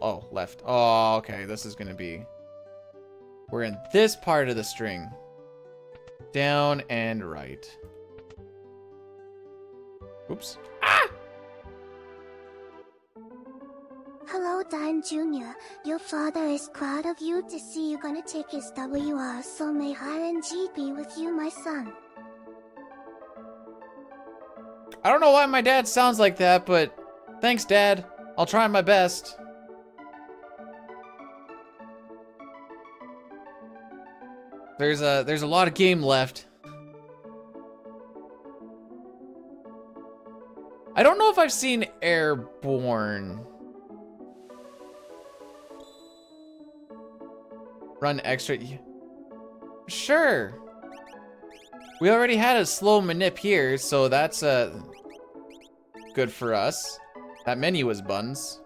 Oh, left. Oh, okay. This is gonna be... We're in this part of the string. Down and right. Oops. Ah! Hello, Dan Jr. Your father is proud of you to see you gonna take his WR, so may RNG be with you, my son. I don't know why my dad sounds like that, but thanks, Dad. I'll try my best. There's a lot of game left. I don't know if I've seen Airborne. Run extra. Sure. We already had a slow manip here, so that's good for us. That menu was buns.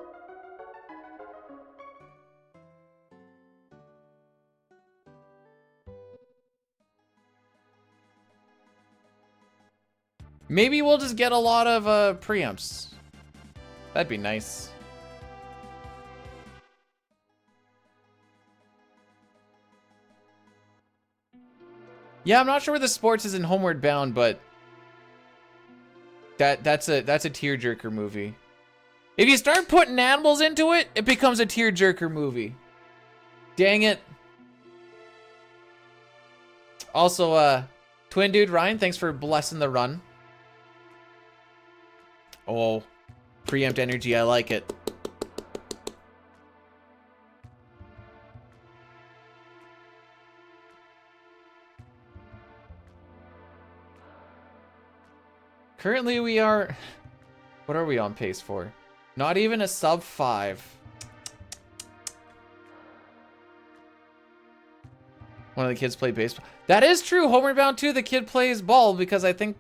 Maybe we'll just get a lot of preamps. That'd be nice. Yeah, I'm not sure where the sports is in Homeward Bound, but that's a tearjerker movie. If you start putting animals into it, it becomes a tearjerker movie. Dang it. Also, Twin Dude Ryan, thanks for blessing the run. Oh, preempt energy, I like it. Currently we are, what are we on pace for? Not even a sub 5. One of the kids play baseball. That is true, Homeward Bound 2, the kid plays ball because I think,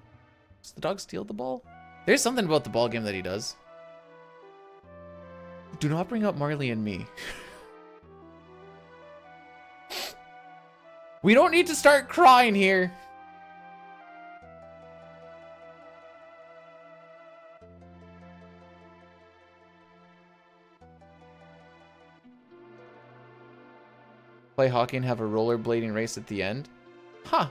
does the dog steal the ball? There's something about the ball game that he does. Do not bring up Marley and me. We don't need to start crying here. Play hockey and have a rollerblading race at the end? Huh.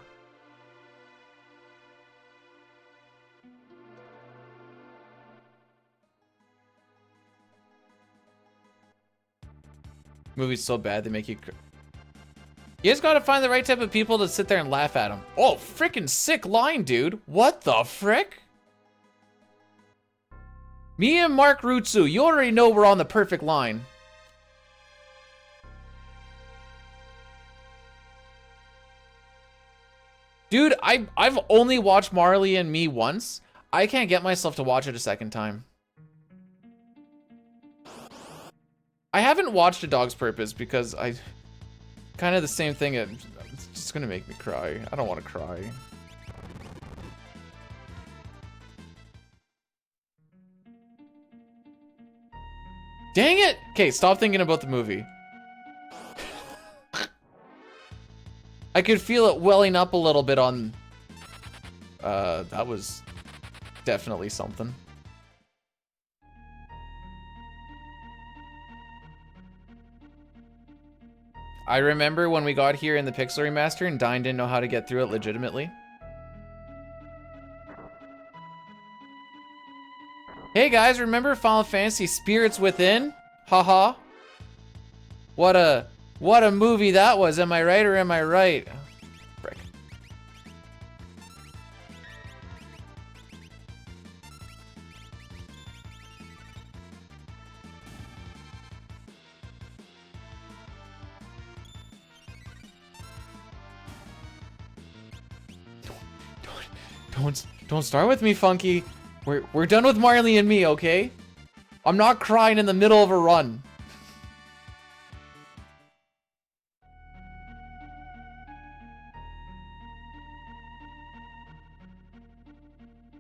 Movie's so bad they make you cry. You just gotta find the right type of people to sit there and laugh at them. Oh, freaking sick line, dude. What the frick? Me and Mark Rutsu, you already know we're on the perfect line. Dude, I've only watched Marley and Me once. I can't get myself to watch it a second time. I haven't watched A Dog's Purpose because I... kind of the same thing. It's just gonna make me cry. I don't want to cry. Dang it! Okay, stop thinking about the movie. I could feel it welling up a little bit on... that was definitely something. I remember when we got here in the Pixel Remaster and Dine didn't know how to get through it legitimately. Hey guys, remember Final Fantasy Spirits Within? Haha. What a movie that was. Am I right or am I right? Frick. Don't start with me, Funky. We're done with Marley and Me, okay? I'm not crying in the middle of a run.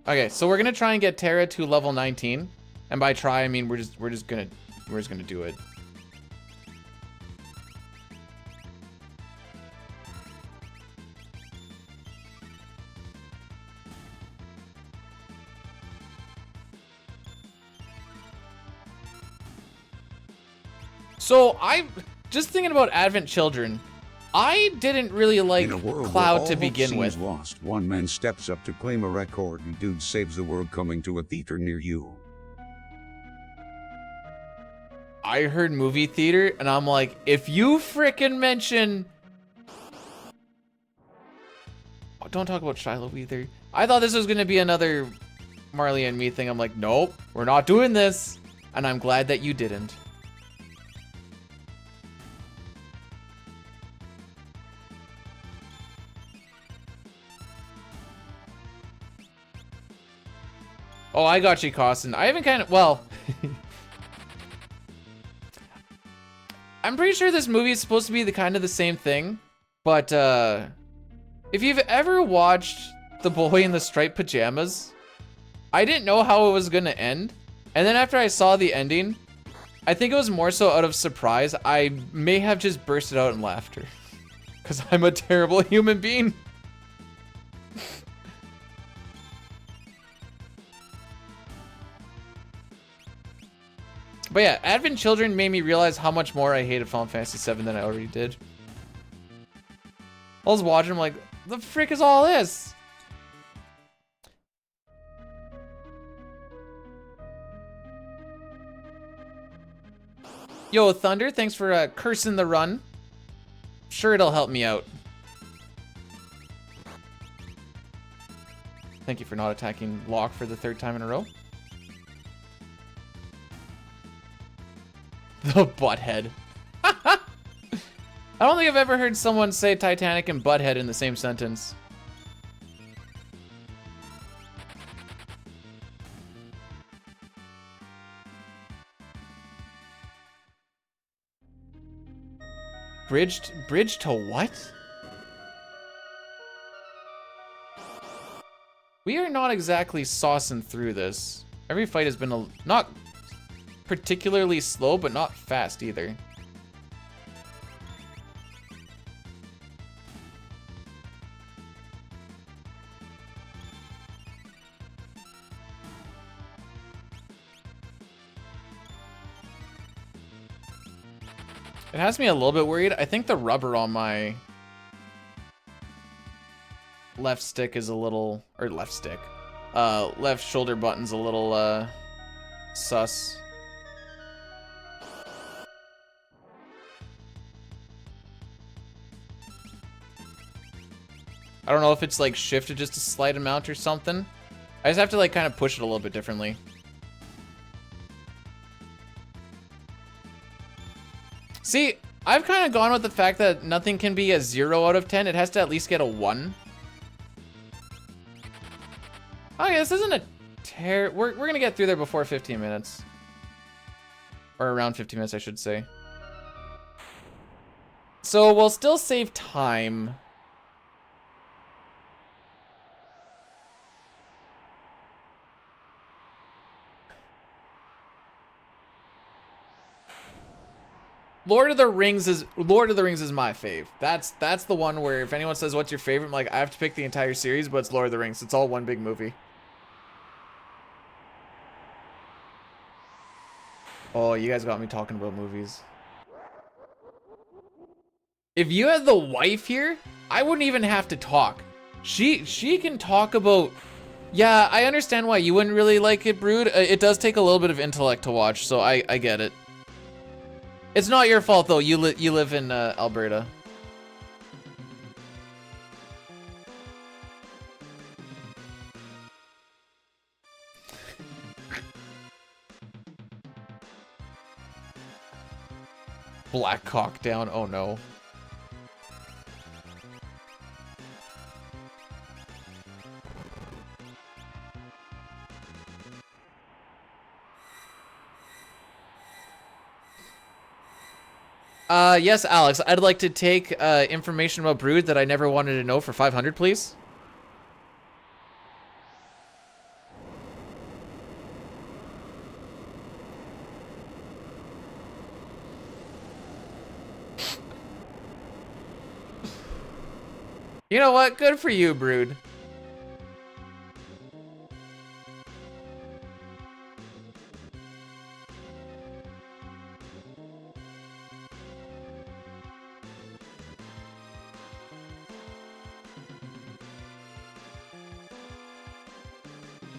Okay, so we're gonna try and get Terra to level 19, and by try I mean we're just gonna do it. So I just thinking about Advent Children. I didn't really like In a world Cloud where all to hope begin seems with. lost, one man steps up to claim a record and dude saves the world coming to a theater near you. I heard movie theater and I'm like, if you frickin' mention... Oh, don't talk about Shiloh either. I thought this was gonna be another Marley and Me thing. I'm like, nope, we're not doing this. And I'm glad that you didn't. Oh, I got you, Costin. I haven't kind of, well... I'm pretty sure this movie is supposed to be the kind of the same thing, but if you've ever watched The Boy in the Striped Pajamas, I didn't know how it was gonna end, and then after I saw the ending, I think it was more so out of surprise. I may have just bursted out in laughter, because I'm a terrible human being. But yeah, Advent Children made me realize how much more I hated Final Fantasy VII than I already did. I was watching, I'm like, the frick is all this? Yo, Thunder, thanks for cursing the run. Sure, it'll help me out. Thank you for not attacking Locke for the 3rd time in a row. The butthead. I don't think I've ever heard someone say Titanic and butthead in the same sentence. Bridge to what? We are not exactly saucing through this. Every fight has been not particularly slow, but not fast either. It has me a little bit worried. I think the rubber on my left stick is a little, or left stick, left shoulder button's a little, sus. I don't know if it's like shifted just a slight amount or something. I just have to like kind of push it a little bit differently. See, I've kind of gone with the fact that nothing can be a 0 out of 10. It has to at least get a 1. Oh yeah, this isn't a we're gonna get through there before 15 minutes. Or around 15 minutes, I should say. So we'll still save time. Lord of the Rings is my fave. That's the one where if anyone says what's your favorite, I'm like, I have to pick the entire series, but it's Lord of the Rings. It's all one big movie. Oh, you guys got me talking about movies. If you had the wife here, I wouldn't even have to talk. She can talk about. Yeah, I understand why you wouldn't really like it, Brood. It does take a little bit of intellect to watch, so I get it. It's not your fault though. You live in Alberta. Black cock down. Oh no. Yes, Alex. I'd like to take information about Brood that I never wanted to know for 500, please. You know what? Good for you, Brood.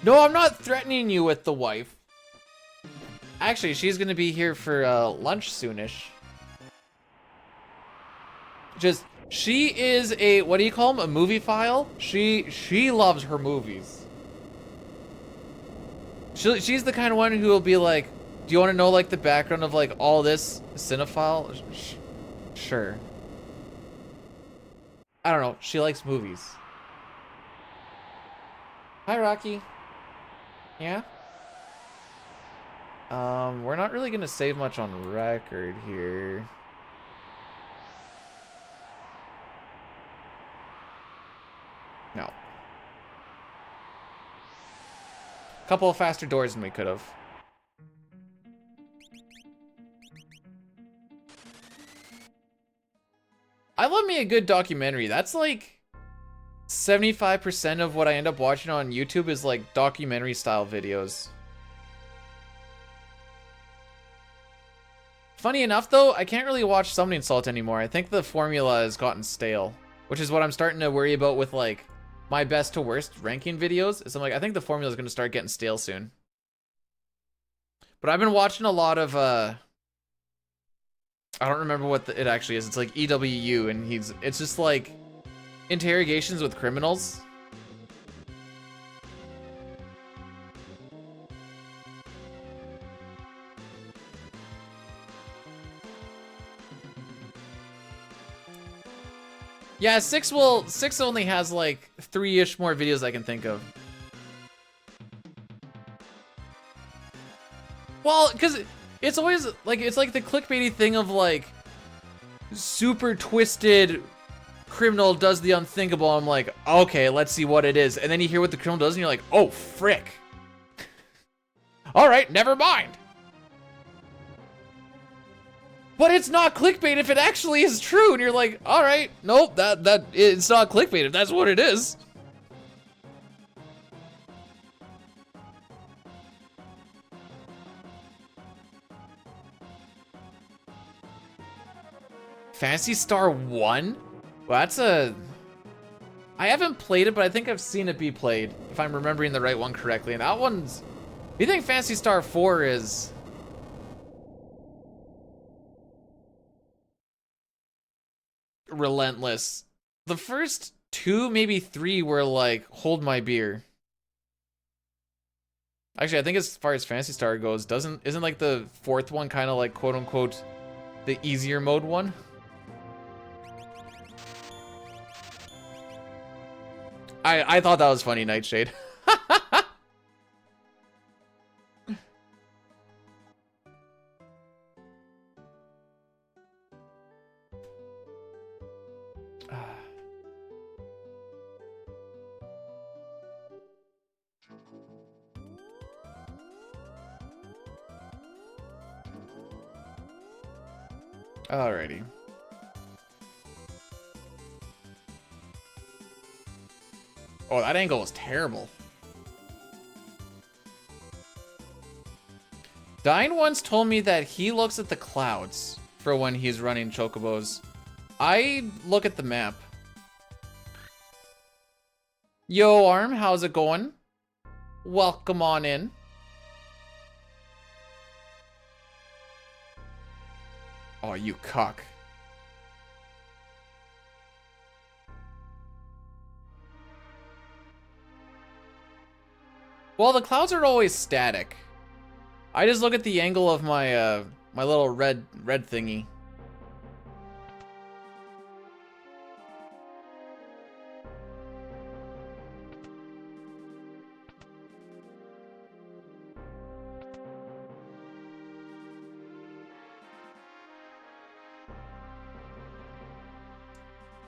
No, I'm not threatening you with the wife. Actually, she's gonna be here for lunch soonish. Just, she is a, what do you call them? A movie file? She loves her movies. She's the kind of one who will be like, do you want to know like the background of like all this cinephile? Sure. I don't know. She likes movies. Hi, Rocky. Yeah? We're not really gonna save much on record here. No. Couple of faster doors than we could have. I love me a good documentary. That's like 75% of what I end up watching on YouTube is like documentary style videos. Funny enough though, I can't really watch Summoning Salt anymore. I think the formula has gotten stale, which is what I'm starting to worry about with like my best to worst ranking videos. Is I'm like, I think the formula is going to start getting stale soon. But I've been watching a lot of I don't remember what it actually is. It's like EWU, and it's just like interrogations with criminals. Yeah, six only has like 3-ish more videos I can think of. Well, because it's always like, it's like the clickbaity thing of like super twisted criminal does the unthinkable. I'm like, okay, let's see what it is. And then you hear what the criminal does and you're like, oh, frick. All right, never mind. But it's not clickbait if it actually is true. And you're like, all right, nope, that it's not clickbait if that's what it is. Phantasy Star 1? Well, that's a... I haven't played it, but I think I've seen it be played, if I'm remembering the right one correctly. And that one's... You think Phantasy Star 4 is... relentless. The first 2, maybe 3 were like, hold my beer. Actually, I think as far as Phantasy Star goes, isn't like the 4th one kind of like quote unquote the easier mode one? I thought that was funny, Nightshade. Alrighty. Oh, that angle was terrible. Dine once told me that he looks at the clouds for when he's running chocobos. I look at the map. Yo, Arm, how's it going? Welcome on in. Oh, you cuck. Well, the clouds are always static. I just look at the angle of my my little red thingy.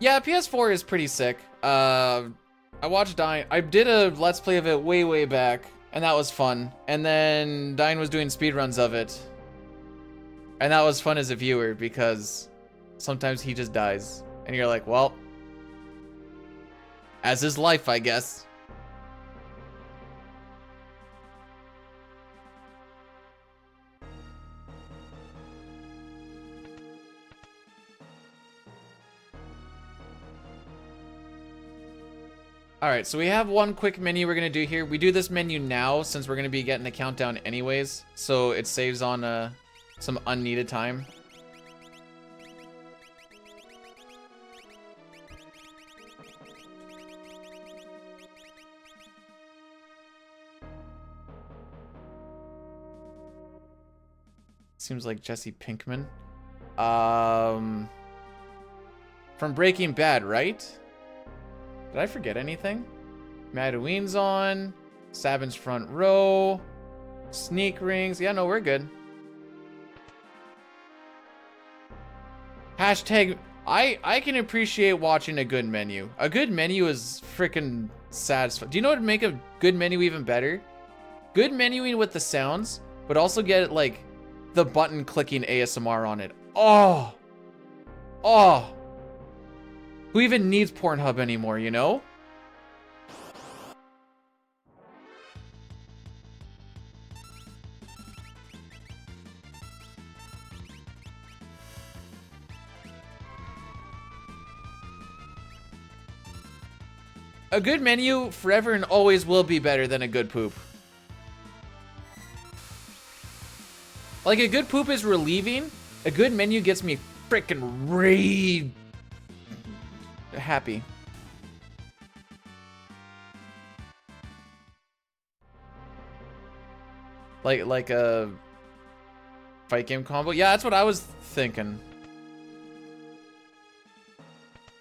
Yeah, PS4 is pretty sick. I watched Dine. I did a Let's Play of it way back, and that was fun. And then Dine was doing speedruns of it. And that was fun as a viewer, because sometimes he just dies. And you're like, well, as is life, I guess. All right, so we have one quick menu we're gonna do here. We do this menu now since we're gonna be getting the countdown anyways, so it saves on some unneeded time. Seems like Jesse Pinkman. From Breaking Bad, right? Did I forget anything? Madouine's on. Sabin's front row. Sneak rings. Yeah, no, we're good. Hashtag, I can appreciate watching a good menu. A good menu is freaking satisfying. Do you know what would make a good menu even better? Good menuing with the sounds, but also get like the button clicking ASMR on it. Oh. Oh. Who even needs Pornhub anymore, you know? A good menu forever and always will be better than a good poop. Like, a good poop is relieving. A good menu gets me freaking happy. Like a fight game combo. Yeah, that's what I was thinking.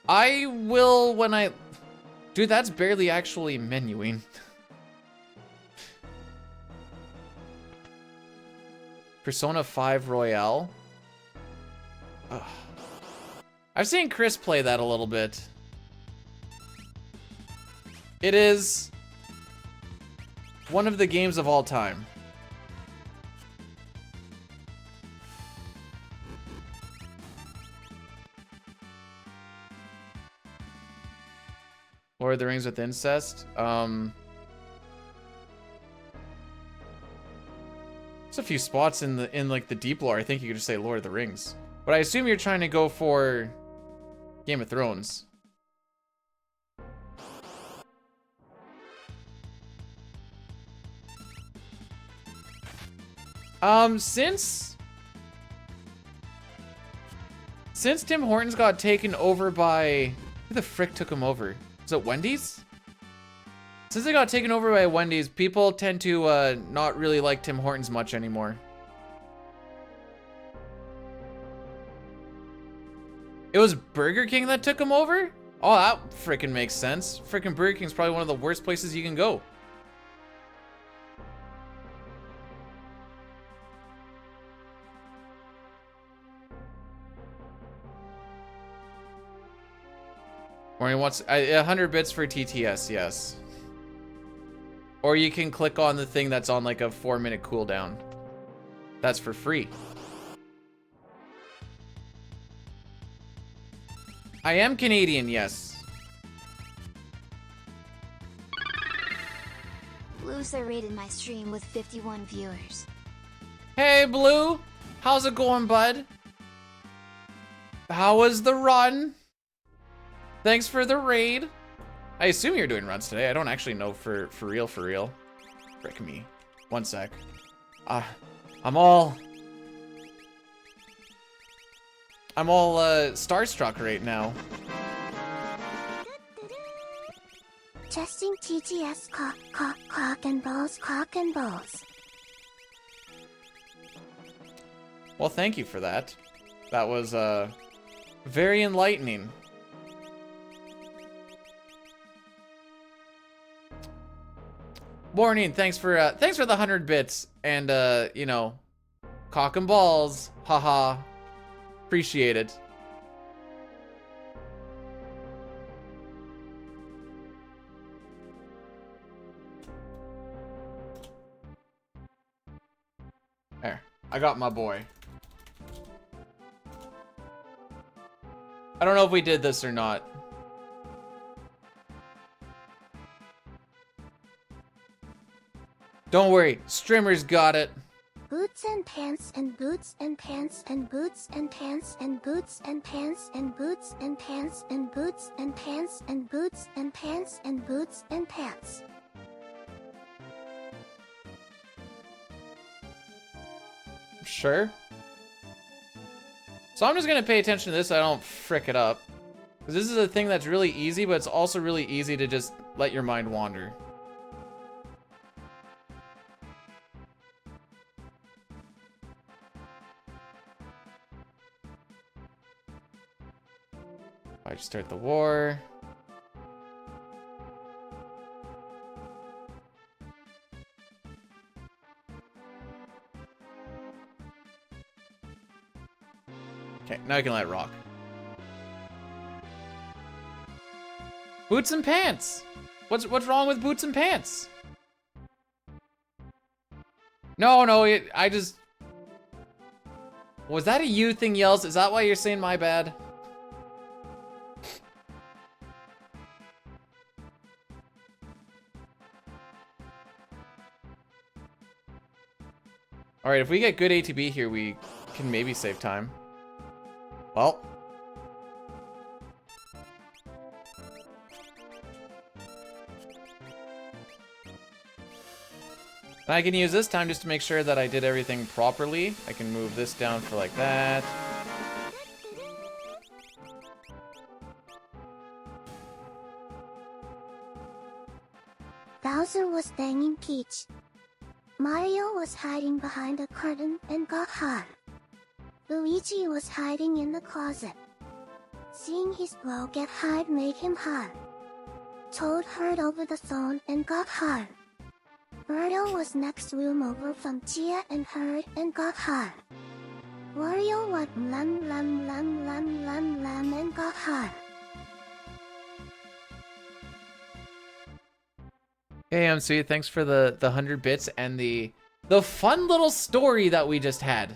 I will when I... Dude, that's barely actually menuing. Persona 5 Royale. Ugh. I've seen Chris play that a little bit. It is one of the games of all time. Lord of the Rings with incest. There's a few spots in like the deep lore. I think you could just say Lord of the Rings. But I assume you're trying to go for Game of Thrones. Since Tim Hortons got taken over by... Who the frick took him over? Is it Wendy's? Since they got taken over by Wendy's, people tend to not really like Tim Hortons much anymore. It was Burger King that took him over? Oh, that freaking makes sense. Freaking Burger King's probably one of the worst places you can go. Or he wants 100 bits for TTS, yes. Or you can click on the thing that's on like a 4-minute cooldown. That's for free. I am Canadian, yes. Blueser rated my stream with 51 viewers. Hey, Blue. How's it going, bud? How was the run? Thanks for the raid. I assume you're doing runs today. I don't actually know for real. Frick me. One sec. I'm all starstruck right now. Testing TTS cock and balls. Well, thank you for that. That was very enlightening. Morning, thanks for the 100 bits and you know, cock and balls, haha. Appreciate it. There, I got my boy. I don't know if we did this or not. Don't worry, streamers got it. Boot boots and pants and boots and pants and boots and pants and boots and pants and boots and pants and boots and pants and boots and pants and boots and pants. Sure. So I'm just gonna pay attention to this so I don't frick it up. Because this is a thing that's really easy, but it's also really easy to just let your mind wander. I just start the war. Okay, now I can let it rock. Boots and pants. What's wrong with boots and pants? No, I just. Was that a you thing, Yells? Is that why you're saying my bad? All right, if we get good ATB here, we can maybe save time. Well. I can use this time just to make sure that I did everything properly. I can move this down for like that. Bowser was banging Peach. Mario was hiding behind a curtain and got hot. Luigi was hiding in the closet. Seeing his bro get hot made him hot. Toad heard over the phone and got hot. Birdo was next room over from Chia and heard and got hot. Wario went lum and got hot. Hey, I'm sweet. Thanks for the 100 bits and the fun little story that we just had.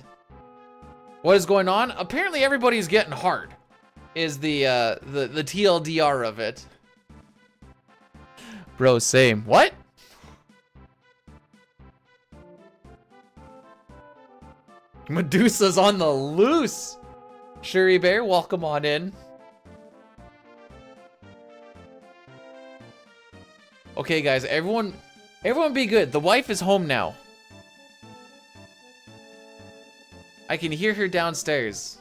What is going on? Apparently everybody's getting hard. Is the TLDR of it. Bro, same. What? Medusa's on the loose. Shuri Bear, welcome on in. Okay, guys, everyone be good. The wife is home now. I can hear her downstairs.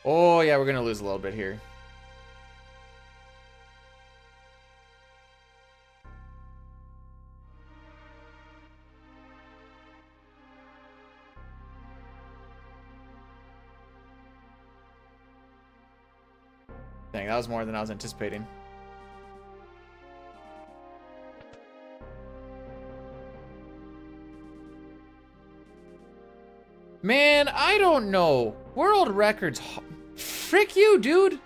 Oh, yeah, we're gonna lose a little bit here. Dang, that was more than I was anticipating. Man, I don't know. World records. Frick you, dude.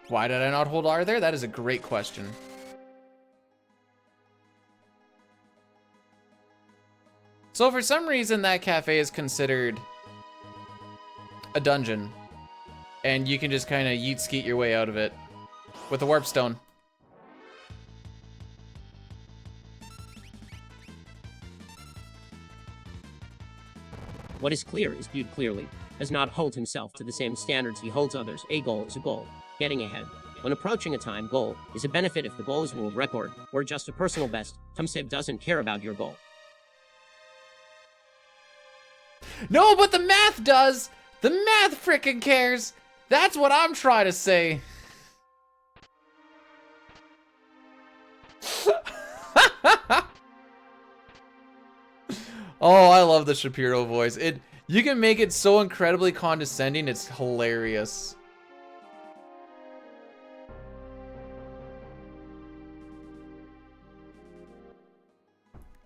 Why did I not hold R there? That is a great question. So for some reason that cafe is considered a dungeon. And you can just kind of yeet skeet your way out of it with a warp stone. What is clear is viewed clearly, does not hold himself to the same standards he holds others. A goal is a goal. Getting ahead, when approaching a time goal, is a benefit if the goal is world record, or just a personal best. Tumsib doesn't care about your goal. No, but the math does! The math frickin' cares! That's what I'm trying to say. Oh, I love the Shapiro voice. You can make it so incredibly condescending, it's hilarious.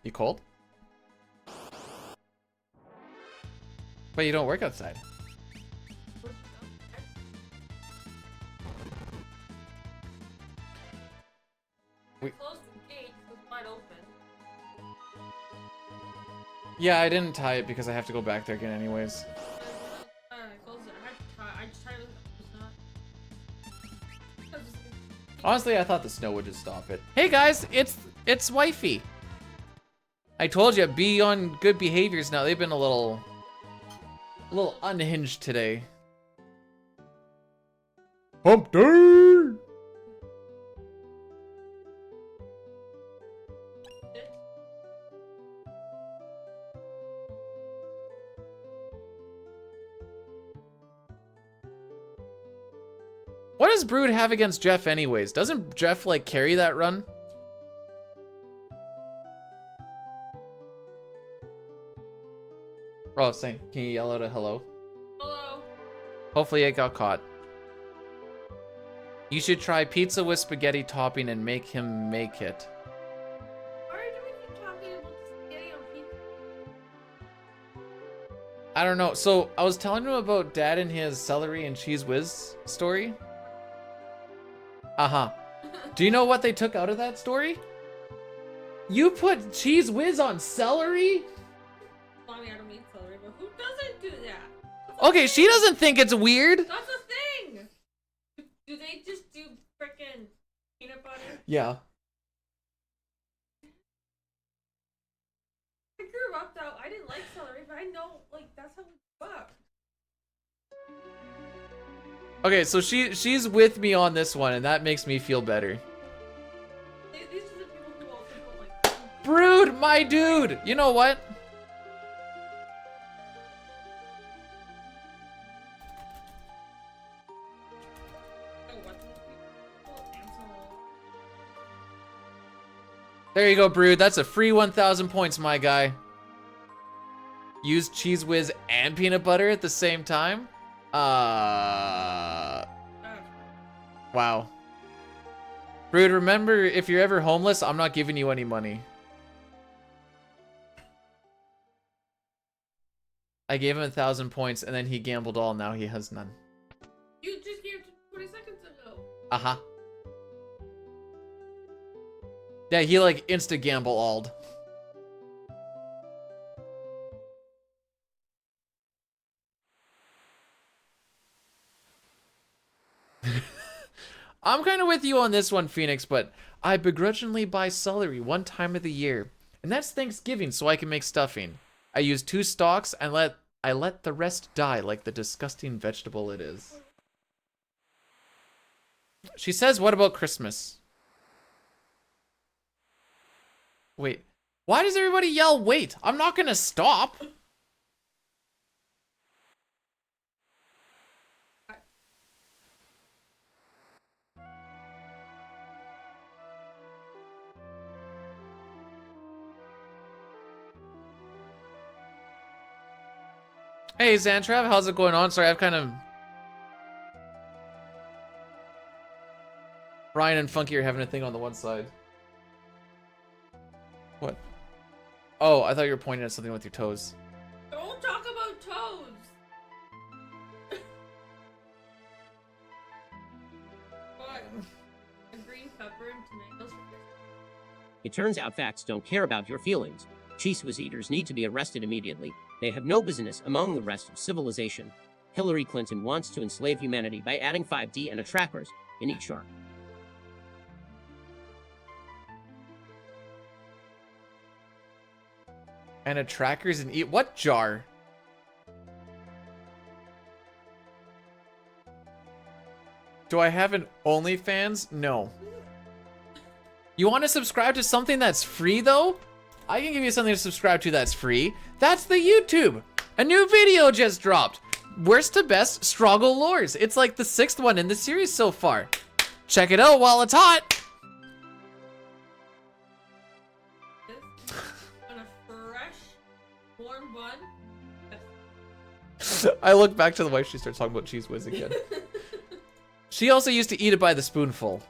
You cold? But you don't work outside. We closed the gate, it was wide open. Yeah, I didn't tie it because I have to go back there again anyways. Alright, close it. I just tried to. It's not. Honestly, I thought the snow would just stop it. Hey guys, it's wifey. I told you, be on good behaviors now. They've been a little unhinged today. Hump day! What does Brood have against Jeff anyways? Doesn't Jeff like carry that run? Oh, saying, can you yell out a hello? Hello. Hopefully it got caught. You should try pizza with spaghetti topping and make him make it. Why do we keep talking about spaghetti on pizza? I don't know. So I was telling him about Dad and his celery and cheese whiz story. Uh-huh. Do you know what they took out of that story? You put cheese whiz on celery? Mommy, I don't eat celery, but who doesn't do that? Okay, she doesn't think it's weird. That's a thing! Do they just do frickin' peanut butter? Yeah. I grew up though, I didn't like celery, but I know, like, that's how we grew up. Okay, so she's with me on this one, and that makes me feel better. These are the people who also don't like Brood, my dude! You know what? There you go, Brood. That's a free 1,000 points, my guy. Use cheese whiz and peanut butter at the same time? Wow. Brood, remember, if you're ever homeless, I'm not giving you any money. I gave him 1,000 points, and then he gambled all. Now he has none. You just gave it 20 seconds ago. Uh-huh. Yeah, he like insta-gamble alled. I'm kind of with you on this one, Phoenix, but I begrudgingly buy celery one time of the year. And that's Thanksgiving, so I can make stuffing. I use 2 stalks and I let the rest die like the disgusting vegetable it is. She says, what about Christmas? Wait. Why does everybody yell, wait? I'm not gonna stop. Hey, Zantrav, how's it going on? Sorry, I've kind of... Ryan and Funky are having a thing on the one side. What? Oh, I thought you were pointing at something with your toes. Don't talk about toes! What? A green pepper and tomatoes? It turns out facts don't care about your feelings. Cheese whiz eaters need to be arrested immediately. They have no business among the rest of civilization. Hillary Clinton wants to enslave humanity by adding 5D and trackers in each jar. And a trackers and eat what jar? Do I have an OnlyFans? No. You want to subscribe to something that's free though? I can give you something to subscribe to that's free. That's the YouTube. A new video just dropped. Worst to best Struggle Lores. It's like the 6th one in the series so far. Check it out while it's hot. On a fresh, warm bun. I look back to the wife, she starts talking about cheese whiz again. She also used to eat it by the spoonful.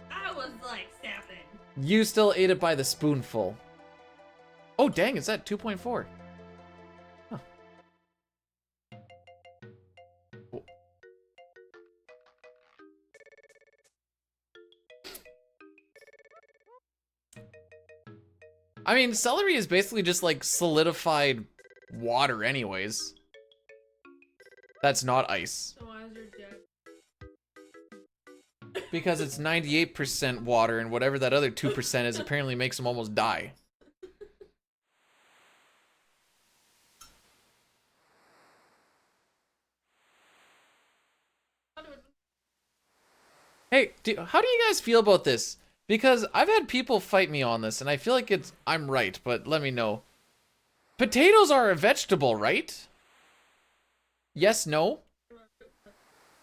I was like 7. You still ate it by the spoonful. Oh dang, it's at 2.4. Huh. I mean, celery is basically just like solidified water anyways. That's not ice. So why is your dead? Because it's 98% water, and whatever that other 2% is apparently makes them almost die. Hey, how do you guys feel about this? Because I've had people fight me on this, and I feel like I'm right, but let me know. Potatoes are a vegetable, right? Yes, no?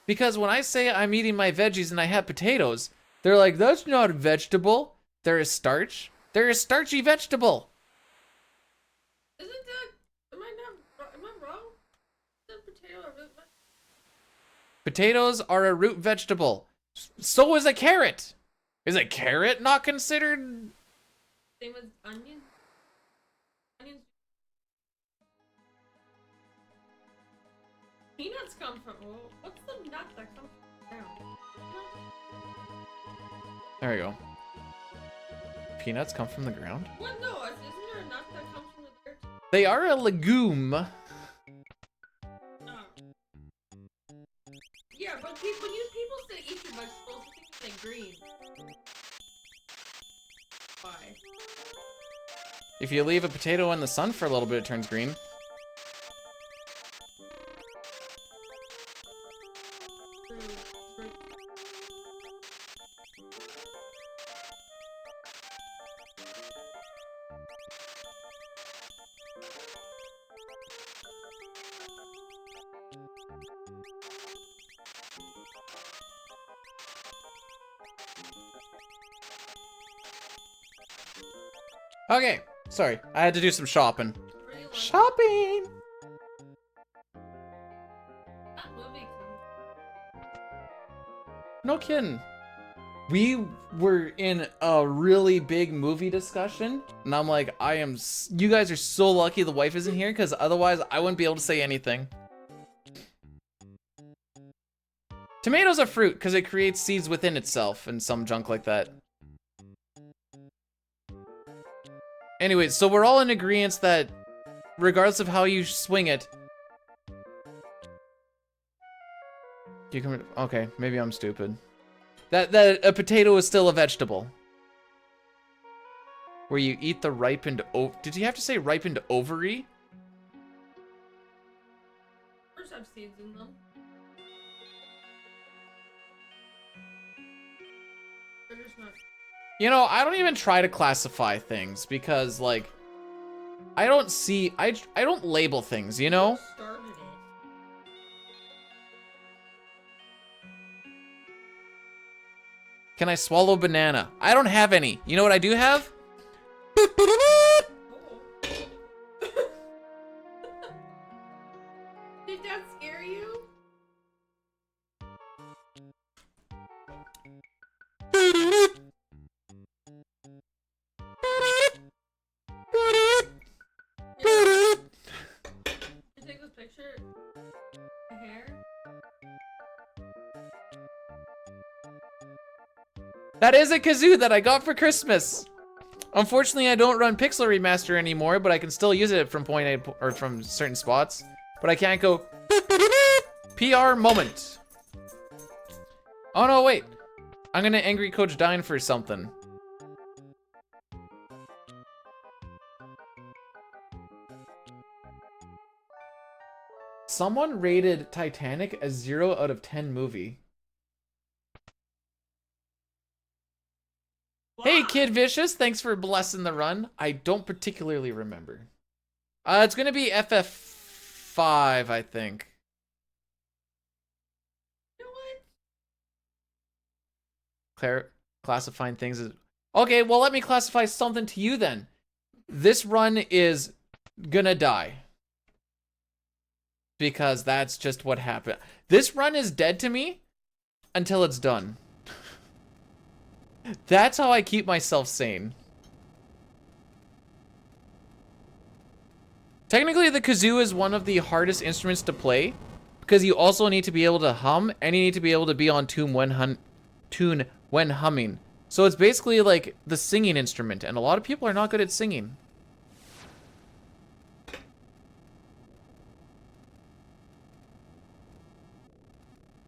Because when I say I'm eating my veggies and I have potatoes, they're like, that's not a vegetable. They're a starch. They're a starchy vegetable. Isn't that? Am I wrong? Isn't potato a root vegetable? Potatoes are a root vegetable. So is a carrot. Is a carrot not considered? Same as onions. Onions. Peanuts come from. Well, what's the nut that comes from the ground? There we go. Peanuts come from the ground? What? No, isn't there a nut that comes from the dirt? They are a legume. Oh. Yeah, but people say eat your vegetables, you think they're green. Why? If you leave a potato in the sun for a little bit, it turns green. Okay, sorry. I had to do some shopping. Really? Shopping! That movie No kidding. We were in a really big movie discussion, and I'm like, you guys are so lucky the wife isn't here, because otherwise I wouldn't be able to say anything. Tomatoes are fruit, because it creates seeds within itself, and some junk like that. Anyways, so we're all in agreement that, regardless of how you swing it, you can. Okay, maybe I'm stupid. That a potato is still a vegetable. Where you eat the ripened did you have to say ripened ovary? first have seeds in them. They're just not. You know, I don't even try to classify things because, like, I don't label things, you know? Started it. Can I swallow banana? I don't have any. You know what I do have? Did that scare you? You take this picture? The hair? That is a kazoo that I got for Christmas. Unfortunately, I don't run Pixel Remaster anymore, but I can still use it from point A or from certain spots. But I can't go PR moment. Oh no, wait. I'm gonna angry Coach Dine for something. Someone rated Titanic a 0 out of 10 movie. Hey, Kid Vicious, thanks for blessing the run. I don't particularly remember. It's gonna be FF5, I think. You know what? Classifying things as... Okay, well, let me classify something to you then. This run is gonna die. Because that's just what happened. This run is dead to me until it's done. That's how I keep myself sane. Technically, the kazoo is one of the hardest instruments to play because you also need to be able to hum and you need to be able to be on tune when humming. So it's basically like the singing instrument, and a lot of people are not good at singing.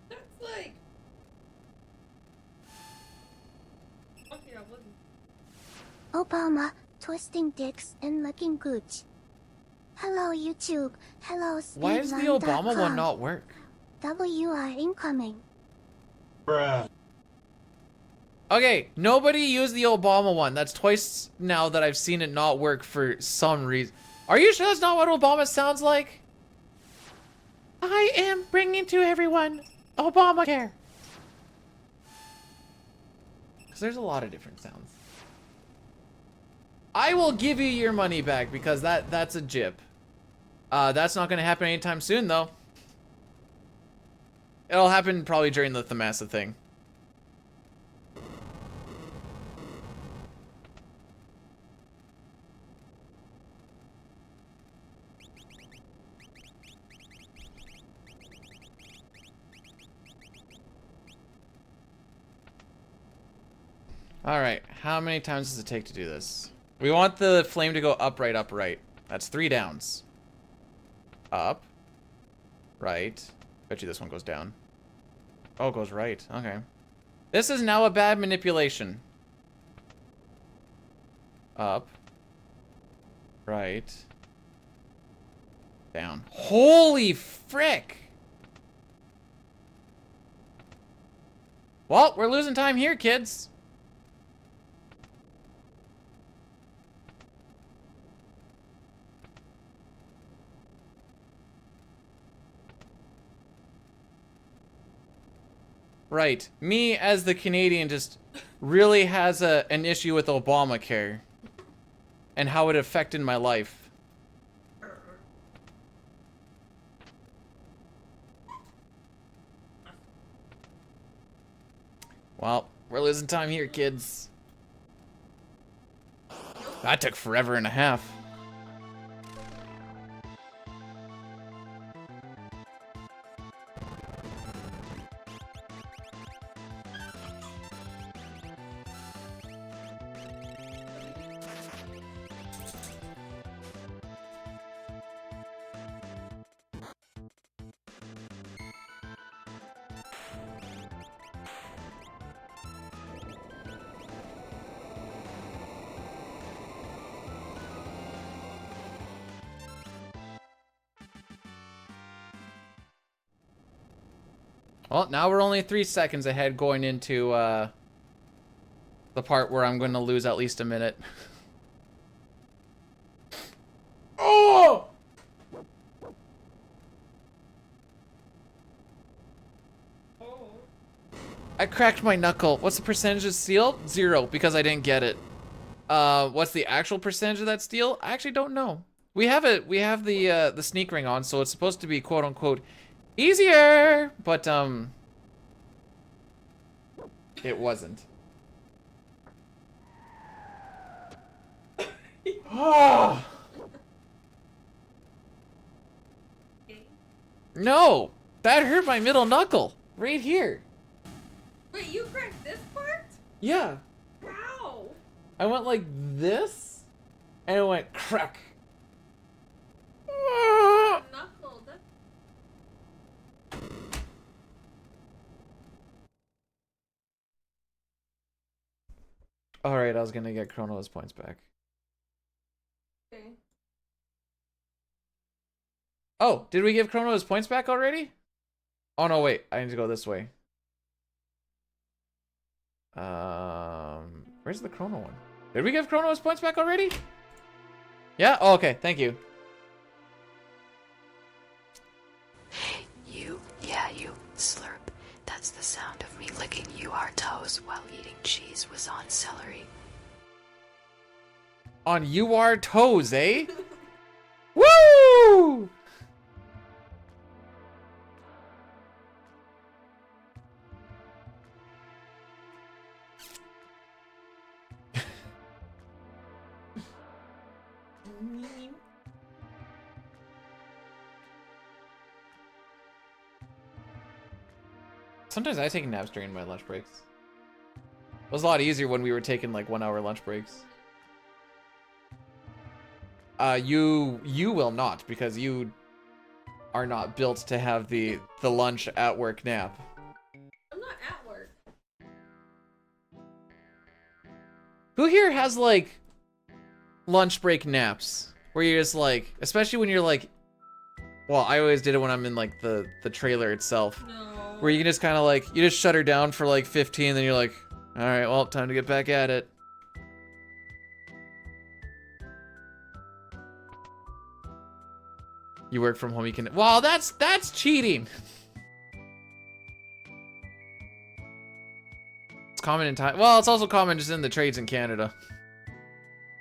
That's like. Okay, I wouldn't. Obama, twisting dicks and licking gooch. Hello YouTube. Hello Why does the Obama one not work? WR incoming. Okay, nobody use the Obama one. That's twice now that I've seen it not work for some reason. Are you sure that's not what Obama sounds like? I am bringing to everyone Obamacare. Because there's a lot of different sounds. I will give you your money back because that's a jip. That's not going to happen anytime soon, though. It'll happen probably during the Thamasa thing. Alright, how many times does it take to do this? We want the flame to go up, right, up, right. That's 3 downs. Up. Right. Bet you this one goes down. Oh, it goes right. Okay. This is now a bad manipulation. Up. Right. Down. Holy frick! Well, we're losing time here, kids. Right. Me, as the Canadian, just really has an issue with Obamacare. And how it affected my life. Well, we're losing time here, kids. That took forever and a half. Well, now we're only 3 seconds ahead going into the part where I'm going to lose at least a minute. Oh! I cracked my knuckle. What's the percentage of steel? 0, because I didn't get it. What's the actual percentage of that steel? I actually don't know. We have the sneak ring on, so it's supposed to be quote unquote easier, but it wasn't. No, that hurt my middle knuckle right here. Wait, you cracked this part? Yeah, How? I went like this, and it went crack. Knuckle. That's... All right, I was gonna get Chrono's points back. Okay. Oh, did we give Chrono his points back already? Oh no, wait, I need to go this way. Where's the Chrono one? Did we give Chrono his points back already? Yeah? Oh, okay, thank you. You, slurp. That's the sound of me licking UR toes while eating cheese was on celery. On UR toes, eh? Woo! Sometimes I take naps during my lunch breaks. It was a lot easier when we were taking like 1 hour lunch breaks. You will not, because you are not built to have the lunch at work nap. I'm not at work. Who here has like lunch break naps where you're just like, especially when you're like, well, I always did it when I'm in like the trailer itself, No. where you can just kind of like, you just shut her down for like 15, then you're like, all right, well, time to get back at it. You work from home, you can, wow, that's cheating. It's common in time. Well, it's also common just in the trades in Canada.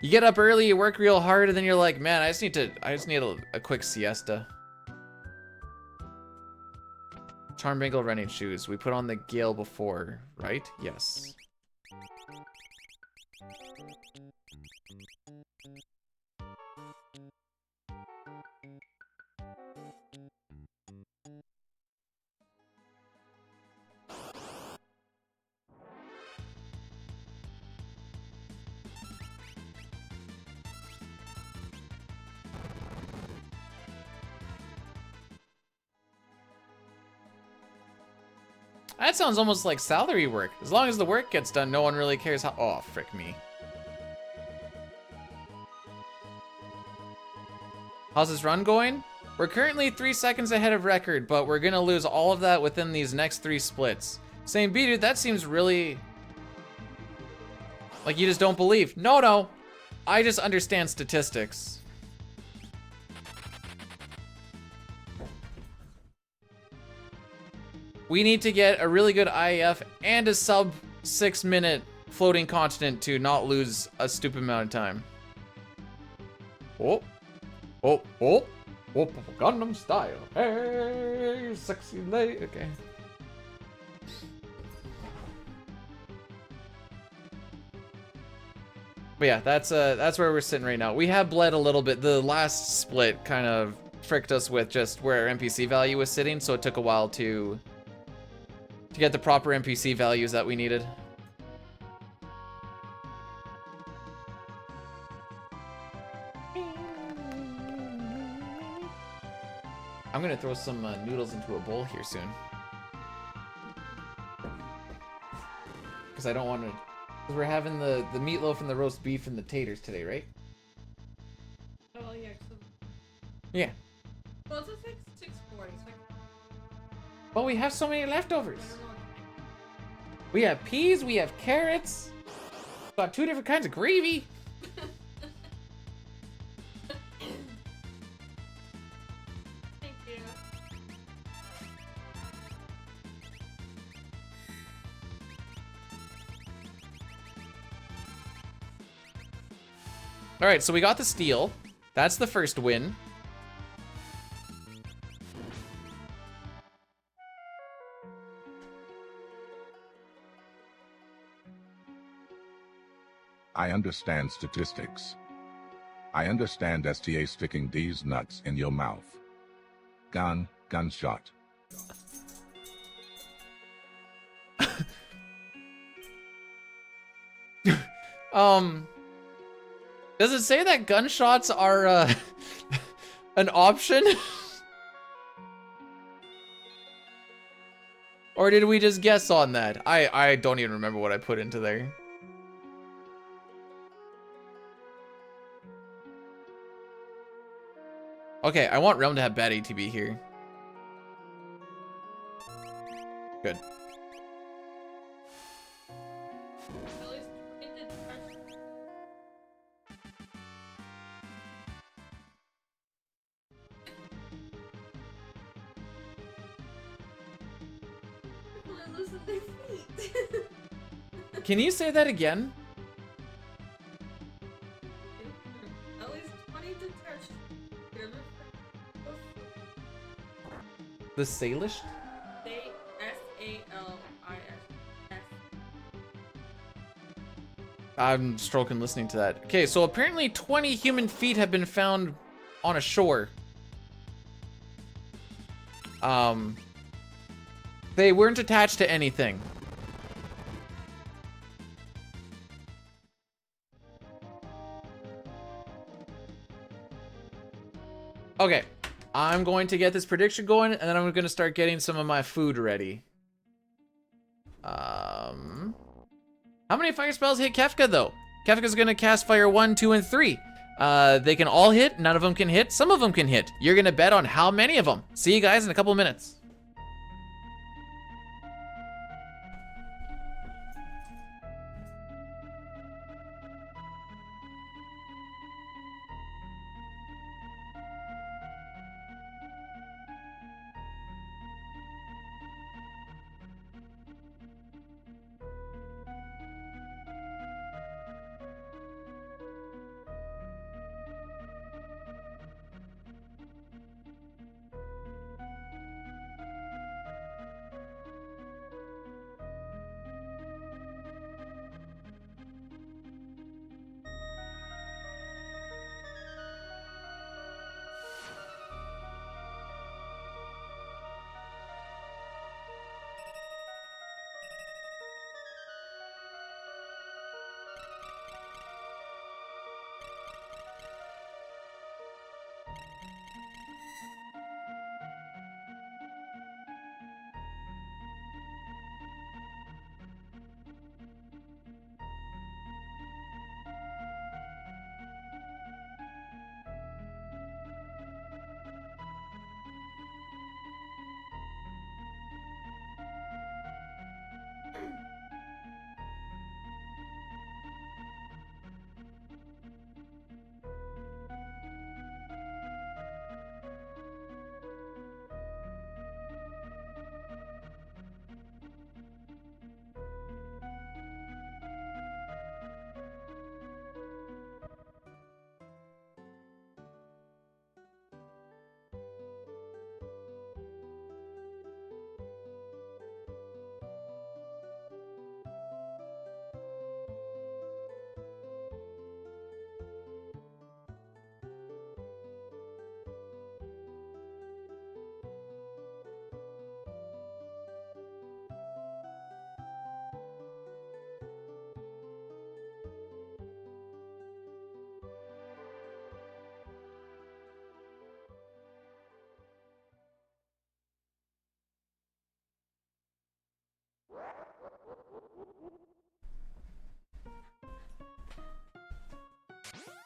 You get up early, you work real hard, and then you're like, man, I just need a quick siesta. Charmbangle running shoes. We put on the Gale before, right? Yes. That sounds almost like salary work. As long as the work gets done, no one really cares how— oh, frick me. How's this run going? We're currently 3 seconds ahead of record, but we're gonna lose all of that within these next 3 splits. Saying, B, dude, that seems really... like you just don't believe. No. I just understand statistics. We need to get a really good IAF and a sub 6 minute floating continent to not lose a stupid amount of time. Oh, Gangnam style. Hey, sexy lady. Okay. But yeah, that's where we're sitting right now. We have bled a little bit. The last split kind of fricked us with just where our NPC value was sitting, so it took a while to get the proper NPC values that we needed. I'm gonna throw some noodles into a bowl here soon. Because I don't want to... because we're having the meatloaf and the roast beef and the taters today, right? Oh, yeah. Yeah. Well, it's like 6:40. So But we have so many leftovers. We have peas, we have carrots. Got 2 different kinds of gravy. Thank you. All right, so we got the steal. That's the first win. I understand statistics. I understand STA sticking these nuts in your mouth. Gunshot. Does it say that gunshots are an option? Or did we just guess on that? I don't even remember what I put into there. Okay, I want Realm to have bad ATB here. Good. At least it did touch. People are losing their feet. Can you say that again? At least 20 to touch. The Salish? S-A-L-I-S-S. I'm stroking listening to that. Okay, so apparently 20 human feet have been found on a shore. They weren't attached to anything. Okay, I'm going to get this prediction going, and then I'm going to start getting some of my food ready. How many fire spells hit Kefka, though? Kefka's going to cast fire 1, 2, and 3. They can all hit. None of them can hit. Some of them can hit. You're going to bet on how many of them. See you guys in a couple of minutes.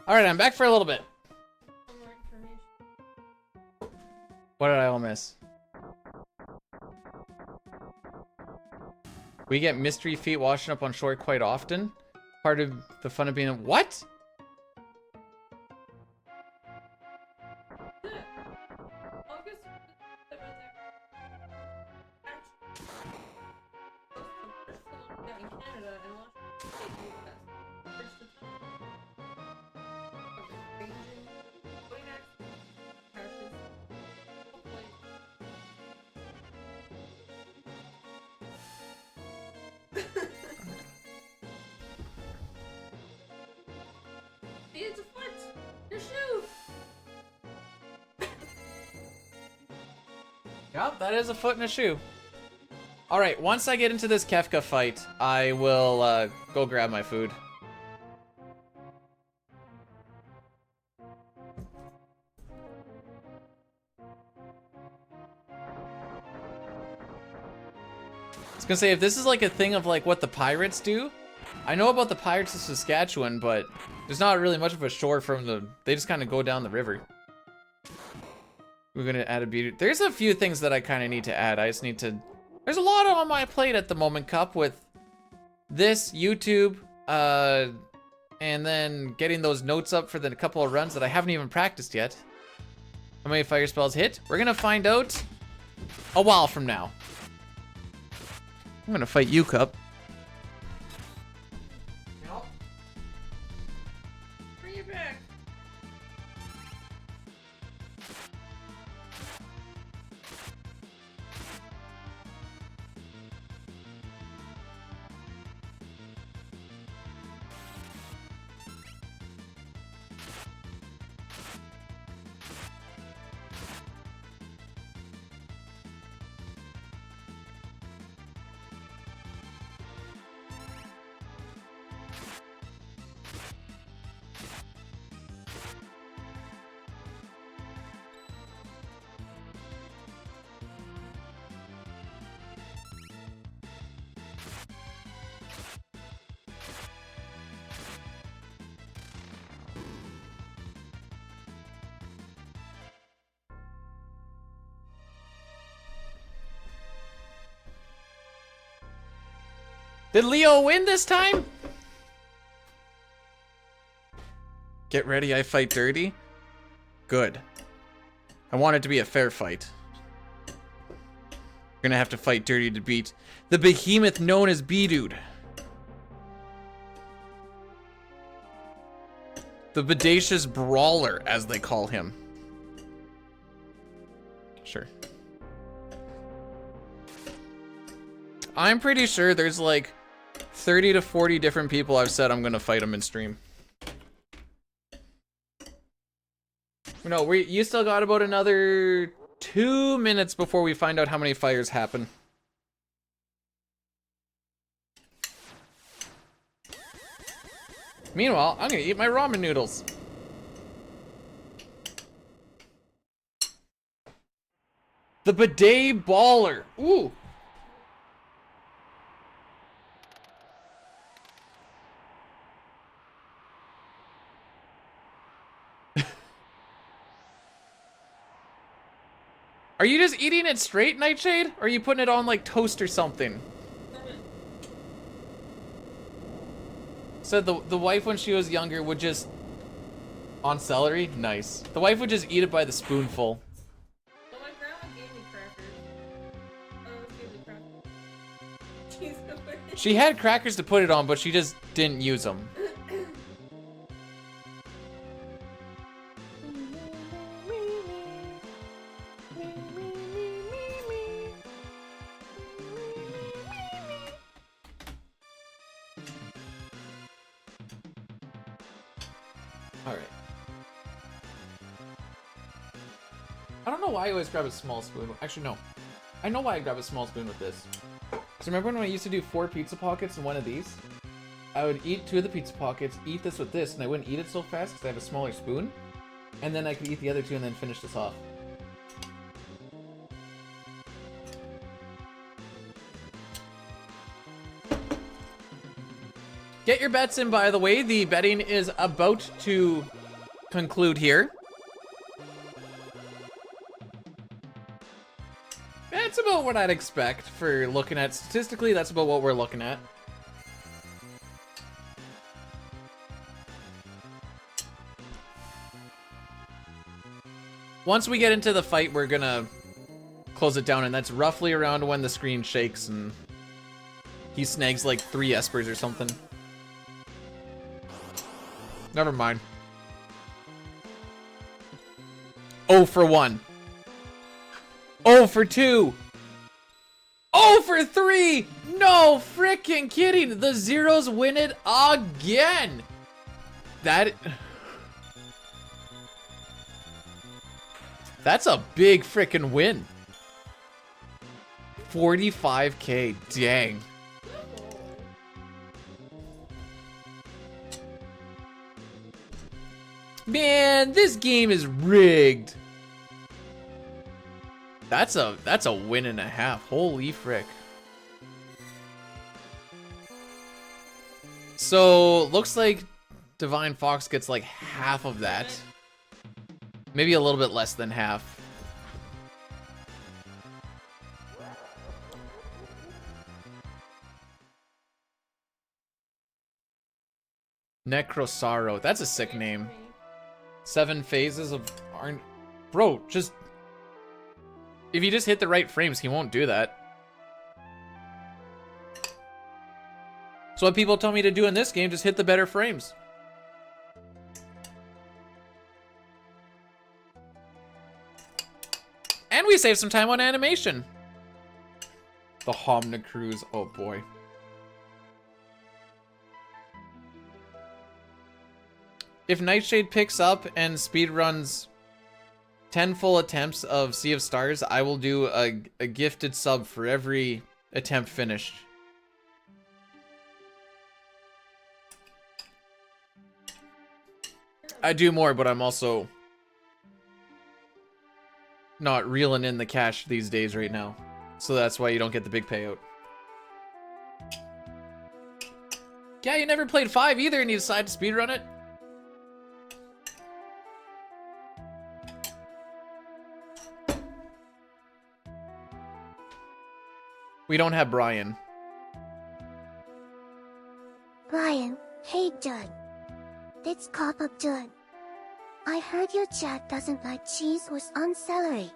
All right, I'm back for a little bit. What did I all miss? We get mystery feet washing up on shore quite often. Part of the fun of being a what? It's a foot! Your shoe! Yep, that is a foot and a shoe. All right, once I get into this Kefka fight, I will go grab my food. I was gonna say, if this is like a thing of like what the pirates do, I know about the pirates of Saskatchewan, but there's not really much of a shore from the, they just kind of go down the river. We're gonna add a beauty. There's a few things that I kind of need to add. I just need to, there's a lot on my plate at the moment, Cup, with this, YouTube, and then getting those notes up for the couple of runs that I haven't even practiced yet. How many fire spells hit? We're gonna find out a while from now. I'm gonna fight you, Cup. Bring it back. Did Leo win this time? Get ready, I fight dirty. Good. I want it to be a fair fight. We're gonna have to fight dirty to beat the behemoth known as B-Dude. The bodacious brawler, as they call him. Sure. I'm pretty sure there's like 30 to 40 different people I've said I'm gonna fight them in stream. No, you still got about another 2 minutes before we find out how many fires happen. Meanwhile, I'm gonna eat my ramen noodles. The bidet baller. Ooh. Are you just eating it straight, Nightshade? Or are you putting it on like toast or something? Said the wife when she was younger would just... On celery? Nice. The wife would just eat it by the spoonful. Well, my grandma gave me crackers. Gave me crackers. She had crackers to put it on, but she just didn't use them. Alright. I don't know why I always grab a small spoon. Actually, no. I know why I grab a small spoon with this. Because remember when I used to do 4 pizza pockets in one of these? I would eat 2 of the pizza pockets, eat this with this, and I wouldn't eat it so fast because I have a smaller spoon. And then I could eat the other 2 and then finish this off. Get your bets in, by the way. The betting is about to conclude here. That's about what I'd expect for looking at. Statistically, that's about what we're looking at. Once we get into the fight, we're gonna close it down, and that's roughly around when the screen shakes and he snags like 3 espers or something. Never mind. 0 for 1. 0 for 2. 0 for 3. No freaking kidding. The zeros win it again. That's a big freaking win. 45k. Dang. Man, this game is rigged. That's a win and a half. Holy frick. So, looks like Divine Fox gets like half of that. Maybe a little bit less than half. Necrosaro. That's a sick name. 7 phases of aren't... Bro, just... If you just hit the right frames, he won't do that. So what people tell me to do in this game, just hit the better frames. And we save some time on animation. The Homna Cruise, oh boy. If Nightshade picks up and speedruns 10 full attempts of Sea of Stars, I will do a gifted sub for every attempt finished. I do more, but I'm also not reeling in the cash these days right now. So that's why you don't get the big payout. Yeah, you never played 5 either and you decided to speedrun it? We don't have Brian. Brian, hey dude. It's Cop Up dude. I heard your chat doesn't like cheese with on celery.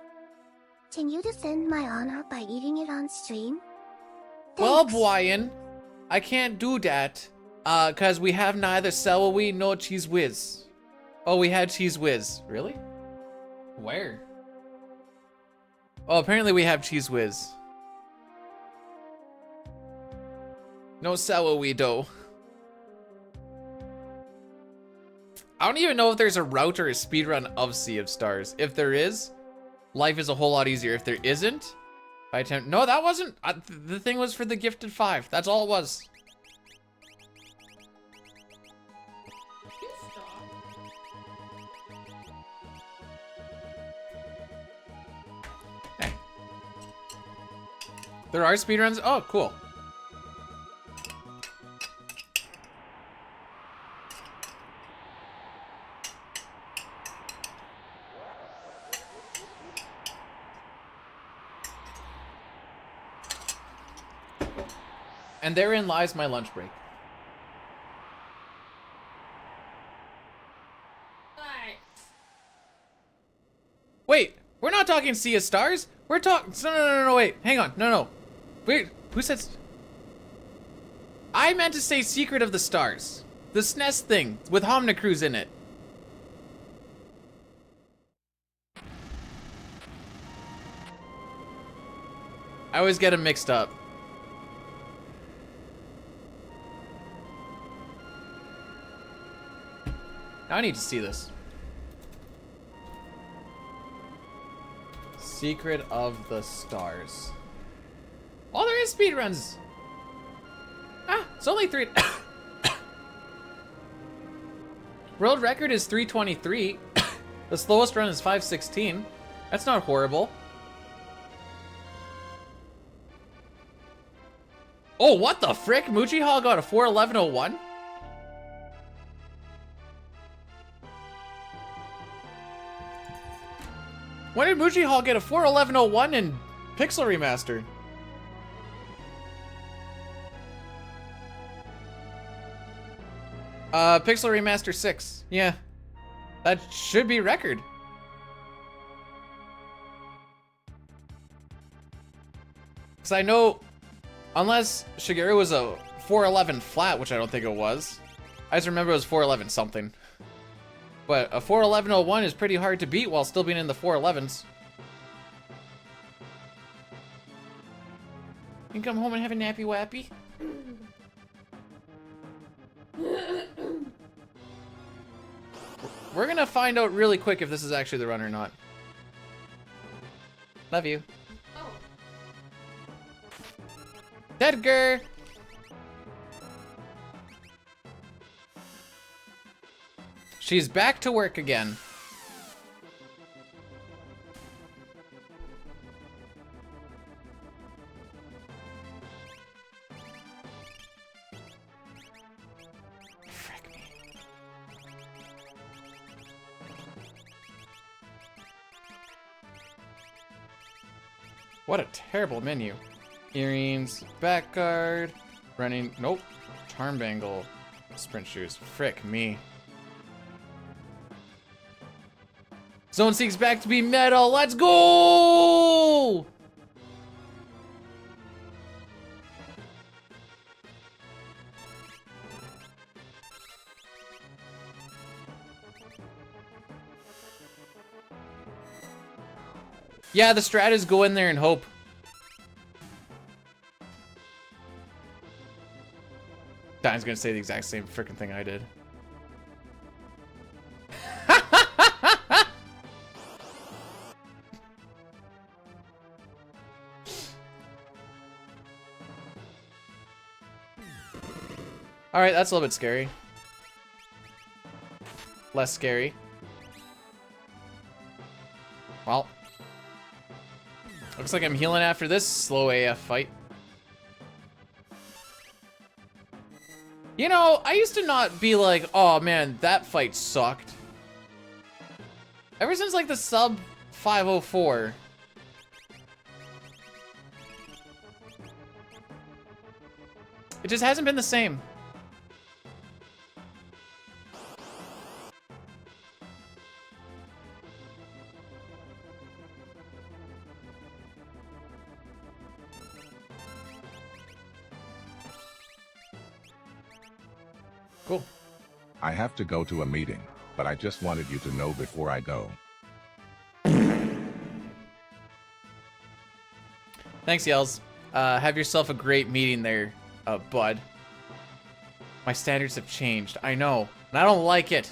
Can you defend my honor by eating it on stream? Well, Thanks. Brian, I can't do that. Cause we have neither celery nor cheese whiz. Oh, we had cheese whiz. Really? Where? Oh, apparently we have cheese whiz. No celery dough. I don't even know if there's a route or a speedrun of Sea of Stars. If there is, life is a whole lot easier. If there isn't, I attempt. No, that wasn't. The thing was for the gifted 5. That's all it was. You stop. Hey. There are speedruns? Oh, cool. And therein lies my lunch break. Alright. Wait, we're not talking Sea of Stars. We're talking. No, wait. Hang on. No. Wait, who said. I meant to say Secret of the Stars. The SNES thing with Homnicruise in it. I always get them mixed up. Now I need to see this. Secret of the Stars. Oh, there is speedruns. Ah, it's only 3. World record is 323. The slowest run is 516. That's not horrible. Oh, what the frick? Muchihal got a 4:11:01? When did Muchihal get a 4:11:01 in Pixel Remaster? Pixel Remaster 6. Yeah. That should be record. Because I know, unless Shigeru was a 4:11 flat, which I don't think it was. I just remember it was 4:11 something. But a 4:11:01 is pretty hard to beat while still being in the 4:11s. You can come home and have a nappy wappy. We're gonna find out really quick if this is actually the run or not. Love you. Oh. Edgar! She's back to work again. Frick me. What a terrible menu. Earrings, back guard, running, nope. Charm bangle, sprint shoes, frick me. Zone 6 back to be metal, let's go! Yeah, the strat is go in there and hope. Dine's gonna say the exact same freaking thing I did. Alright, that's a little bit scary. Less scary. Well. Looks like I'm healing after this slow AF fight. You know, I used to not be like, oh man, that fight sucked. Ever since like the sub 504. It just hasn't been the same. Cool. I have to go to a meeting, but I just wanted you to know before I go. Thanks, Yells. Have yourself a great meeting there, bud. My standards have changed. I know, and I don't like it.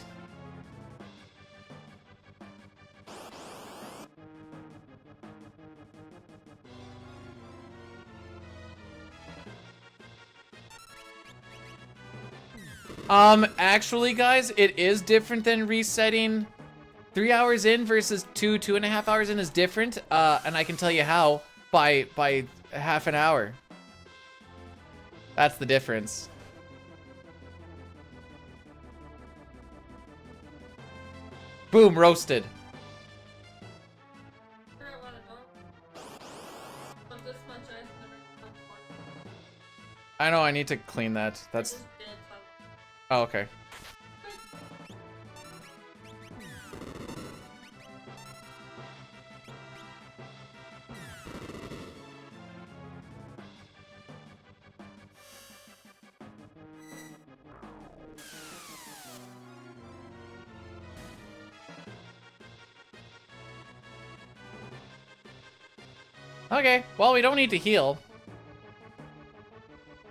Actually, guys, it is different than resetting. 3 hours in versus 2.5 hours in is different. And I can tell you how by half an hour. That's the difference. Boom, roasted. I know, I need to clean that. That's... Oh, okay. Okay, well, we don't need to heal.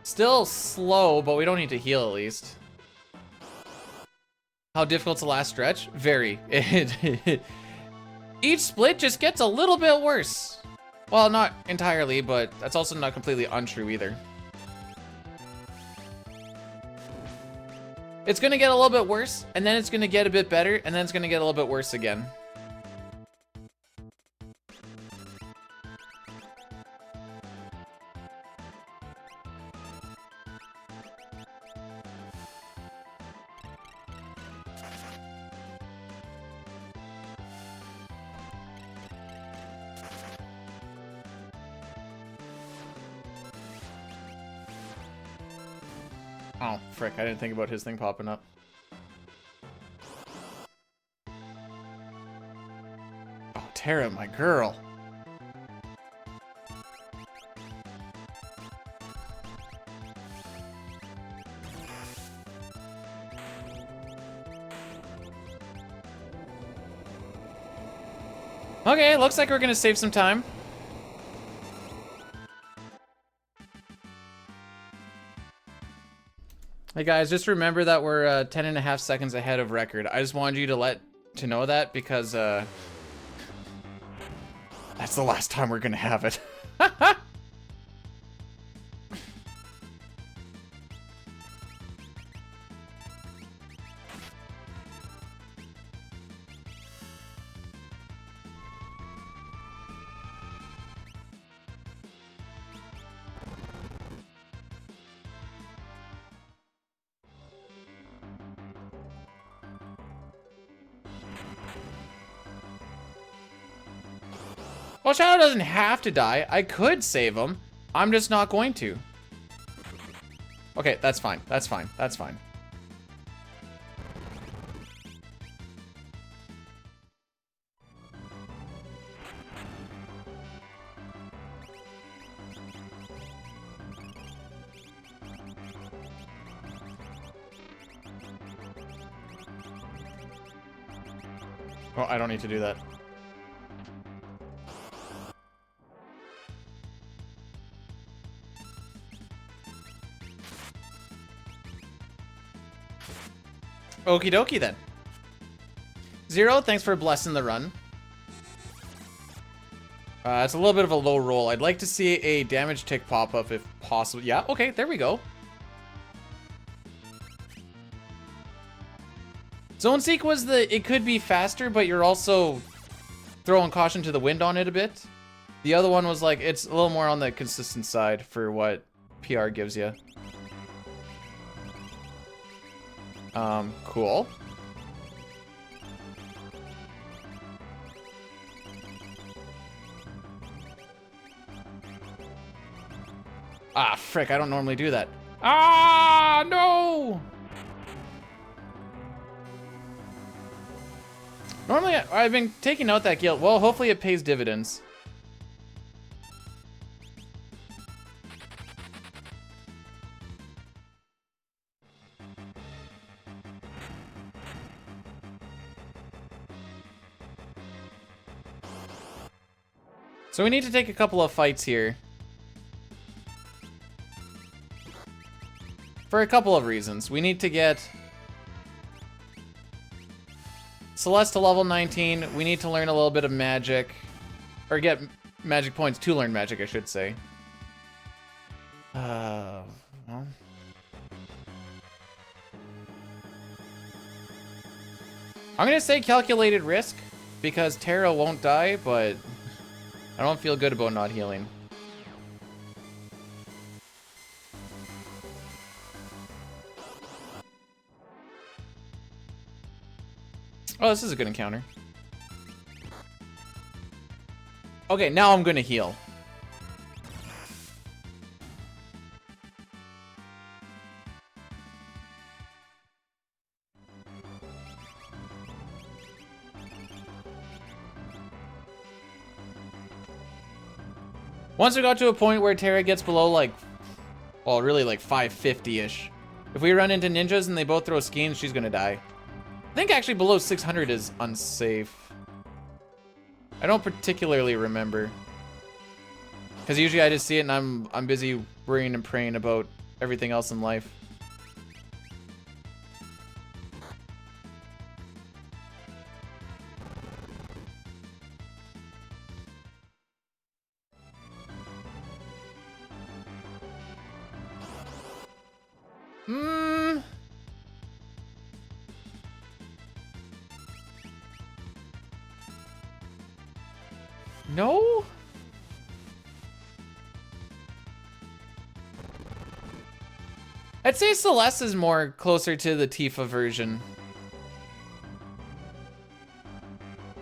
Still slow, but we don't need to heal at least. How difficult's the last stretch? Very. Each split just gets a little bit worse. Well, not entirely, but that's also not completely untrue either. It's gonna get a little bit worse, and then it's gonna get a bit better, and then it's gonna get a little bit worse again. Oh, frick, I didn't think about his thing popping up. Oh, Tara, my girl. Okay, looks like we're gonna save some time. Hey guys, just remember that we're 10.5 seconds ahead of record. I just wanted you to know that because that's the last time we're gonna have it. Well, Shadow doesn't have to die. I could save him. I'm just not going to. Okay, that's fine. That's fine. That's fine. Oh, I don't need to do that. Okie dokie then. Zero, thanks for blessing the run. It's a little bit of a low roll. I'd like to see a damage tick pop up if possible. Yeah, okay, there we go. Zone Seek was it could be faster, but you're also throwing caution to the wind on it a bit. The other one was like, it's a little more on the consistent side for what PR gives you. Cool. Ah, frick, I don't normally do that. Ah, no! Normally, I've been taking out that guild. Well, hopefully it pays dividends. So we need to take a couple of fights here. For a couple of reasons. We need to get Celeste to level 19. We need to learn a little bit of magic. Or get magic points to learn magic, I should say. Well. I'm gonna say calculated risk, because Terra won't die, but I don't feel good about not healing. Oh, this is a good encounter. Okay, now I'm gonna heal. Once we got to a point where Terra gets below like, well, really like 550-ish. If we run into ninjas and they both throw schemes, she's gonna die. I think actually below 600 is unsafe. I don't particularly remember. Because usually I just see it and I'm busy worrying and praying about everything else in life. No? I'd say Celeste is more closer to the Tifa version.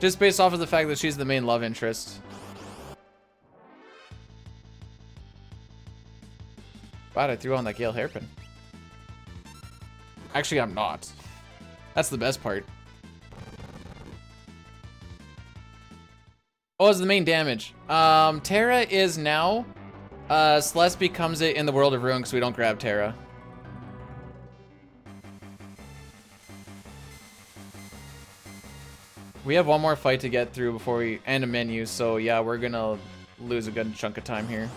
Just based off of the fact that she's the main love interest. Wow, I threw on that Gale hairpin. Actually, I'm not. That's the best part. Oh, it's the main damage. Terra is now. Celeste becomes it in the World of Ruin because we don't grab Terra. We have one more fight to get through before we end a menu, so yeah, we're gonna lose a good chunk of time here.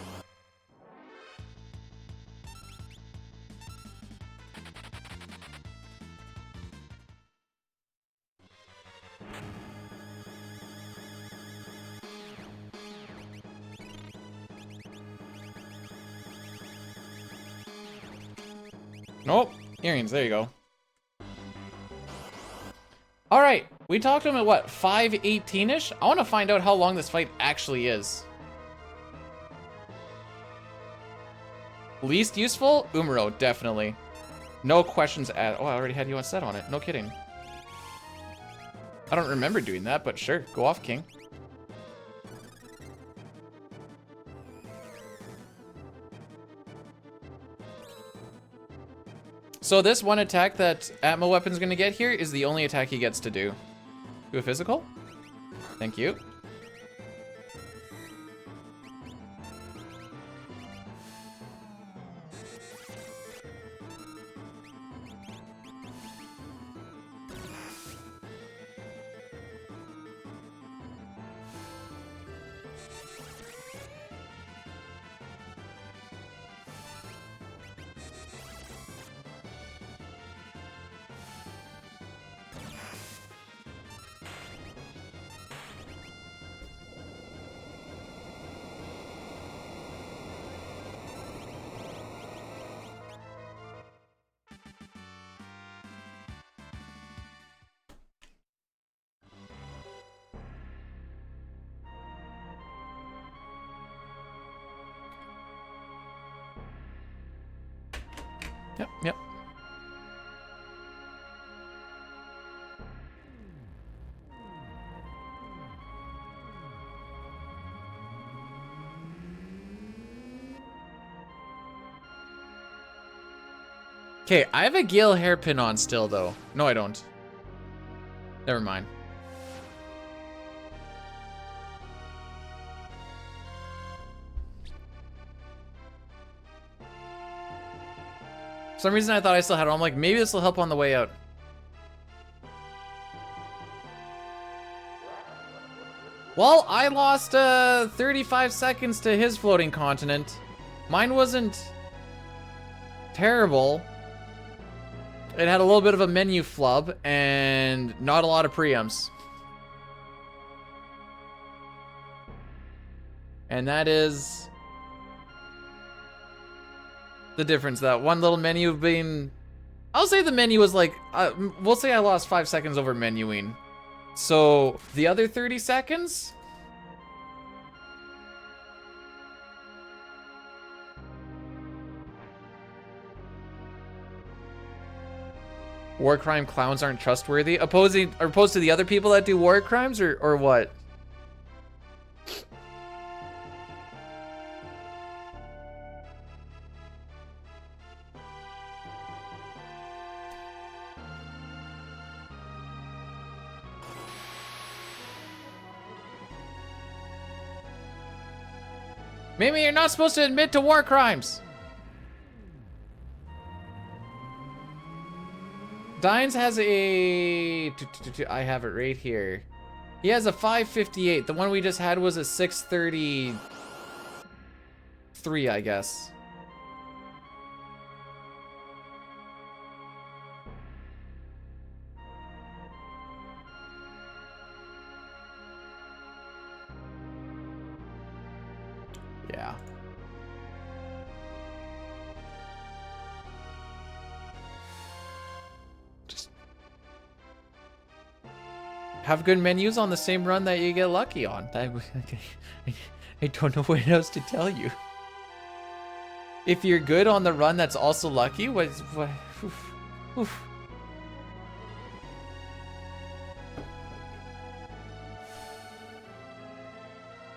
Nope, earrings, there you go. All right, we talked to him at what, 5:18-ish? I want to find out how long this fight actually is. Least useful? Umaro, definitely. No questions asked. Oh, I already had you on set on it. No kidding. I don't remember doing that, but sure, go off, King. So this one attack that Atma Weapon's gonna get here is the only attack he gets to do. Do a physical? Thank you. Yep. Okay, I have a Gale hairpin on still, though. No, I don't. Never mind. For some reason I thought I still had it. I'm like, maybe this will help on the way out. Well, I lost 35 seconds to his floating continent. Mine wasn't terrible. It had a little bit of a menu flub and not a lot of preempts. And that is the difference. That one little menu being... I'll say the menu was like... we'll say I lost 5 seconds over menuing. So, the other 30 seconds? War crime clowns aren't trustworthy? Opposed to the other people that do war crimes, or what? Maybe you're not supposed to admit to war crimes. Dines has a... I have it right here. He has a 558. The one we just had was a 633, I guess. Yeah. Just have good menus on the same run that you get lucky on. I don't know what else to tell you. If you're good on the run that's also lucky, what oof, oof.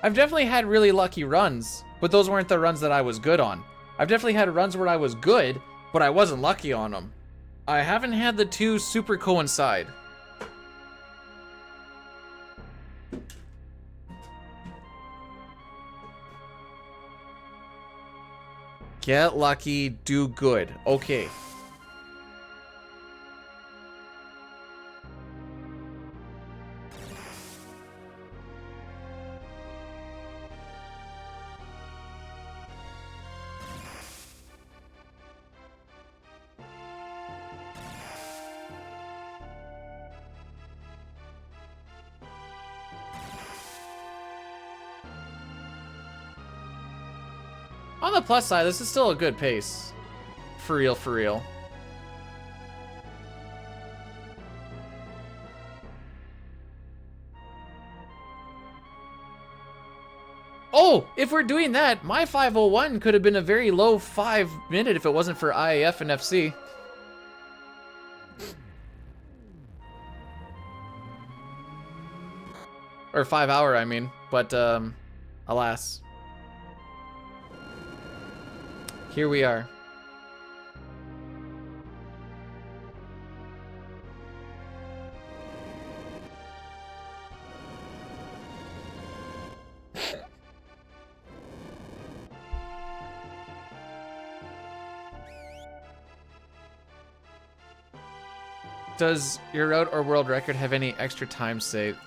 I've definitely had really lucky runs, but those weren't the runs that I was good on. I've definitely had runs where I was good, but I wasn't lucky on them. I haven't had the two super coincide. Get lucky, do good. Okay. On the plus side, this is still a good pace. For real, for real. Oh, if we're doing that, my 501 could have been a very low 5-minute if it wasn't for IAF and FC. Or 5 hour, I mean. But, alas. Here we are. Does your route or world record have any extra time saved?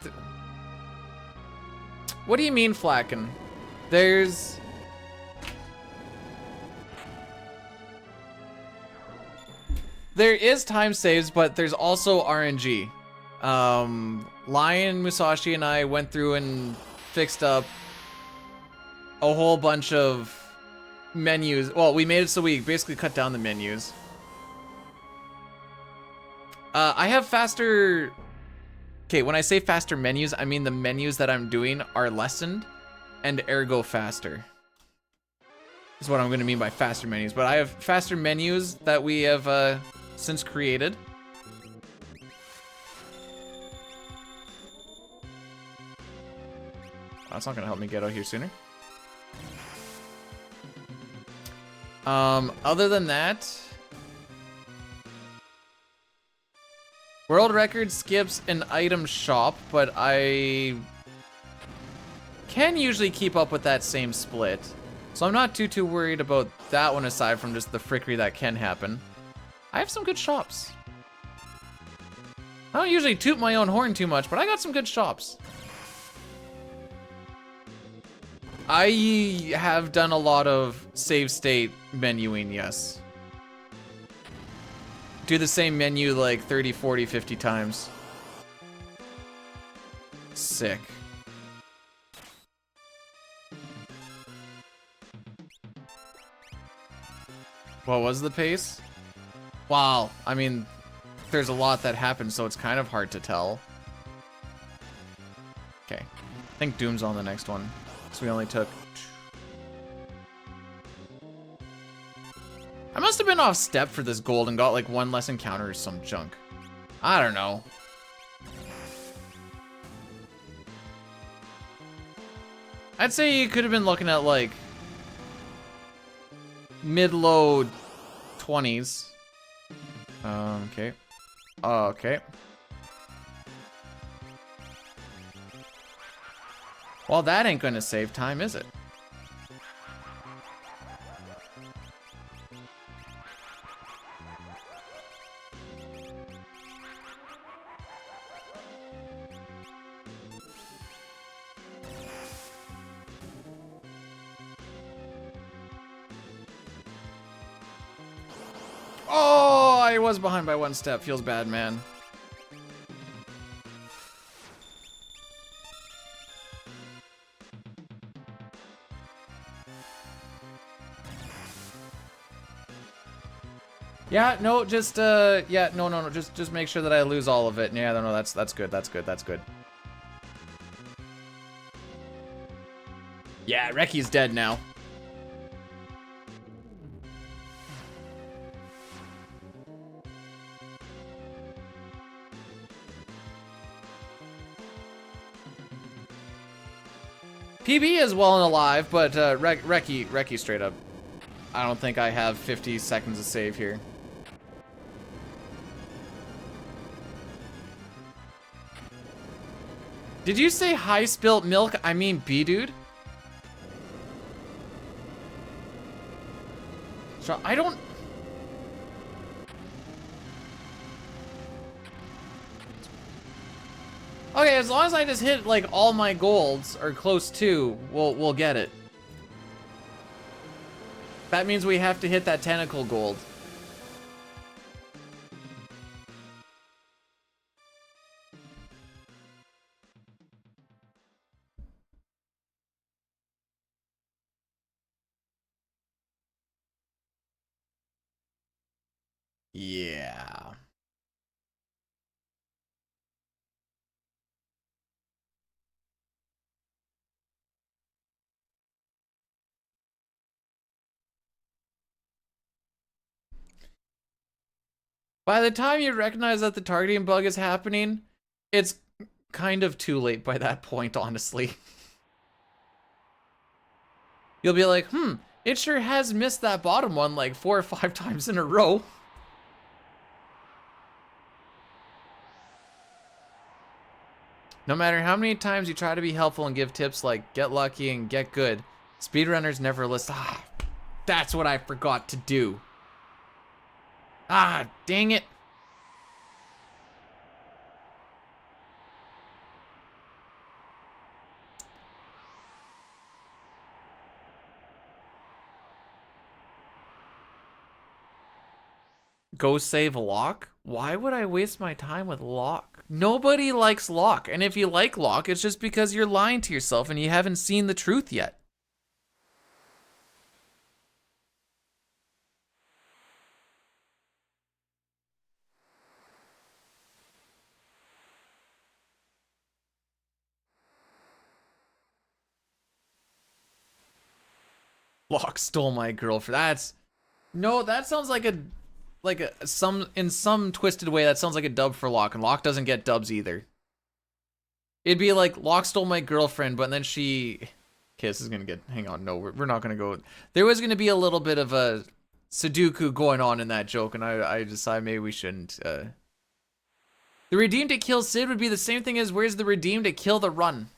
What do you mean, Flacken? There is time saves, but there's also RNG. Lion, Musashi, and I went through and fixed up a whole bunch of menus. Well, we made it so we basically cut down the menus. I have faster... Okay, when I say faster menus, I mean the menus that I'm doing are lessened and ergo faster. Is what I'm going to mean by faster menus. But I have faster menus that we have since created. That's not going to help me get out here sooner. Other than that... World record skips an item shop, but I can usually keep up with that same split. So I'm not too worried about that one aside from just the frickery that can happen. I have some good shops. I don't usually toot my own horn too much, but I got some good shops. I have done a lot of save state menuing, yes. Do the same menu like 30, 40, 50 times. Sick. What was the pace? Wow, I mean, there's a lot that happened, so it's kind of hard to tell. Okay, I think Doom's on the next one. So we only took... I must have been off step for this gold and got like one less encounter or some junk. I don't know. I'd say you could have been looking at like mid-low 20s. Okay. Okay. Well, that ain't gonna save time, is it? Oh, I was behind by one step. Feels bad, man. Yeah, no, just yeah, no, just make sure that I lose all of it. Yeah, no, that's good, that's good. Yeah, Reki's dead now. PB is well and alive, but Reki straight up. I don't think I have 50 seconds to save here. Did you say high spilt milk? I mean B, dude. So I don't... Okay, as long as I just hit like all my golds or close to, we'll get it. That means we have to hit that tentacle gold. Yeah. By the time you recognize that the targeting bug is happening, it's kind of too late by that point, honestly. You'll be like, it sure has missed that bottom one like 4 or 5 times in a row. No matter how many times you try to be helpful and give tips like get lucky and get good, speedrunners never list. Ah, that's what I forgot to do. Ah, dang it. Go save Locke? Why would I waste my time with Locke? Nobody likes Locke, and if you like Locke, it's just because you're lying to yourself and you haven't seen the truth yet. Locke stole my girlfriend. That's... No, that sounds like a... in some twisted way, that sounds like a dub for Locke, and Locke doesn't get dubs either. It'd be like, Locke stole my girlfriend, but then she... Okay, this is gonna get... Hang on, no, we're not gonna go... There was gonna be a little bit of a Sudoku going on in that joke, and I decided maybe we shouldn't, The redeem to kill Sid would be the same thing as where's the redeem to kill the run.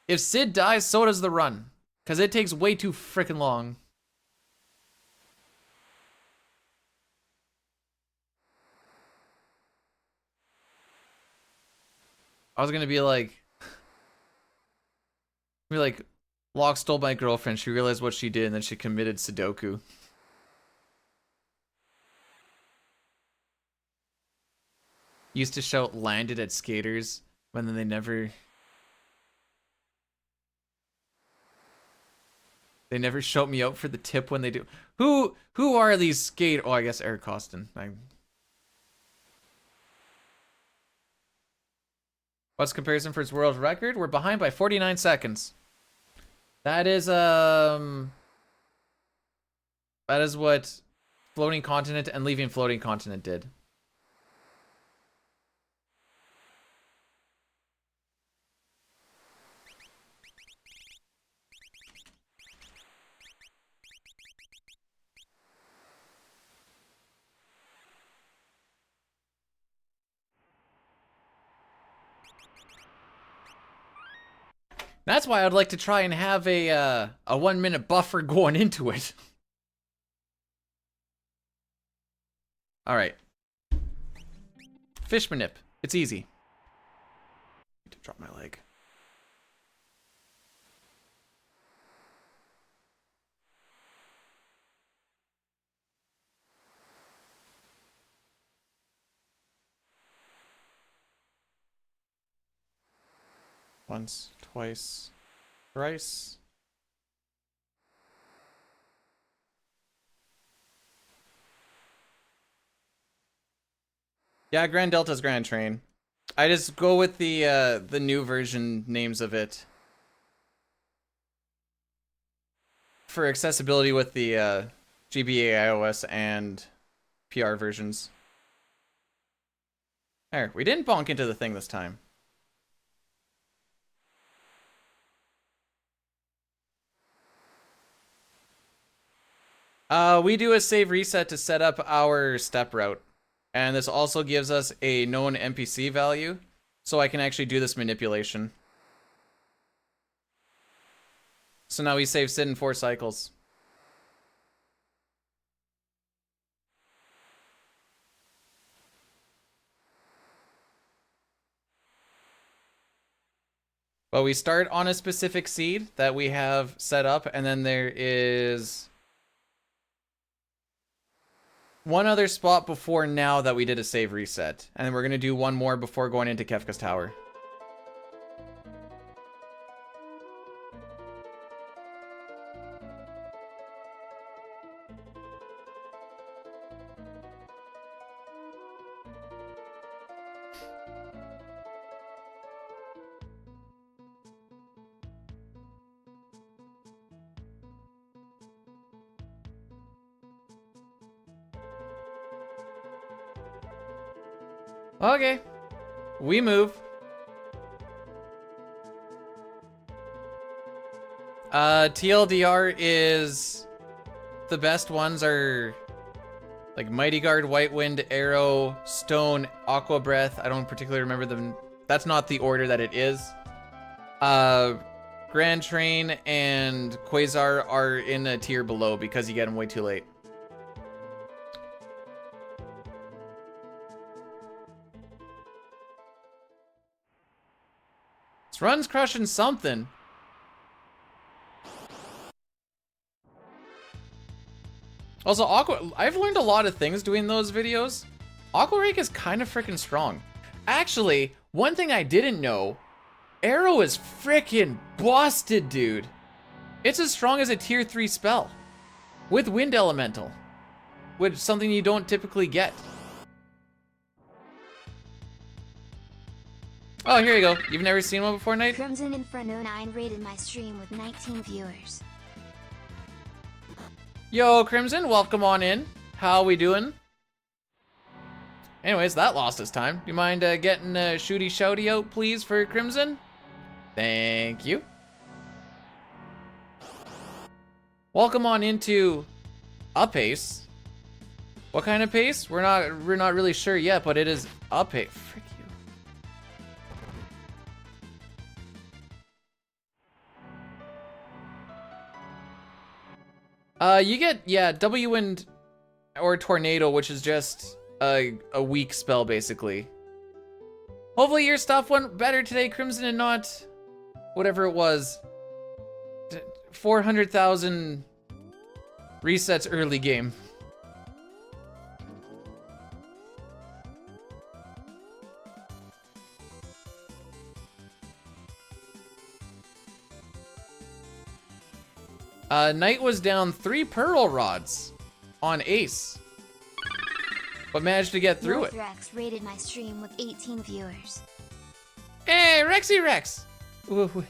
If Sid dies, so does the run. Because it takes way too freaking long. I was gonna be like... Be like, Locke stole my girlfriend. She realized what she did, and then she committed Sudoku. Used to shout landed at skaters, but then they never... They never shout me out for the tip when they do. Who are these skate... Oh, I guess Eric Costin. What's comparison for his world record? We're behind by 49 seconds. That is what Floating Continent and Leaving Floating Continent did. That's why I'd like to try and have a 1 minute buffer going into it. All right. Fish manip. It's easy. Need to drop my leg. Once, twice, thrice. Yeah, Grand Delta's Grand Train. I just go with the new version names of it for accessibility with the GBA iOS and PR versions. There, we didn't bonk into the thing this time. We do a save reset to set up our step route. And this also gives us a known NPC value, so I can actually do this manipulation. So now we save Sid in 4 cycles. But we start on a specific seed that we have set up, and then there is one other spot before now that we did a save reset. And we're going to do one more before going into Kefka's Tower. Okay, we move. TLDR is the best ones are like Mighty Guard, White Wind, Arrow, Stone, Aqua Breath. I don't particularly remember them. That's not the order that it is. Grand Train and Quasar are in a tier below because you get them way too late. This run's crushing something. Also, I've learned a lot of things doing those videos. Aqua Rake is kind of freaking strong. Actually, one thing I didn't know, Arrow is freaking busted, dude. It's as strong as a tier 3 spell with Wind Elemental, which is something you don't typically get. Oh, here you go. You've never seen one before, Knight? Crimson Inferno 9 rated my stream with 19 viewers. Yo, Crimson, welcome on in. How we doing? Anyways, that lost us time. You mind getting a shooty shouty out, please, for Crimson? Thank you. Welcome on into a pace. What kind of pace? We're not really sure yet, but it is a pace. Frick you. You get, yeah, W Wind or Tornado, which is just a weak spell, basically. Hopefully your stuff went better today, Crimson, and not whatever it was 400,000 resets early game. Knight was down 3 pearl rods on Ace, but managed to get through it. Rex rated my stream with 18 viewers. Hey, Rexy Rex! Ooh,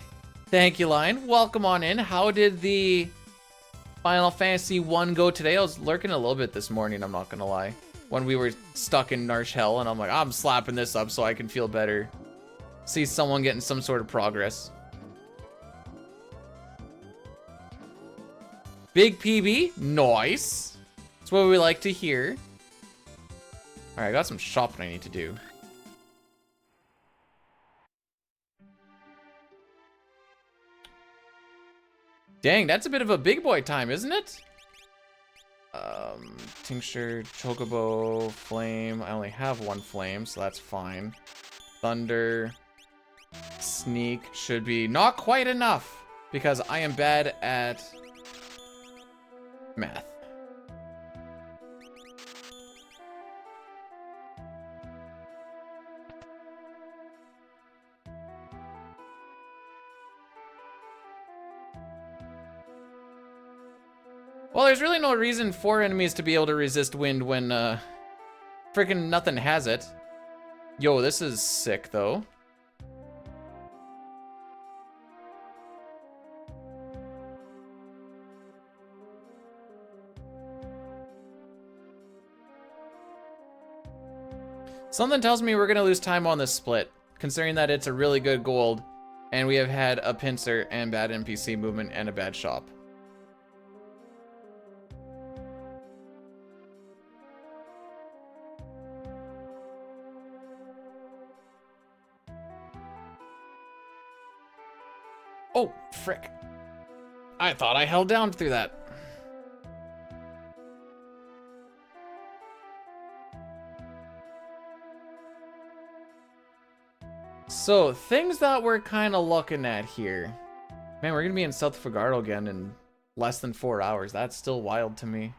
thank you, Lion. Welcome on in. How did the Final Fantasy 1 go today? I was lurking a little bit this morning, I'm not gonna lie. When we were stuck in Narsh Hell, and I'm like, I'm slapping this up so I can feel better. See someone getting some sort of progress. Big PB, nice. That's what we like to hear. All right, I got some shopping I need to do. Dang, that's a bit of a big boy time, isn't it? Tincture, Chocobo, Flame. I only have 1 flame, so that's fine. Thunder, Sneak should be not quite enough because I am bad at math. Well, there's really no reason for enemies to be able to resist wind when freaking nothing has it. Yo, this is sick though. Something tells me we're gonna lose time on this split, considering that it's a really good gold, and we have had a pincer and bad NPC movement and a bad shop. Oh, frick. I thought I held down through that. So, things that we're kind of looking at here. Man, we're going to be in South Fagardo again in less than 4 hours. That's still wild to me.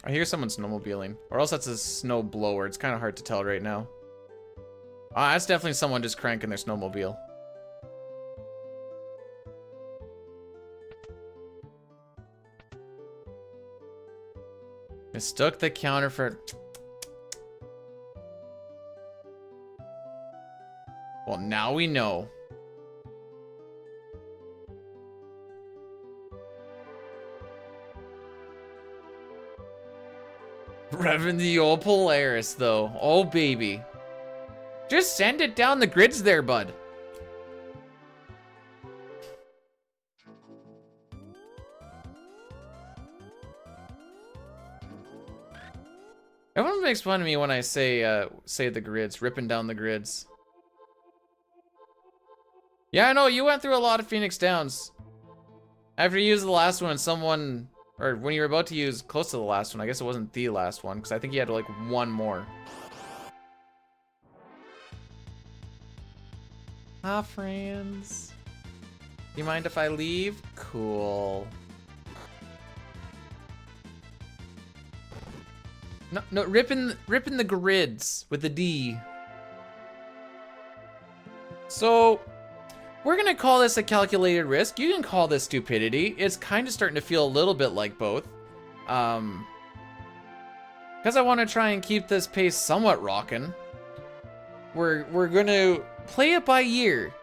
I hear someone snowmobiling, or else that's a snow blower. It's kind of hard to tell right now. That's definitely someone just cranking their snowmobile. Mistook the counter for... Well, now we know. Revving the old Polaris, though. Oh, baby. Just send it down the grids there, bud. Everyone makes fun of me when I say the grids, ripping down the grids. Yeah, I know, you went through a lot of Phoenix Downs. After you used the last one, someone... Or when you were about to use close to the last one, I guess it wasn't the last one, because I think you had like 1 more. Ah, friends. Do you mind if I leave? Cool. No, ripping the grids with the D. So, we're gonna call this a calculated risk. You can call this stupidity. It's kind of starting to feel a little bit like both. Because I want to try and keep this pace somewhat rocking. We're gonna play it by ear.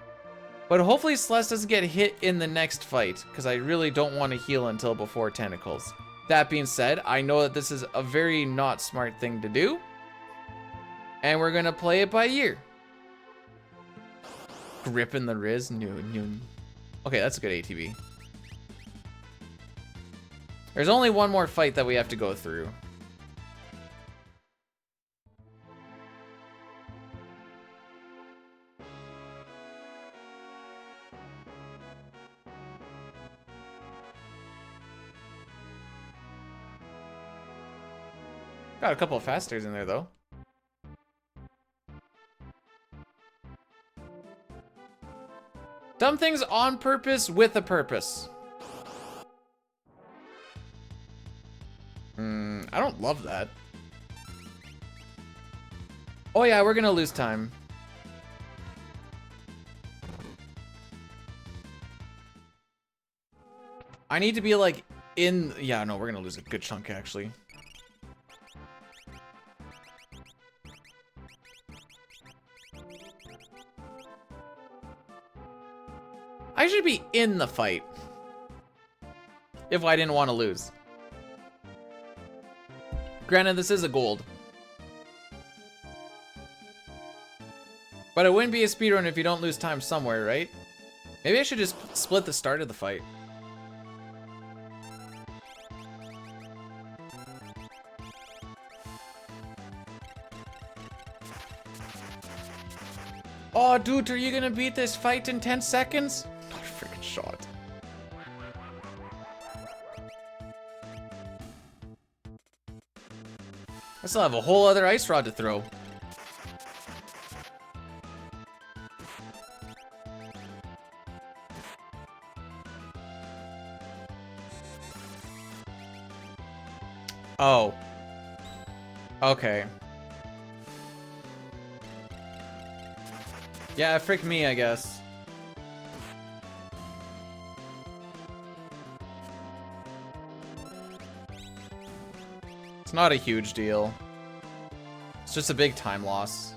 But hopefully Celeste doesn't get hit in the next fight, because I really don't want to heal until before Tentacles. That being said, I know that this is a very not smart thing to do. And we're gonna play it by ear. Gripping the Riz, no. Okay, that's a good ATB. There's only one more fight that we have to go through. Got a couple of fasters in there, though. Dumb things on purpose with a purpose. I don't love that. Oh yeah, we're gonna lose time. I need to be like in, yeah, no, we're gonna lose a good chunk actually. I should be in the fight if I didn't want to lose. Granted, this is a gold. But it wouldn't be a speedrun if you don't lose time somewhere, right? Maybe I should just split the start of the fight. Oh, dude, are you gonna beat this fight in 10 seconds? Not a freaking shot. I still have a whole other ice rod to throw. Oh. Okay. Yeah, frick me, I guess. It's not a huge deal. It's just a big time loss.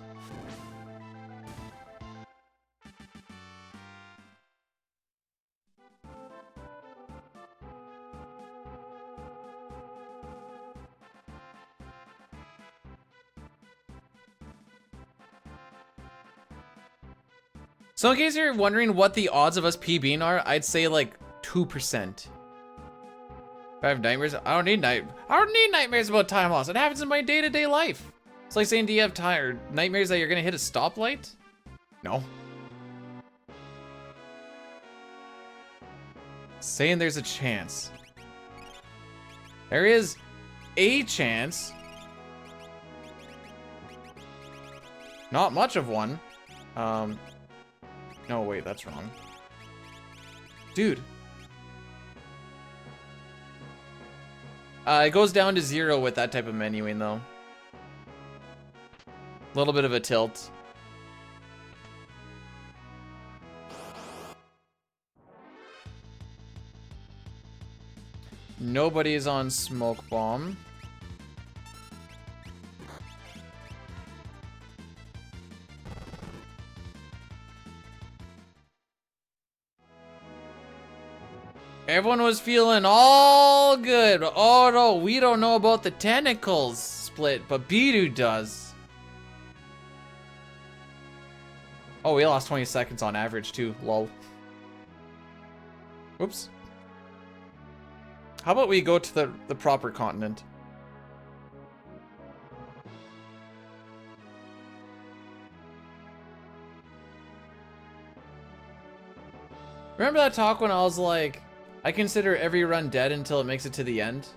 So in case you're wondering what the odds of us PBing are, I'd say like 2%. If I have nightmares, I don't need nightmares about time loss. It happens in my day-to-day life. It's like saying, do you have nightmares that you're gonna hit a stoplight? No. Saying there's a chance. There is a chance. Not much of one. No, wait, that's wrong. Dude. It goes down to 0 with that type of menuing, though. A little bit of a tilt. Nobody's on smoke bomb. Everyone was feeling all good. Oh no, we don't know about the tentacles split, but Bidu does. Oh, we lost 20 seconds on average too, lol. Whoops. How about we go to the proper continent? Remember that talk when I was like, I consider every run dead until it makes it to the end?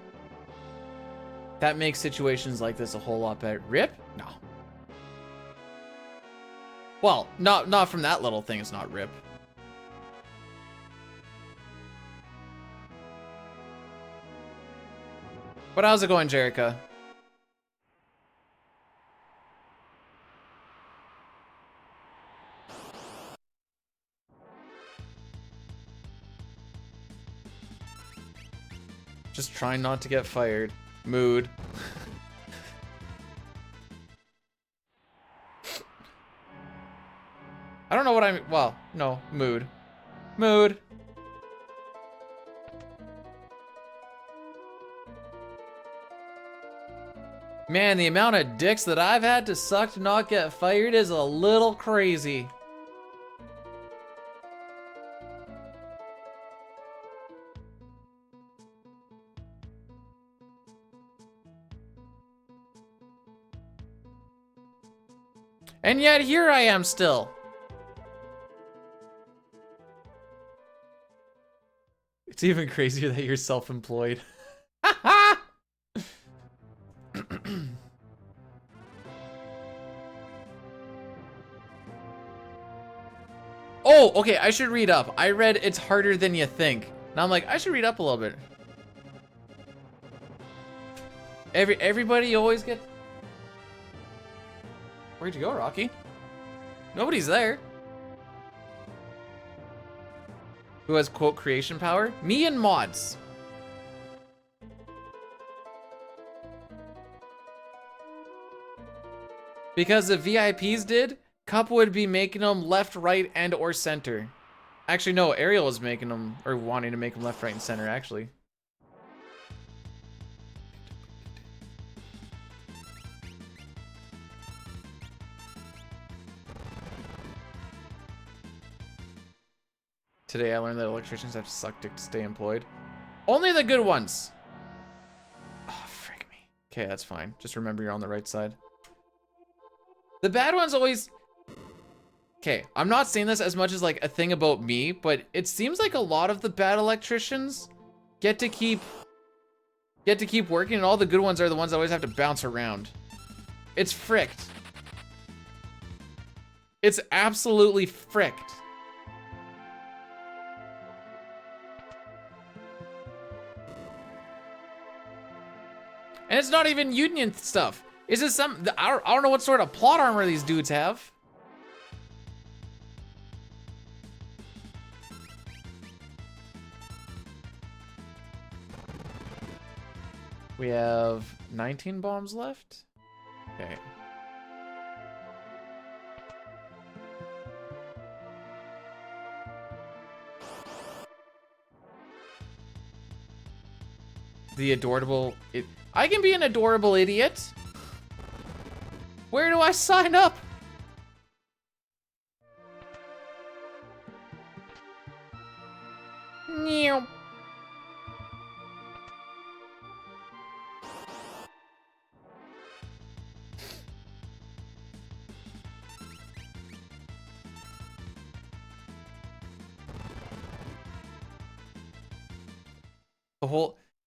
That makes situations like this a whole lot better. RIP? No. Well, not from that little thing, it's not RIP. But how's it going, Jerica? Just trying not to get fired. Mood. I don't know what I'm, well, no, mood. Mood. Man, the amount of dicks that I've had to suck to not get fired is a little crazy. And yet here I am still. It's even crazier that you're self-employed. Oh, okay, I should read up. I read it's harder than you think. Now I'm like, I should read up a little bit. Everybody always gets... Where'd you go, Rocky? Nobody's there. Who has quote creation power? Me and mods. Because if VIPs did, Cup would be making them left, right, and or center. Actually, no, Ariel was making them, or wanting to make them left, right, and center, actually. Today I learned that electricians have to suck dick to stay employed. Only the good ones. Oh, frick me. Okay, that's fine. Just remember you're on the right side. The bad ones always... Okay, I'm not saying this as much as like a thing about me, but it seems like a lot of the bad electricians get to keep working, and all the good ones are the ones that always have to bounce around. It's fricked. It's absolutely fricked. And it's not even union stuff. Is this some... I don't know what sort of plot armor these dudes have. We have 19 bombs left. Okay. The adorable... I can be an adorable idiot. Where do I sign up? Meow.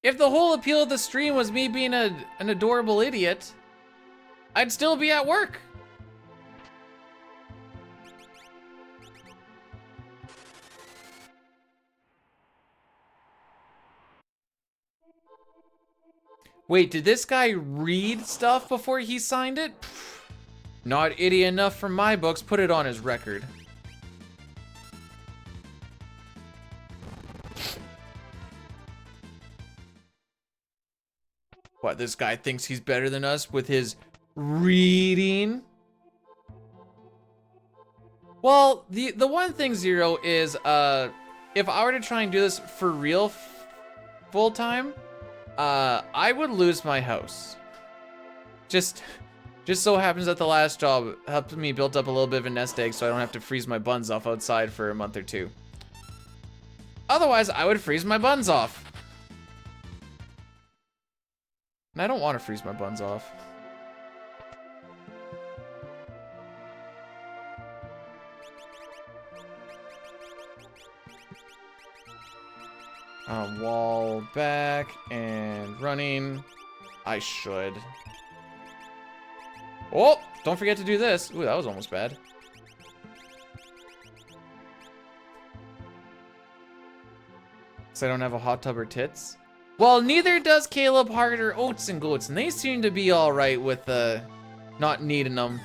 If the whole appeal of the stream was me being an adorable idiot, I'd still be at work. Wait, did this guy read stuff before he signed it? Pfft, not idiot enough for my books. Put it on his record. What, this guy thinks he's better than us with his reading? Well, the one thing, Zero, is if I were to try and do this for real full time, I would lose my house. Just so happens that the last job helped me build up a little bit of a nest egg so I don't have to freeze my buns off outside for a month or two. Otherwise, I would freeze my buns off. And I don't want to freeze my buns off. Wall back and running. I should. Oh, don't forget to do this. Ooh, that was almost bad. So I don't have a hot tub or tits. Well, neither does Caleb, Hart, or Oats and Goats, and they seem to be all right with not needing them.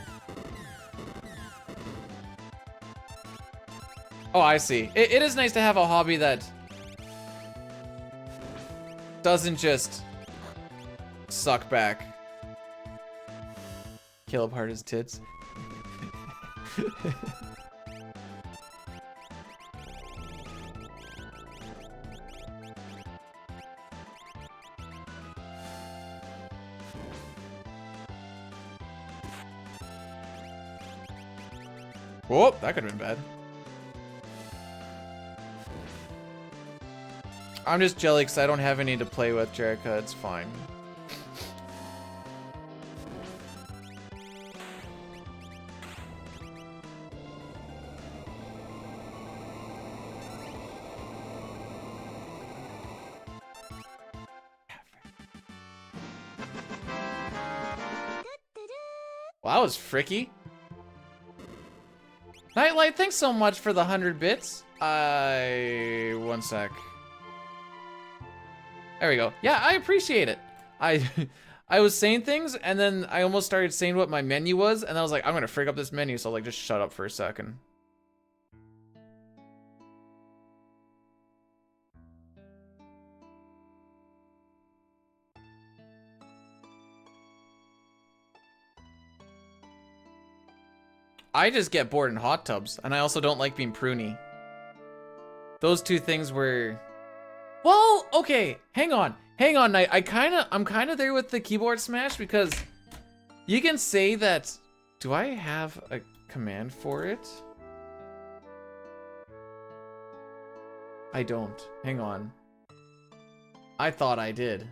Oh, I see. It is nice to have a hobby that doesn't just suck back. Caleb, Hart, his tits. Oh, that could have been bad. I'm just jelly because I don't have any to play with, Jerica. It's fine. Well, that was fricky. Nightlight, thanks so much for the 100 bits. One sec. There we go. Yeah, I appreciate it. I was saying things, and then I almost started saying what my menu was, and I was like, I'm gonna freak up this menu, so like, just shut up for a second. I just get bored in hot tubs, and I also don't like being pruny. Those two things were... Well, okay, hang on, Knight. I'm kinda there with the keyboard smash, because you can say that... Do I have a command for it? I don't. Hang on. I thought I did.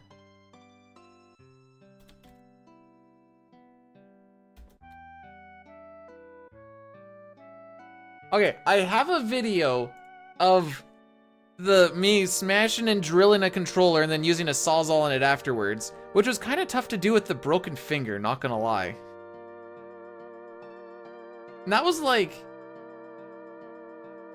Okay, I have a video of me smashing and drilling a controller and then using a sawzall on it afterwards, which was kind of tough to do with the broken finger, not gonna lie. And that was like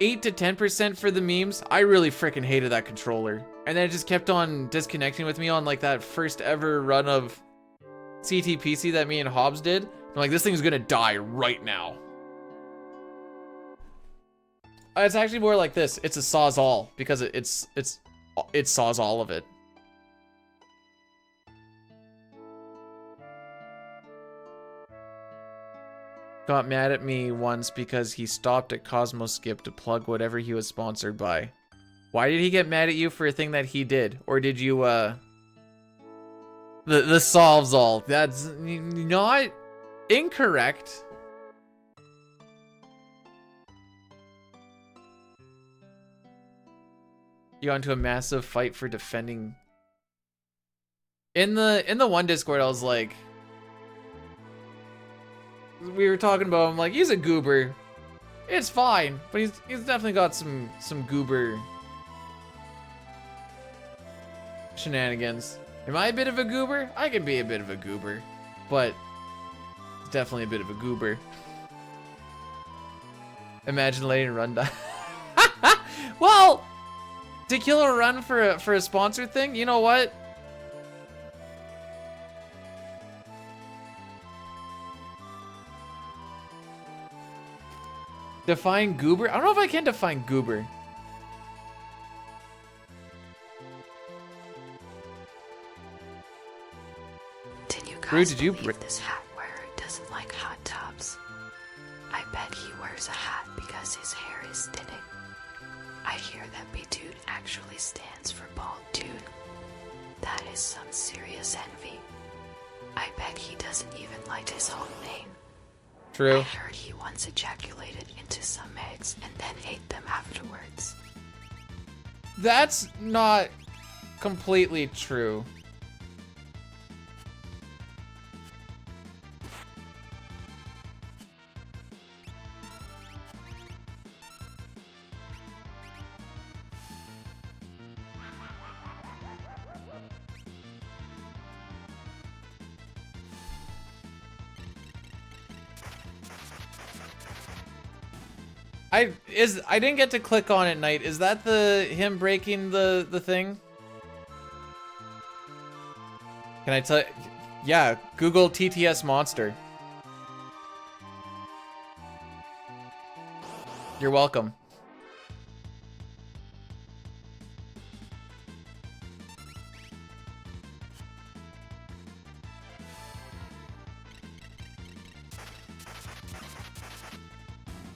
8 to 10% for the memes. I really freaking hated that controller. And then it just kept on disconnecting with me on like that first ever run of CTPC that me and Hobbs did. I'm like, this thing's gonna die right now. It's actually more like this. It's a sawzall because it saws all of it. Got mad at me once because he stopped at Cosmoskip to plug whatever he was sponsored by. Why did he get mad at you for a thing that he did? Or did you the solves all? That's not incorrect. You got into a massive fight for defending. In the one Discord, I was like, we were talking about him, like, he's a goober. It's fine, but he's definitely got some goober shenanigans. Am I a bit of a goober? I can be a bit of a goober, but it's definitely a bit of a goober. Imagine letting a run die. Well, to kill a run for a sponsor thing, you know what? Define goober? I don't know if I can define goober. Did you Brew, guys did you believe this hat wearer doesn't like hot tubs? I bet he wears a hat because his hair is thinning. I hear that Bitude actually stands for bald dude. That is some serious envy. I bet he doesn't even like his own name. True. I heard he once ejaculated into some eggs and then ate them afterwards. That's not completely true. I didn't get to click on it, Knight. Is that him breaking the thing? Can I tell? Yeah, Google TTS monster. You're welcome.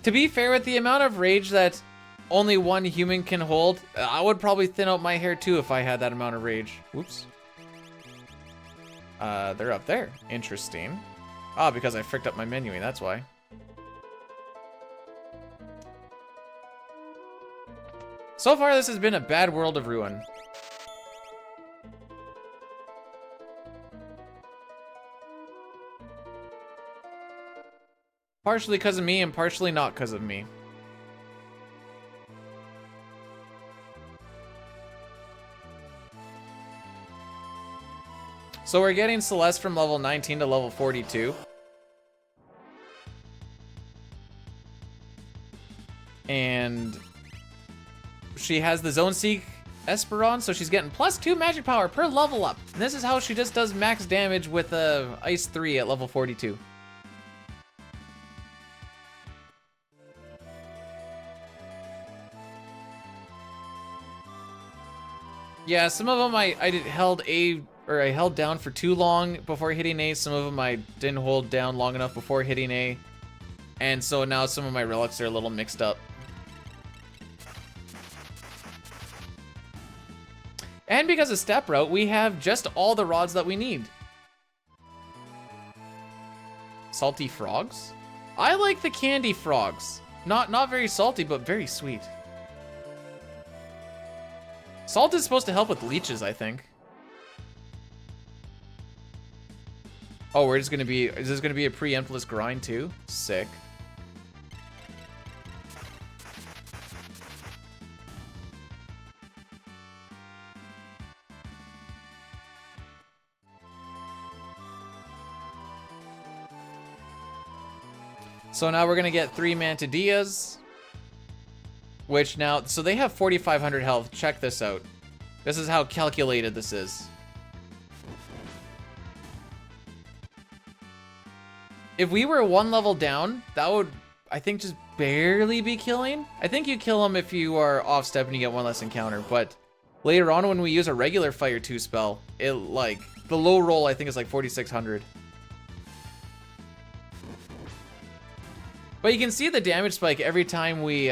To be fair, with the amount of rage that only one human can hold, I would probably thin out my hair too if I had that amount of rage. Whoops. They're up there. Interesting. Ah, because I fricked up my menuing, that's why. So far, this has been a bad world of ruin. Partially because of me and partially not because of me. So we're getting Celeste from level 19 to level 42. And she has the Zone Seek Esperon, so she's getting +2 magic power per level up. And this is how she just does max damage with Ice 3 at level 42. Yeah, some of them I held down for too long before hitting A. Some of them I didn't hold down long enough before hitting A. And so now some of my relics are a little mixed up. And because of Step Route, we have just all the rods that we need. Salty frogs? I like the candy frogs. Not very salty, but very sweet. Salt is supposed to help with leeches, I think. Oh, is this gonna be a preemptless grind too? Sick. So now we're gonna get 3 Mantadillas. Which now, so they have 4,500 health. Check this out. This is how calculated this is. If we were 1 level down, that would, I think, just barely be killing. I think you kill them if you are off step and you get 1 less encounter. But later on, when we use a regular Fire 2 spell, it like, the low roll I think is like 4,600. But you can see the damage spike every time we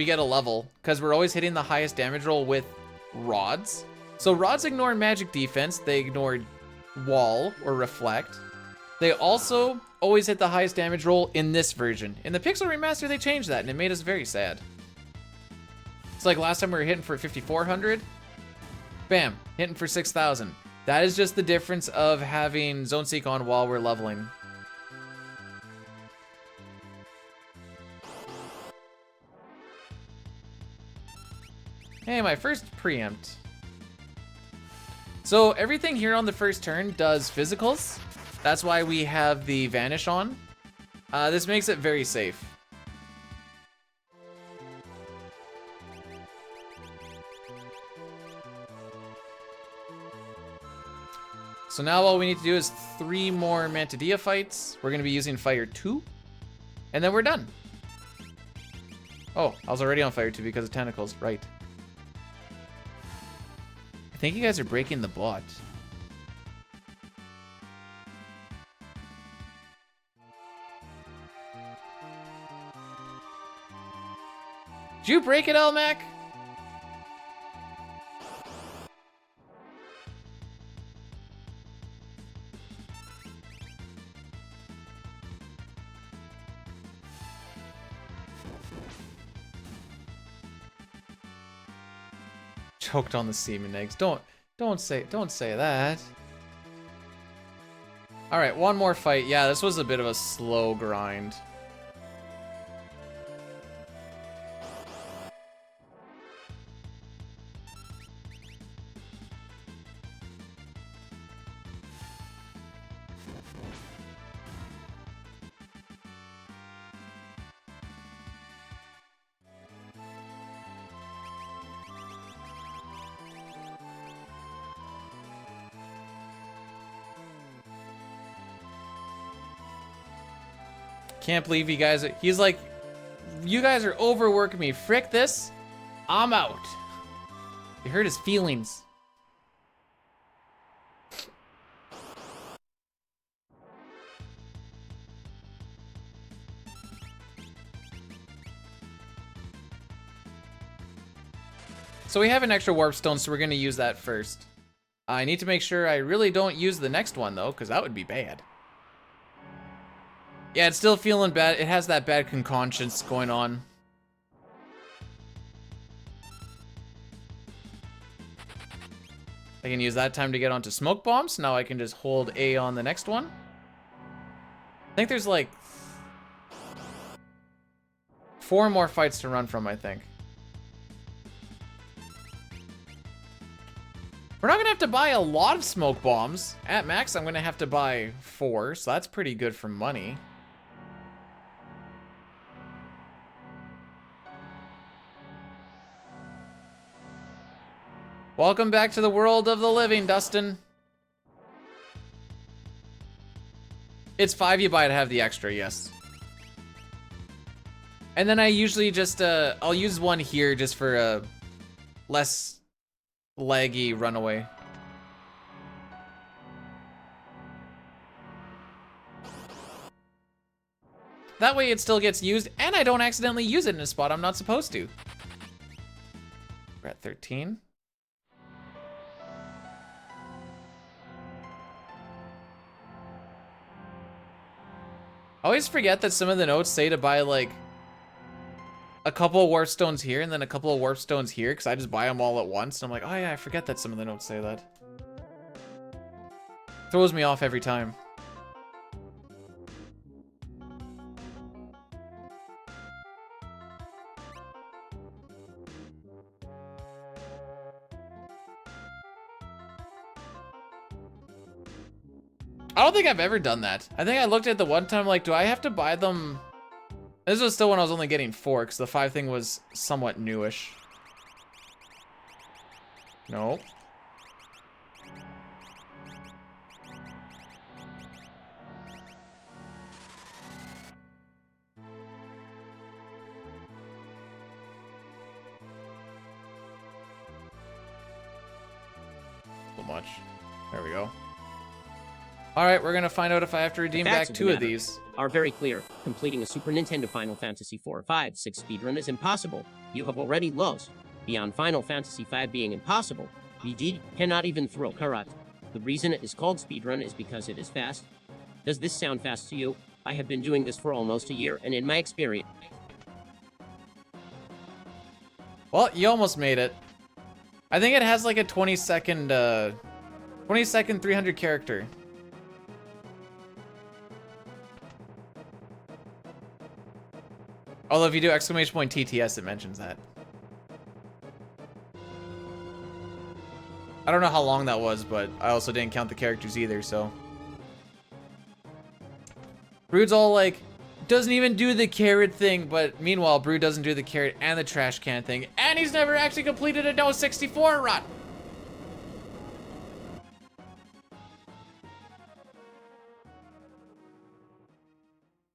get a level, because we're always hitting the highest damage roll with rods. So rods ignore magic defense, they ignore wall or reflect. They also always hit the highest damage roll in this version. In the Pixel Remaster, they changed that, and it made us very sad. It's like last time we were hitting for 5,400. Bam, hitting for 6,000. That is just the difference of having Zone Seek on while we're leveling. Hey, my first preempt. So everything here on the first turn does physicals. That's why we have the Vanish on. This makes it very safe. So now all we need to do is 3 more Mantadilla fights. We're gonna be using Fire 2. And then we're done. Oh, I was already on Fire 2 because of tentacles, right. I think you guys are breaking the bot. Did you break it, Elmac? Choked on the semen eggs. Don't say that. All right, 1 more fight. Yeah, this was a bit of a slow grind. Can't believe you guys are, he's like, you guys are overworking me. Frick this, I'm out. You hurt his feelings. So we have an extra warp stone, so we're gonna use that first. I need to make sure I really don't use the next one though, because that would be bad. Yeah, it's still feeling bad. It has that bad conscience going on. I can use that time to get onto smoke bombs. Now I can just hold A on the next one. I think there's like 4 more fights to run from, I think. We're not gonna have to buy a lot of smoke bombs. At max, I'm gonna have to buy 4, so that's pretty good for money. Welcome back to the world of the living, Dustin. It's 5 you buy to have the extra, yes. And then I usually just, I'll use one here just for a less laggy runaway. That way it still gets used, and I don't accidentally use it in a spot I'm not supposed to. We're at 13. I always forget that some of the notes say to buy like a couple of warp stones here and then a couple of warp stones here because I just buy them all at once. And I'm like, oh yeah, I forget that some of the notes say that. Throws me off every time. I don't think I've ever done that. I think I looked at the one time like, do I have to buy them? This was still when I was only getting 4 because the 5 thing was somewhat newish. No. So much. There we go. All right, we're gonna find out if I have to redeem back 2 of these. Are very clear. Completing a Super Nintendo Final Fantasy 4, 5, 6 speedrun is impossible. You have already lost. Beyond Final Fantasy 5 being impossible, VG cannot even throw Karat. The reason it is called speedrun is because it is fast. Does this sound fast to you? I have been doing this for almost a year, and in my experience... Well, you almost made it. I think it has like a 20-second 300 character. Although if you do exclamation point TTS, it mentions that. I don't know how long that was, but I also didn't count the characters either, so. Brood's all like, doesn't even do the carrot thing, but meanwhile, Brood doesn't do the carrot and the trash can thing, and he's never actually completed a No 64 run.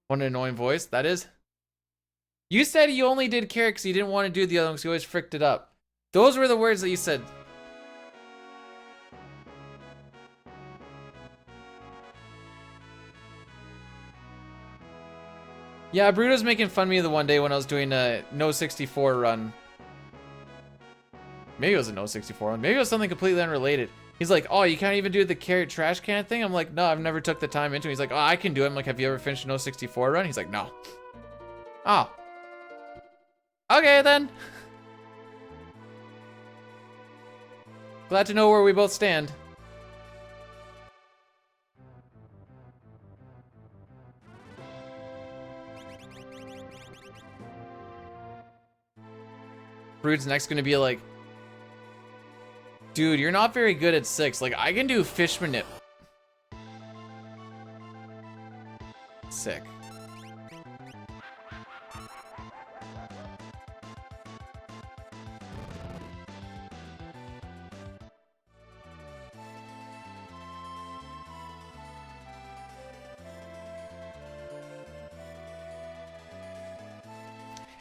What an annoying voice, that is. You said you only did carrot because you didn't want to do the other ones, you always fricked it up. Those were the words that you said. Yeah, Brood was making fun of me the one day when I was doing a No 64 run. Maybe it was a No 64 run. Maybe it was something completely unrelated. He's like, oh, you can't even do the carrot trash can thing? I'm like, no, I've never took the time into it. He's like, oh, I can do it. I'm like, have you ever finished a No 64 run? He's like, no. Oh. Okay, then. Glad to know where we both stand. Brood's next gonna be like, dude, you're not very good at 6. Like, I can do fish manip. Sick.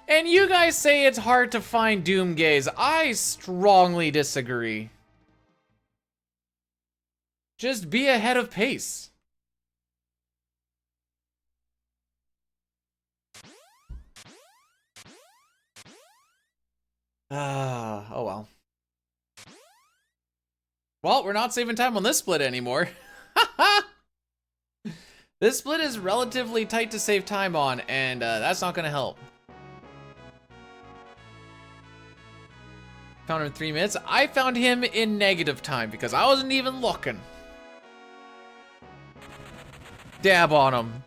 And you guys say it's hard to find Doom gays. I strongly disagree. Just be ahead of pace. Oh well. Well, we're not saving time on this split anymore. This split is relatively tight to save time on, and that's not gonna help. Found him in 3 minutes. I found him in negative time because I wasn't even looking. Dab on him.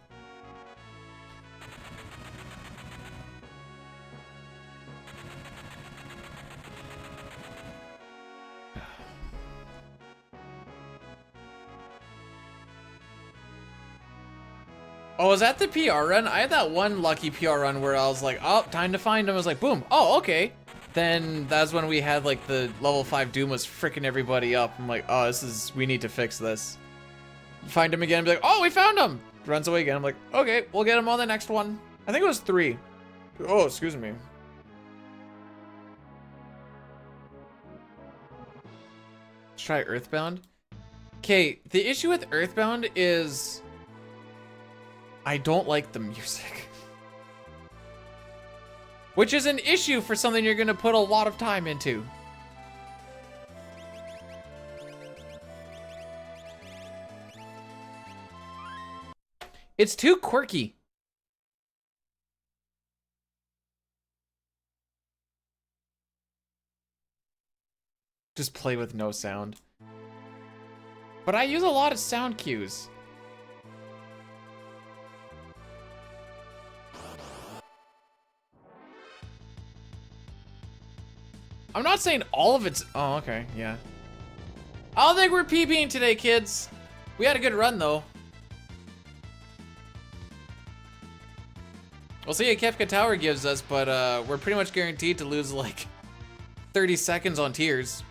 Oh, was that the PR run? I had that one lucky PR run where I was like, oh, time to find him. I was like, boom. Oh, okay. then that's when we had like the level 5 Doom was freaking everybody up. I'm like, oh, we need to fix this. Find him again and be like, oh, we found him! Runs away again. I'm like, okay, we'll get him on the next one. I think it was 3. Oh, excuse me. Let's try Earthbound. Okay, the issue with Earthbound is I don't like the music. Which is an issue for something you're gonna put a lot of time into. It's too quirky. Just play with no sound. But I use a lot of sound cues. I'm not saying all of it's... Oh, okay, yeah. I don't think we're PBing today, kids. We had a good run, though. We'll see what Kefka Tower gives us, but we're pretty much guaranteed to lose, like, 30 seconds on tiers.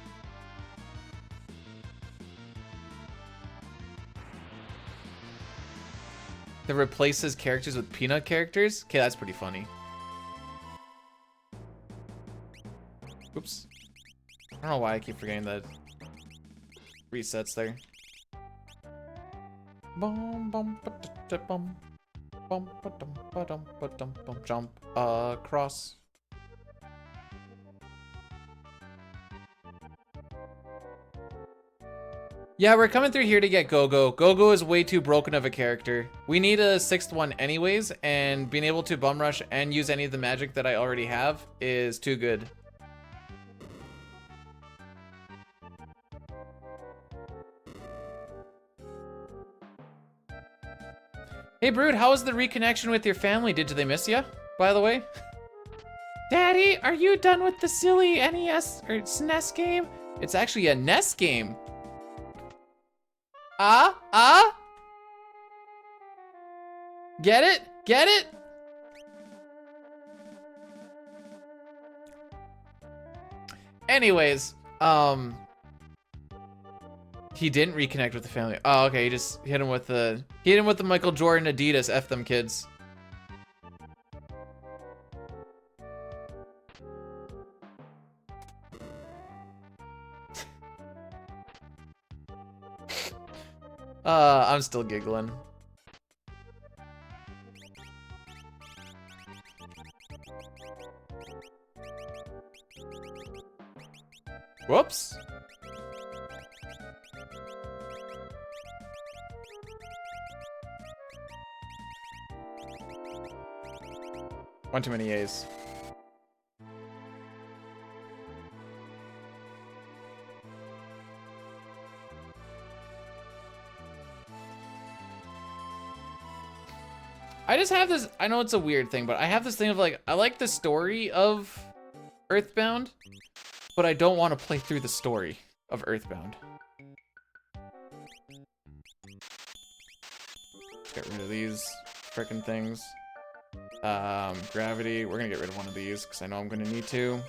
That replaces characters with peanut characters? Okay, that's pretty funny. Oops. I don't know why I keep forgetting that resets there. Jump across. Yeah, we're coming through here to get Gogo. Gogo is way too broken of a character. We need a 6th one anyways, and being able to bum rush and use any of the magic that I already have is too good. Hey Brood, how was the reconnection with your family? Did they miss you, by the way? Daddy, are you done with the silly NES or SNES game? It's actually a NES game. Get it? Get it? Anyways, he didn't reconnect with the family. Oh, okay, he just hit him with the Michael Jordan Adidas F them kids. I'm still giggling. Whoops. One too many A's. I just have this, I know it's a weird thing, but I have this thing of like, I like the story of Earthbound, but I don't want to play through the story of Earthbound. Let's get rid of these frickin' things. Gravity, we're gonna get rid of one of these because I know I'm gonna need to.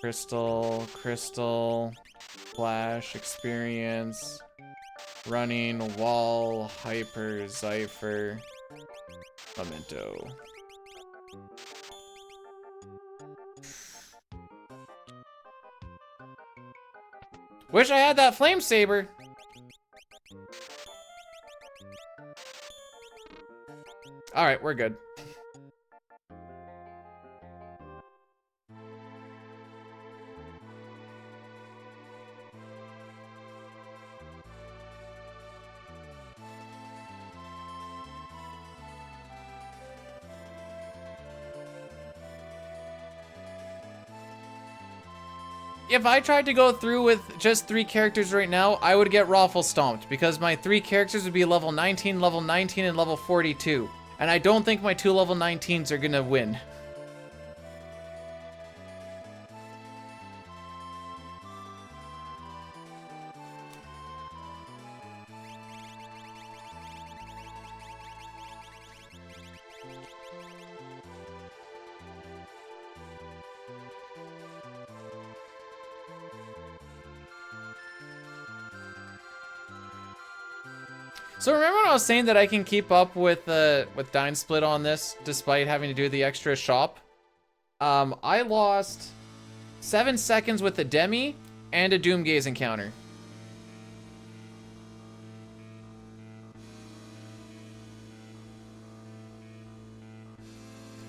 Crystal, flash, experience, running, wall, hyper, Zypher, memento. Wish I had that flame saber. All right, we're good. If I tried to go through with just 3 characters right now, I would get raffle stomped because my 3 characters would be level 19, and level 42. And I don't think my 2 level 19s are gonna win. So remember when I was saying that I can keep up with Dine Split on this despite having to do the extra shop? I lost 7 seconds with the Demi and a Doomgaze encounter.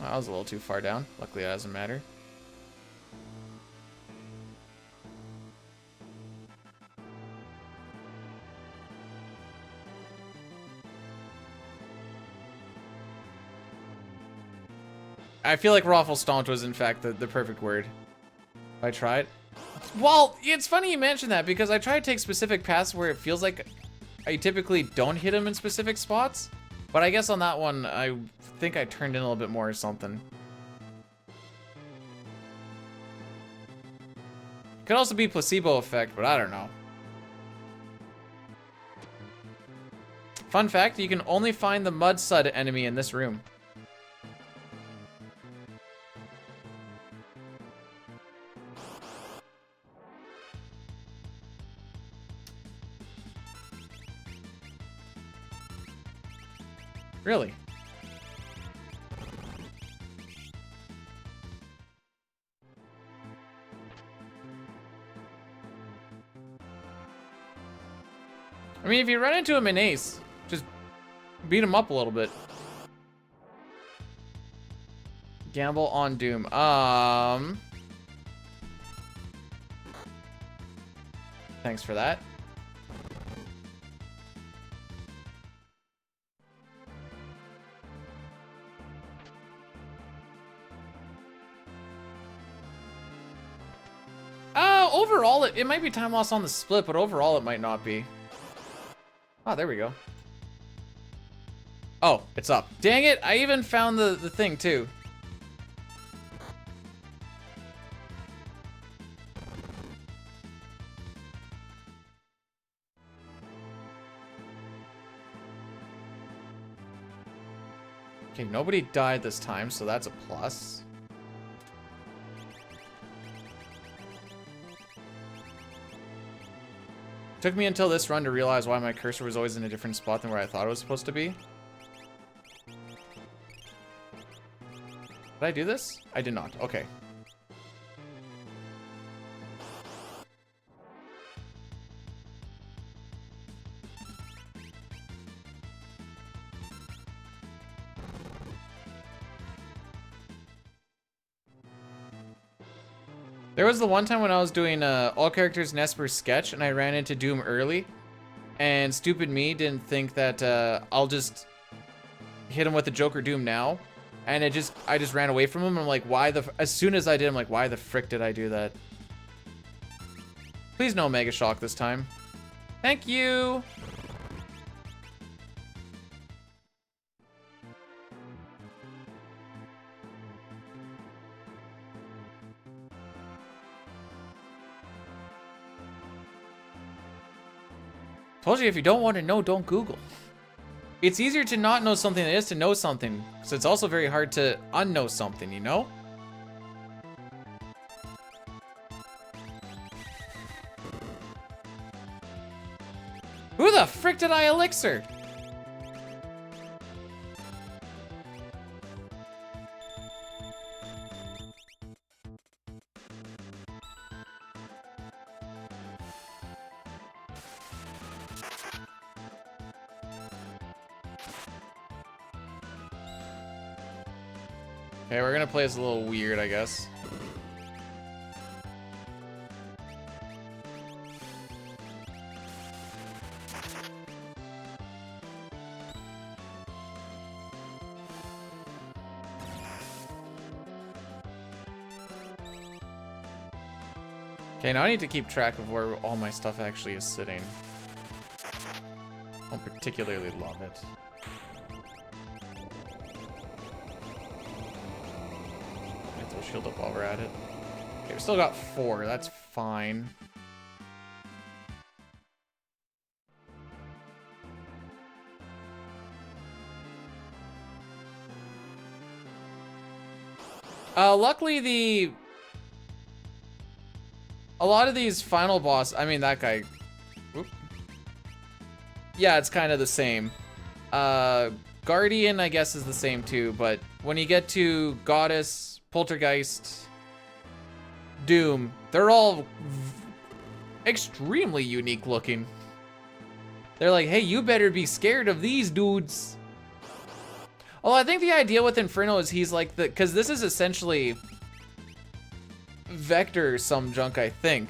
Well, I was a little too far down. Luckily, that doesn't matter. I feel like Raffle Stomped was, in fact, the perfect word. I tried. Well, it's funny you mention that because I try to take specific paths where it feels like I typically don't hit them in specific spots. But I guess on that one, I think I turned in a little bit more or something. Could also be placebo effect, but I don't know. Fun fact, you can only find the Mud Sud enemy in this room. Really? I mean, if you run into him in Ace, just beat him up a little bit. Gamble on Doom. Thanks for that. Overall, it might be time loss on the split, but overall it might not be. Oh, there we go. Oh, it's up. Dang it, I even found the thing too. Okay, nobody died this time, so that's a plus. Took me until this run to realize why my cursor was always in a different spot than where I thought it was supposed to be. Did I do this? I did not. Okay. There was the one time when I was doing all characters Nesper sketch and I ran into Doom early, and stupid me didn't think that I'll just hit him with the Joker Doom now, and I just ran away from him. I'm like, why the? As soon as I did, I'm like, why the frick did I do that? Please no Mega Shock this time. Thank you. Told you, if you don't want to know, don't Google. It's easier to not know something than it is to know something, so it's also very hard to unknow something, you know? Who the frick did I elixir? Okay, we're gonna play this a little weird, I guess. Okay, now I need to keep track of where all my stuff actually is sitting. I don't particularly love it. Shield up while we're at it. Okay, we still got 4. That's fine. Luckily a lot of these final boss, I mean that guy. Whoop. yeah, it's kind of the same. Guardian, I guess, is the same too, but when you get to Goddess, Poltergeist, Doom, they're all extremely unique looking. They're like, hey, you better be scared of these dudes. Although I think the idea with Inferno is he's like the, because this is essentially Vector some junk, I think.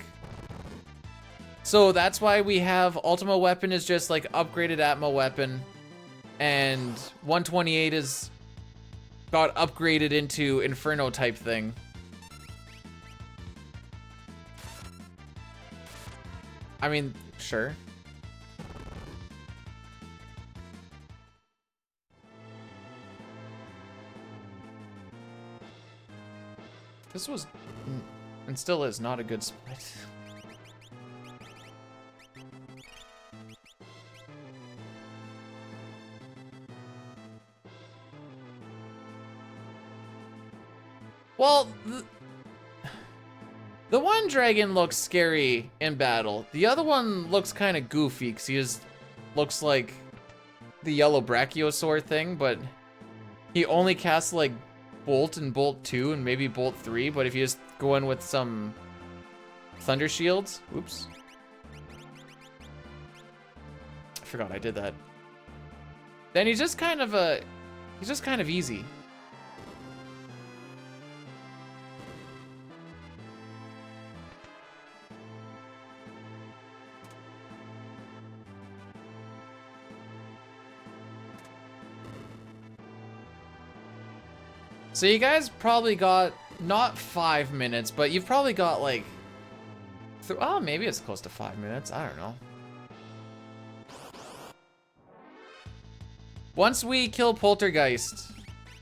So that's why we have Ultima Weapon is just like upgraded Atma Weapon, and 128 is got upgraded into Inferno type thing. I mean, sure. This was, and still is, not a good split. Well, the one dragon looks scary in battle. The other one looks kind of goofy because he just looks like the yellow brachiosaur thing, but he only casts like Bolt and Bolt 2 and maybe Bolt 3, but if you just go in with some Thunder Shields, oops. I forgot I did that. Then he's just kind of easy. So you guys probably got, not 5 minutes, but you've probably got like, oh, maybe it's close to 5 minutes, I don't know. Once we kill Poltergeist,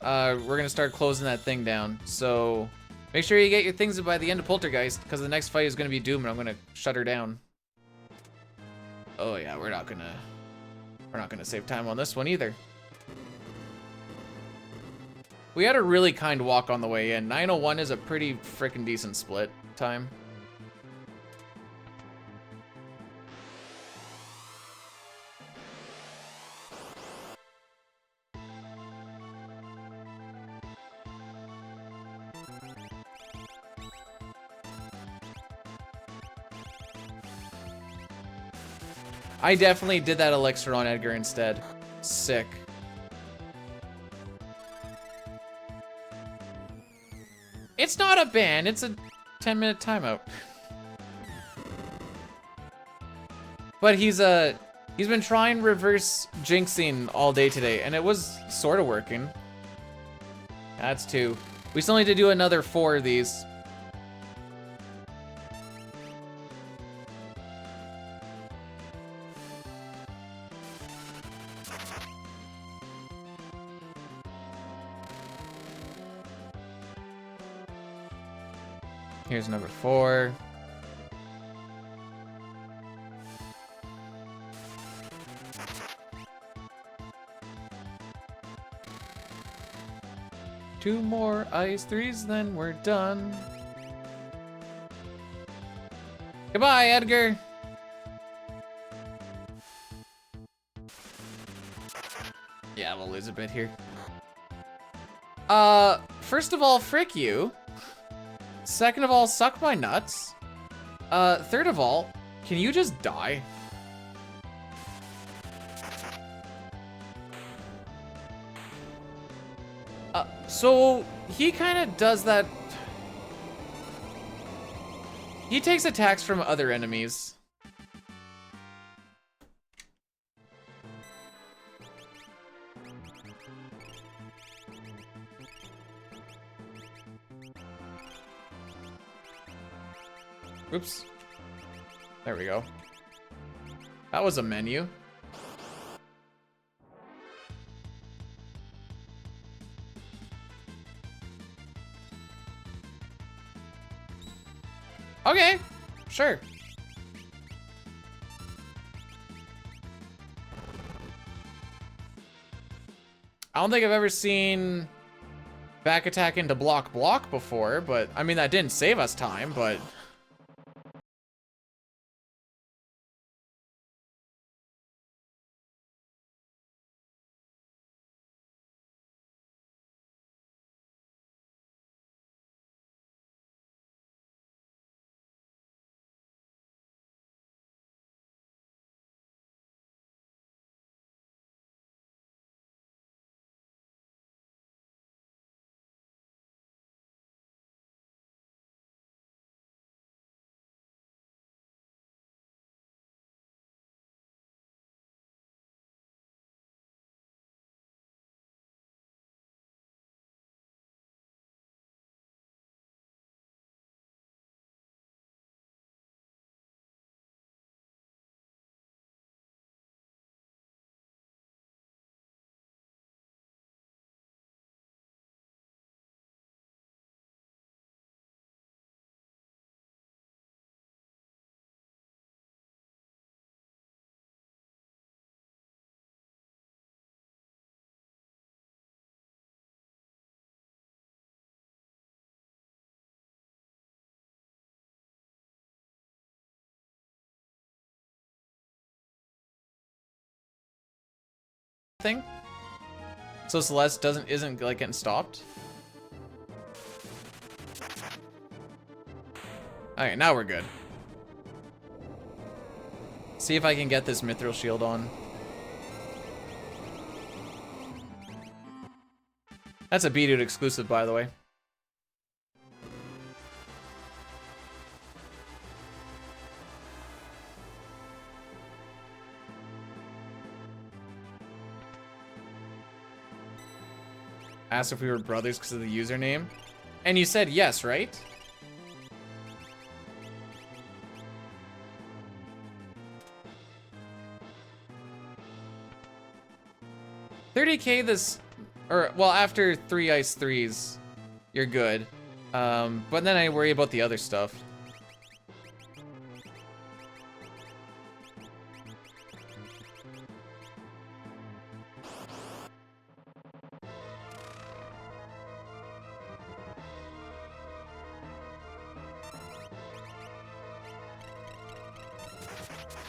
we're gonna start closing that thing down. So make sure you get your things by the end of Poltergeist, because the next fight is gonna be Doom and I'm gonna shut her down. Oh yeah, we're not gonna save time on this one either. We had a really kind walk on the way in. 901 is a pretty freaking decent split time. I definitely did that elixir on Edgar instead. Sick. It's not a ban, it's a 10-minute timeout. But he's been trying reverse jinxing all day today, and it was sort of working. That's 2. We still need to do another 4 of these. Here's number 4. Two more ice 3s, then we're done. Goodbye, Edgar. Yeah, we'll lose a bit here. First of all, frick you. Second of all, suck my nuts. Third of all, can you just die? So he kind of does that. He takes attacks from other enemies. Oops. There we go. That was a menu. Okay, sure. I don't think I've ever seen back attack into block before, but I mean, that didn't save us time, but thing. So Celeste isn't like getting stopped. Alright, now we're good. See if I can get this mithril shield on. That's a B-Dude exclusive, by the way. Asked if we were brothers because of the username. And you said yes, right? $30K this, or well, after 3 ice 3s, you're good. But then I worry about the other stuff.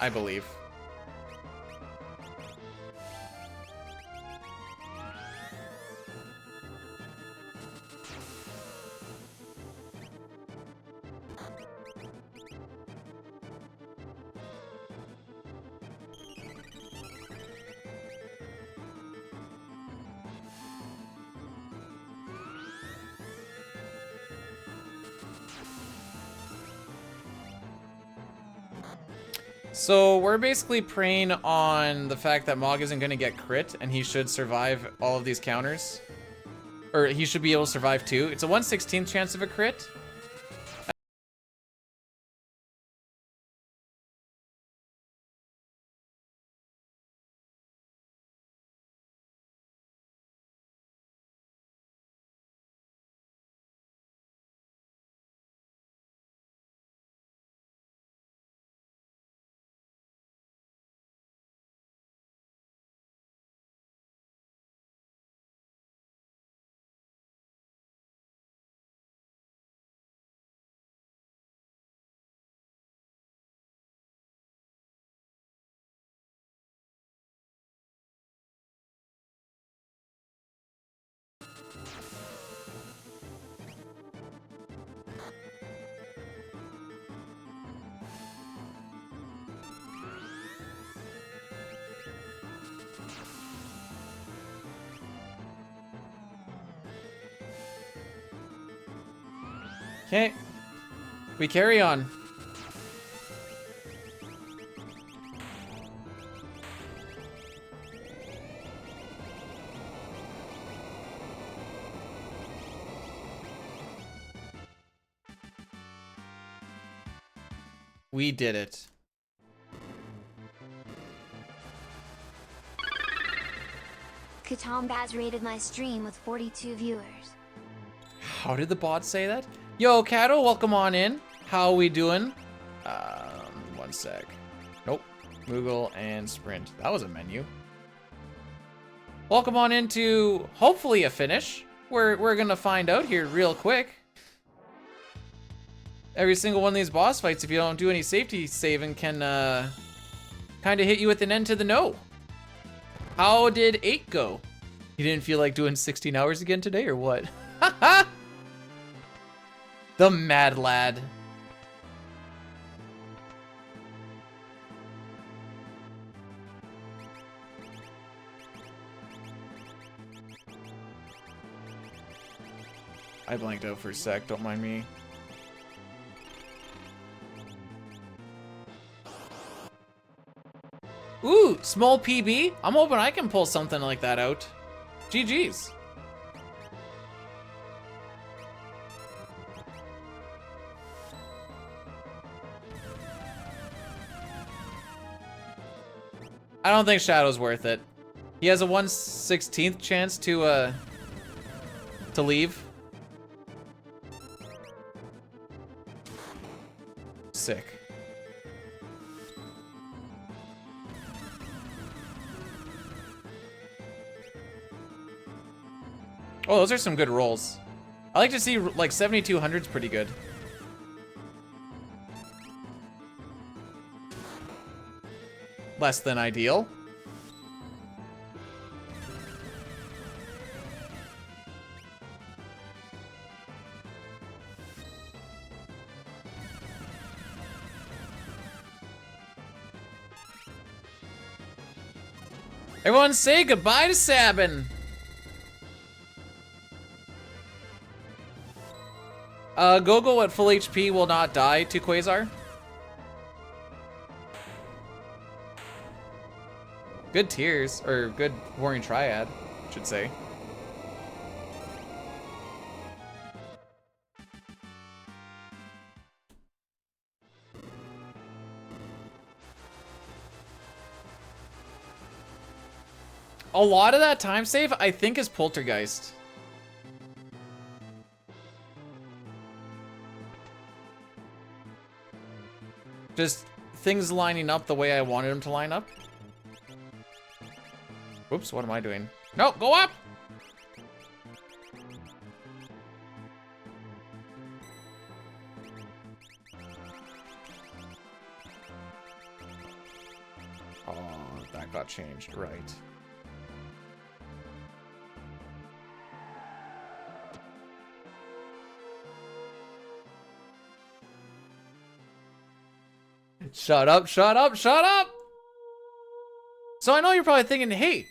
I believe. So we're basically preying on the fact that Mog isn't going to get crit, and he should survive all of these counters. Or he should be able to survive too. It's a 1/16th chance of a crit. Okay. We carry on. We did it. Katambaz rated my stream with 42 viewers. How did the bot say that? Yo, Kato, welcome on in. How we doing? One sec. Nope. Moogle and Sprint. That was a menu. Welcome on into hopefully a finish. We're gonna find out here real quick. Every single one of these boss fights, if you don't do any safety saving, can kind of hit you with an end to the no. How did 8 go? You didn't feel like doing 16 hours again today, or what? The mad lad. I blanked out for a sec, don't mind me. Ooh, small PB? I'm hoping I can pull something like that out. GG's. I don't think Shadow's worth it. He has a 1/16th chance to leave. Sick. Oh, those are some good rolls. I like to see like 7200's pretty good. Less than ideal. Everyone say goodbye to Sabin. Gogo at full HP will not die to Quasar. Good tiers, or good Warring Triad, I should say. A lot of that time save, I think, is Poltergeist. Just things lining up the way I wanted them to line up. Whoops, what am I doing? No, go up! Oh, that got changed, right. Shut up, shut up, shut up! So I know you're probably thinking, hey,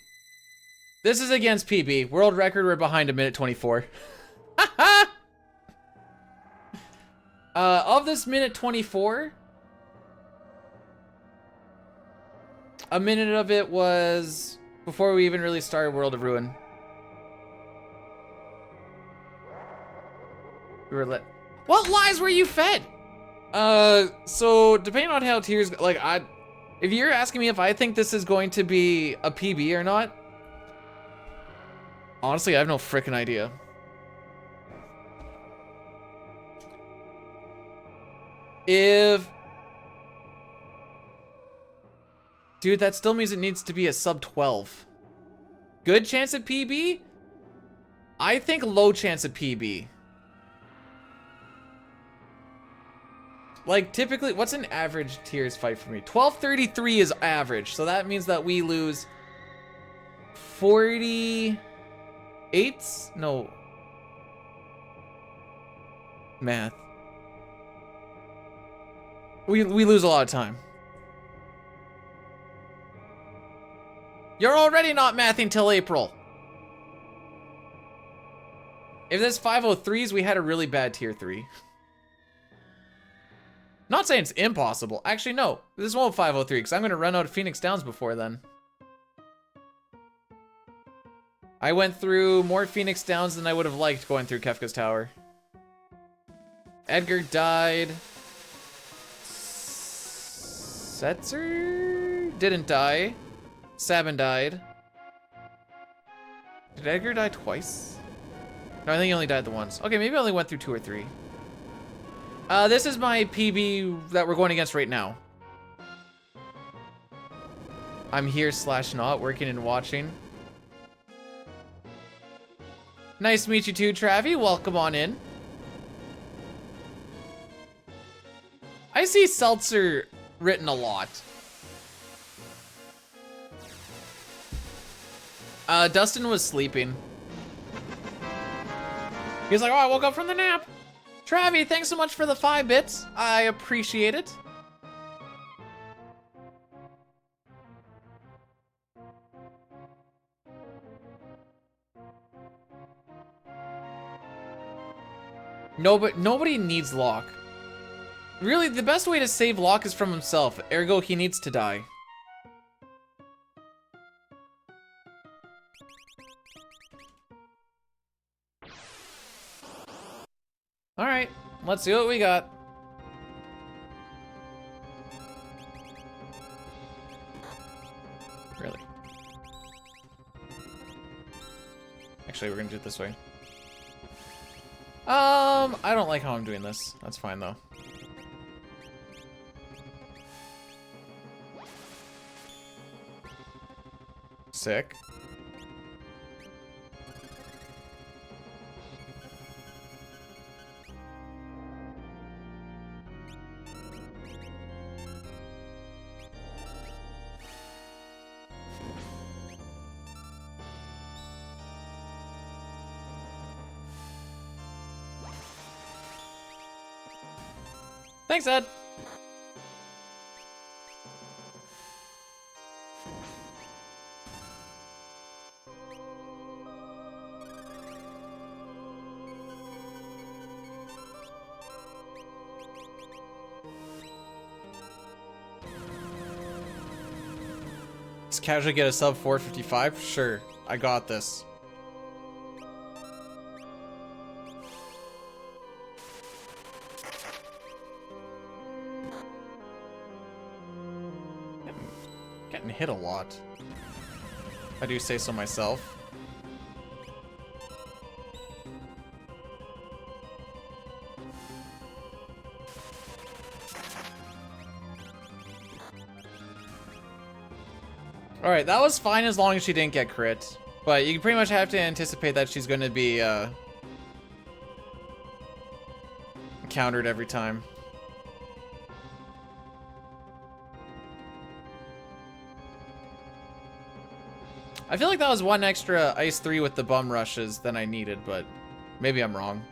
this is against PB. World record, we're behind a minute 24. Of this minute 24, a minute of it was before we even really started World of Ruin. We were lit. What lies were you fed? So depending on how tiers, like if you're asking me if I think this is going to be a PB or not, honestly, I have no freaking idea. Dude, that still means it needs to be a sub 12. Good chance at PB? I think low chance at PB. Like, typically, what's an average tiers fight for me? 1233 is average, so that means that we lose 48? No. Math. We lose a lot of time. You're already not mathing till April. If this 503s, we had a really bad tier 3. Not saying it's impossible. Actually, no. This won't 503 because I'm going to run out of Phoenix Downs before then. I went through more Phoenix Downs than I would have liked going through Kefka's Tower. Edgar died. Setzer didn't die. Sabin died. Did Edgar die twice? No, I think he only died the once. Okay, maybe I only went through 2 or 3. This is my PB that we're going against right now. I'm here / not, working and watching. Nice to meet you too, Travi. Welcome on in. I see Seltzer written a lot. Dustin was sleeping. He's like, oh, I woke up from the nap. Travi, thanks so much for the 5 bits. I appreciate it. No, but nobody needs Locke. Really, the best way to save Locke is from himself. Ergo, he needs to die. Alright, let's see what we got. Really? Actually, we're gonna do it this way. I don't like how I'm doing this. That's fine, though. Sick. Thanks, Ed. Just casually get a sub 455? Sure, I got this. Getting hit a lot. I do say so myself. Alright, that was fine as long as she didn't get crit. But you pretty much have to anticipate that she's going to be countered every time. I feel like that was one extra Ice 3 with the bum rushes than I needed, but maybe I'm wrong.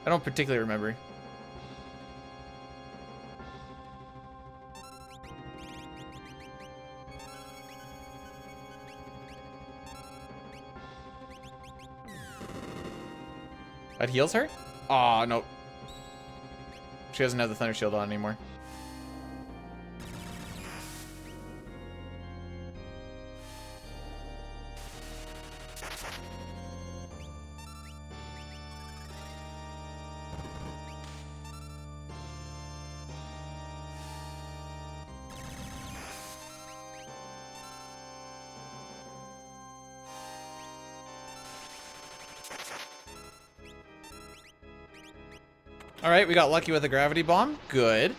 I don't particularly remember. That heals her? Aw, no. She doesn't have the Thunder Shield on anymore. Alright, we got lucky with a gravity bomb. Good.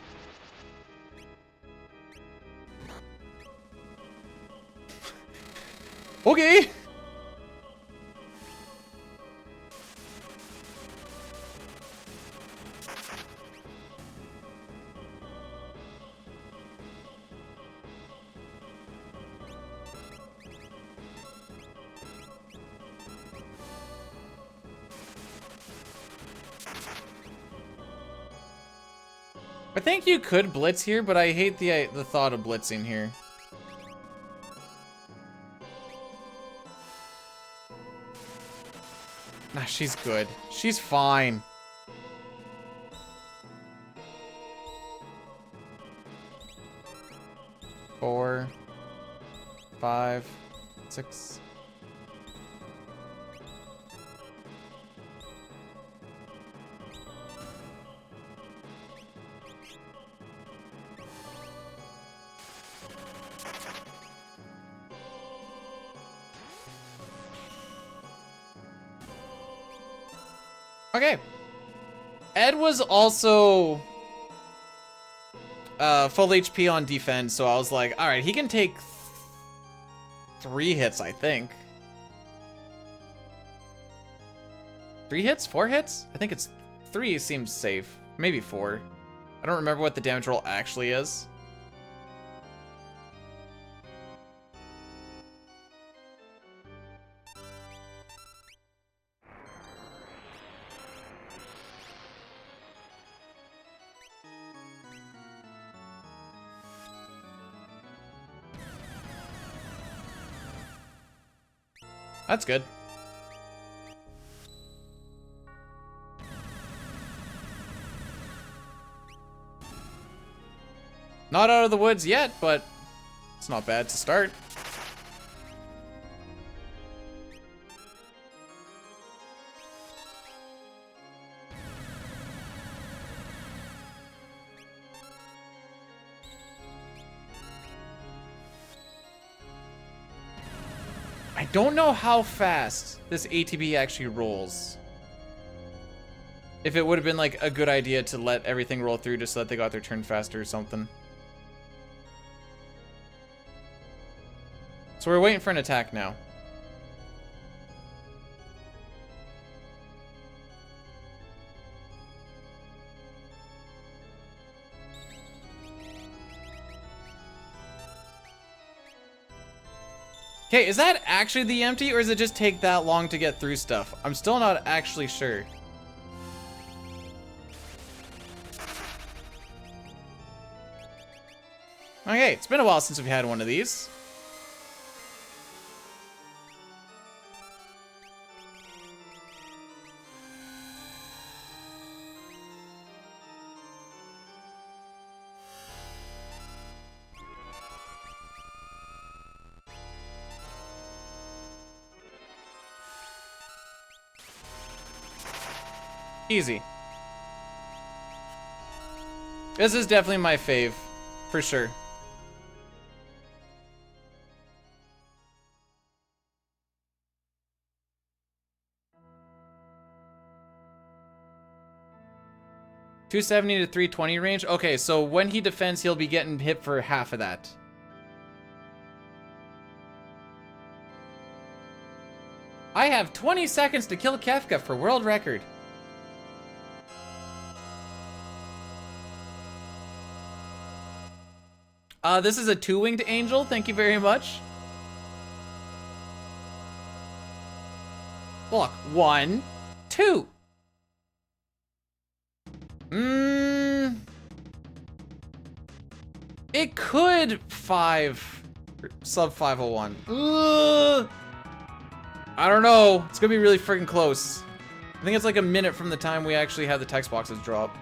Okay. I think you could blitz here, but I hate the thought of blitzing here. Nah, she's good. She's fine. Four, 5, 6. Okay. Ed was also full HP on defense, so I was like, all right, he can take 3 hits, I think. 3 hits? 4 hits? I think it's 3 seems safe. Maybe 4. I don't remember what the damage roll actually is. That's good. Not out of the woods yet, but it's not bad to start. I don't know how fast this ATB actually rolls. If it would have been like a good idea to let everything roll through just so that they got their turn faster or something. So we're waiting for an attack now. Okay, is that actually the empty, or does it just take that long to get through stuff? I'm still not actually sure. Okay, it's been a while since we've had one of these. Easy. This is definitely my fave, for sure. $270 to $320 range. Okay, so when he defends, he'll be getting hit for half of that. I have 20 seconds to kill Kefka for world record. This is a 2-winged angel. Thank you very much. Block 1, 2. It could sub 501. I don't know. It's gonna be really freaking close. I think it's like a minute from the time we actually have the text boxes drop.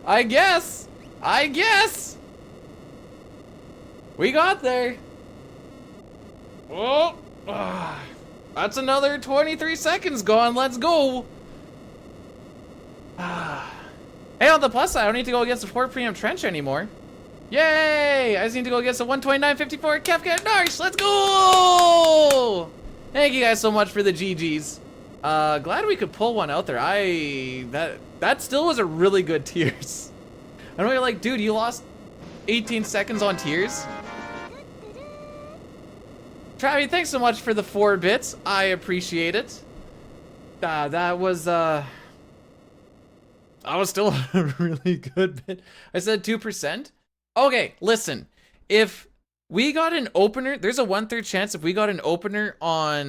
I guess. We got there. Oh, that's another 23 seconds gone. Let's go. Hey, on the plus side, I don't need to go against the 4 premium trench anymore. Yay! I just need to go against the 129.54 Kefka. Nice, let's go! Thank you guys so much for the GGs. Glad we could pull one out there. That still was a really good tiers. I know you're like, dude, you lost 18 seconds on tiers. Travi, thanks so much for the 4 bits. I appreciate it. That was still a really good bit. I said 2%. Okay, listen. If we got an opener, there's a 1/3 chance if we got an opener on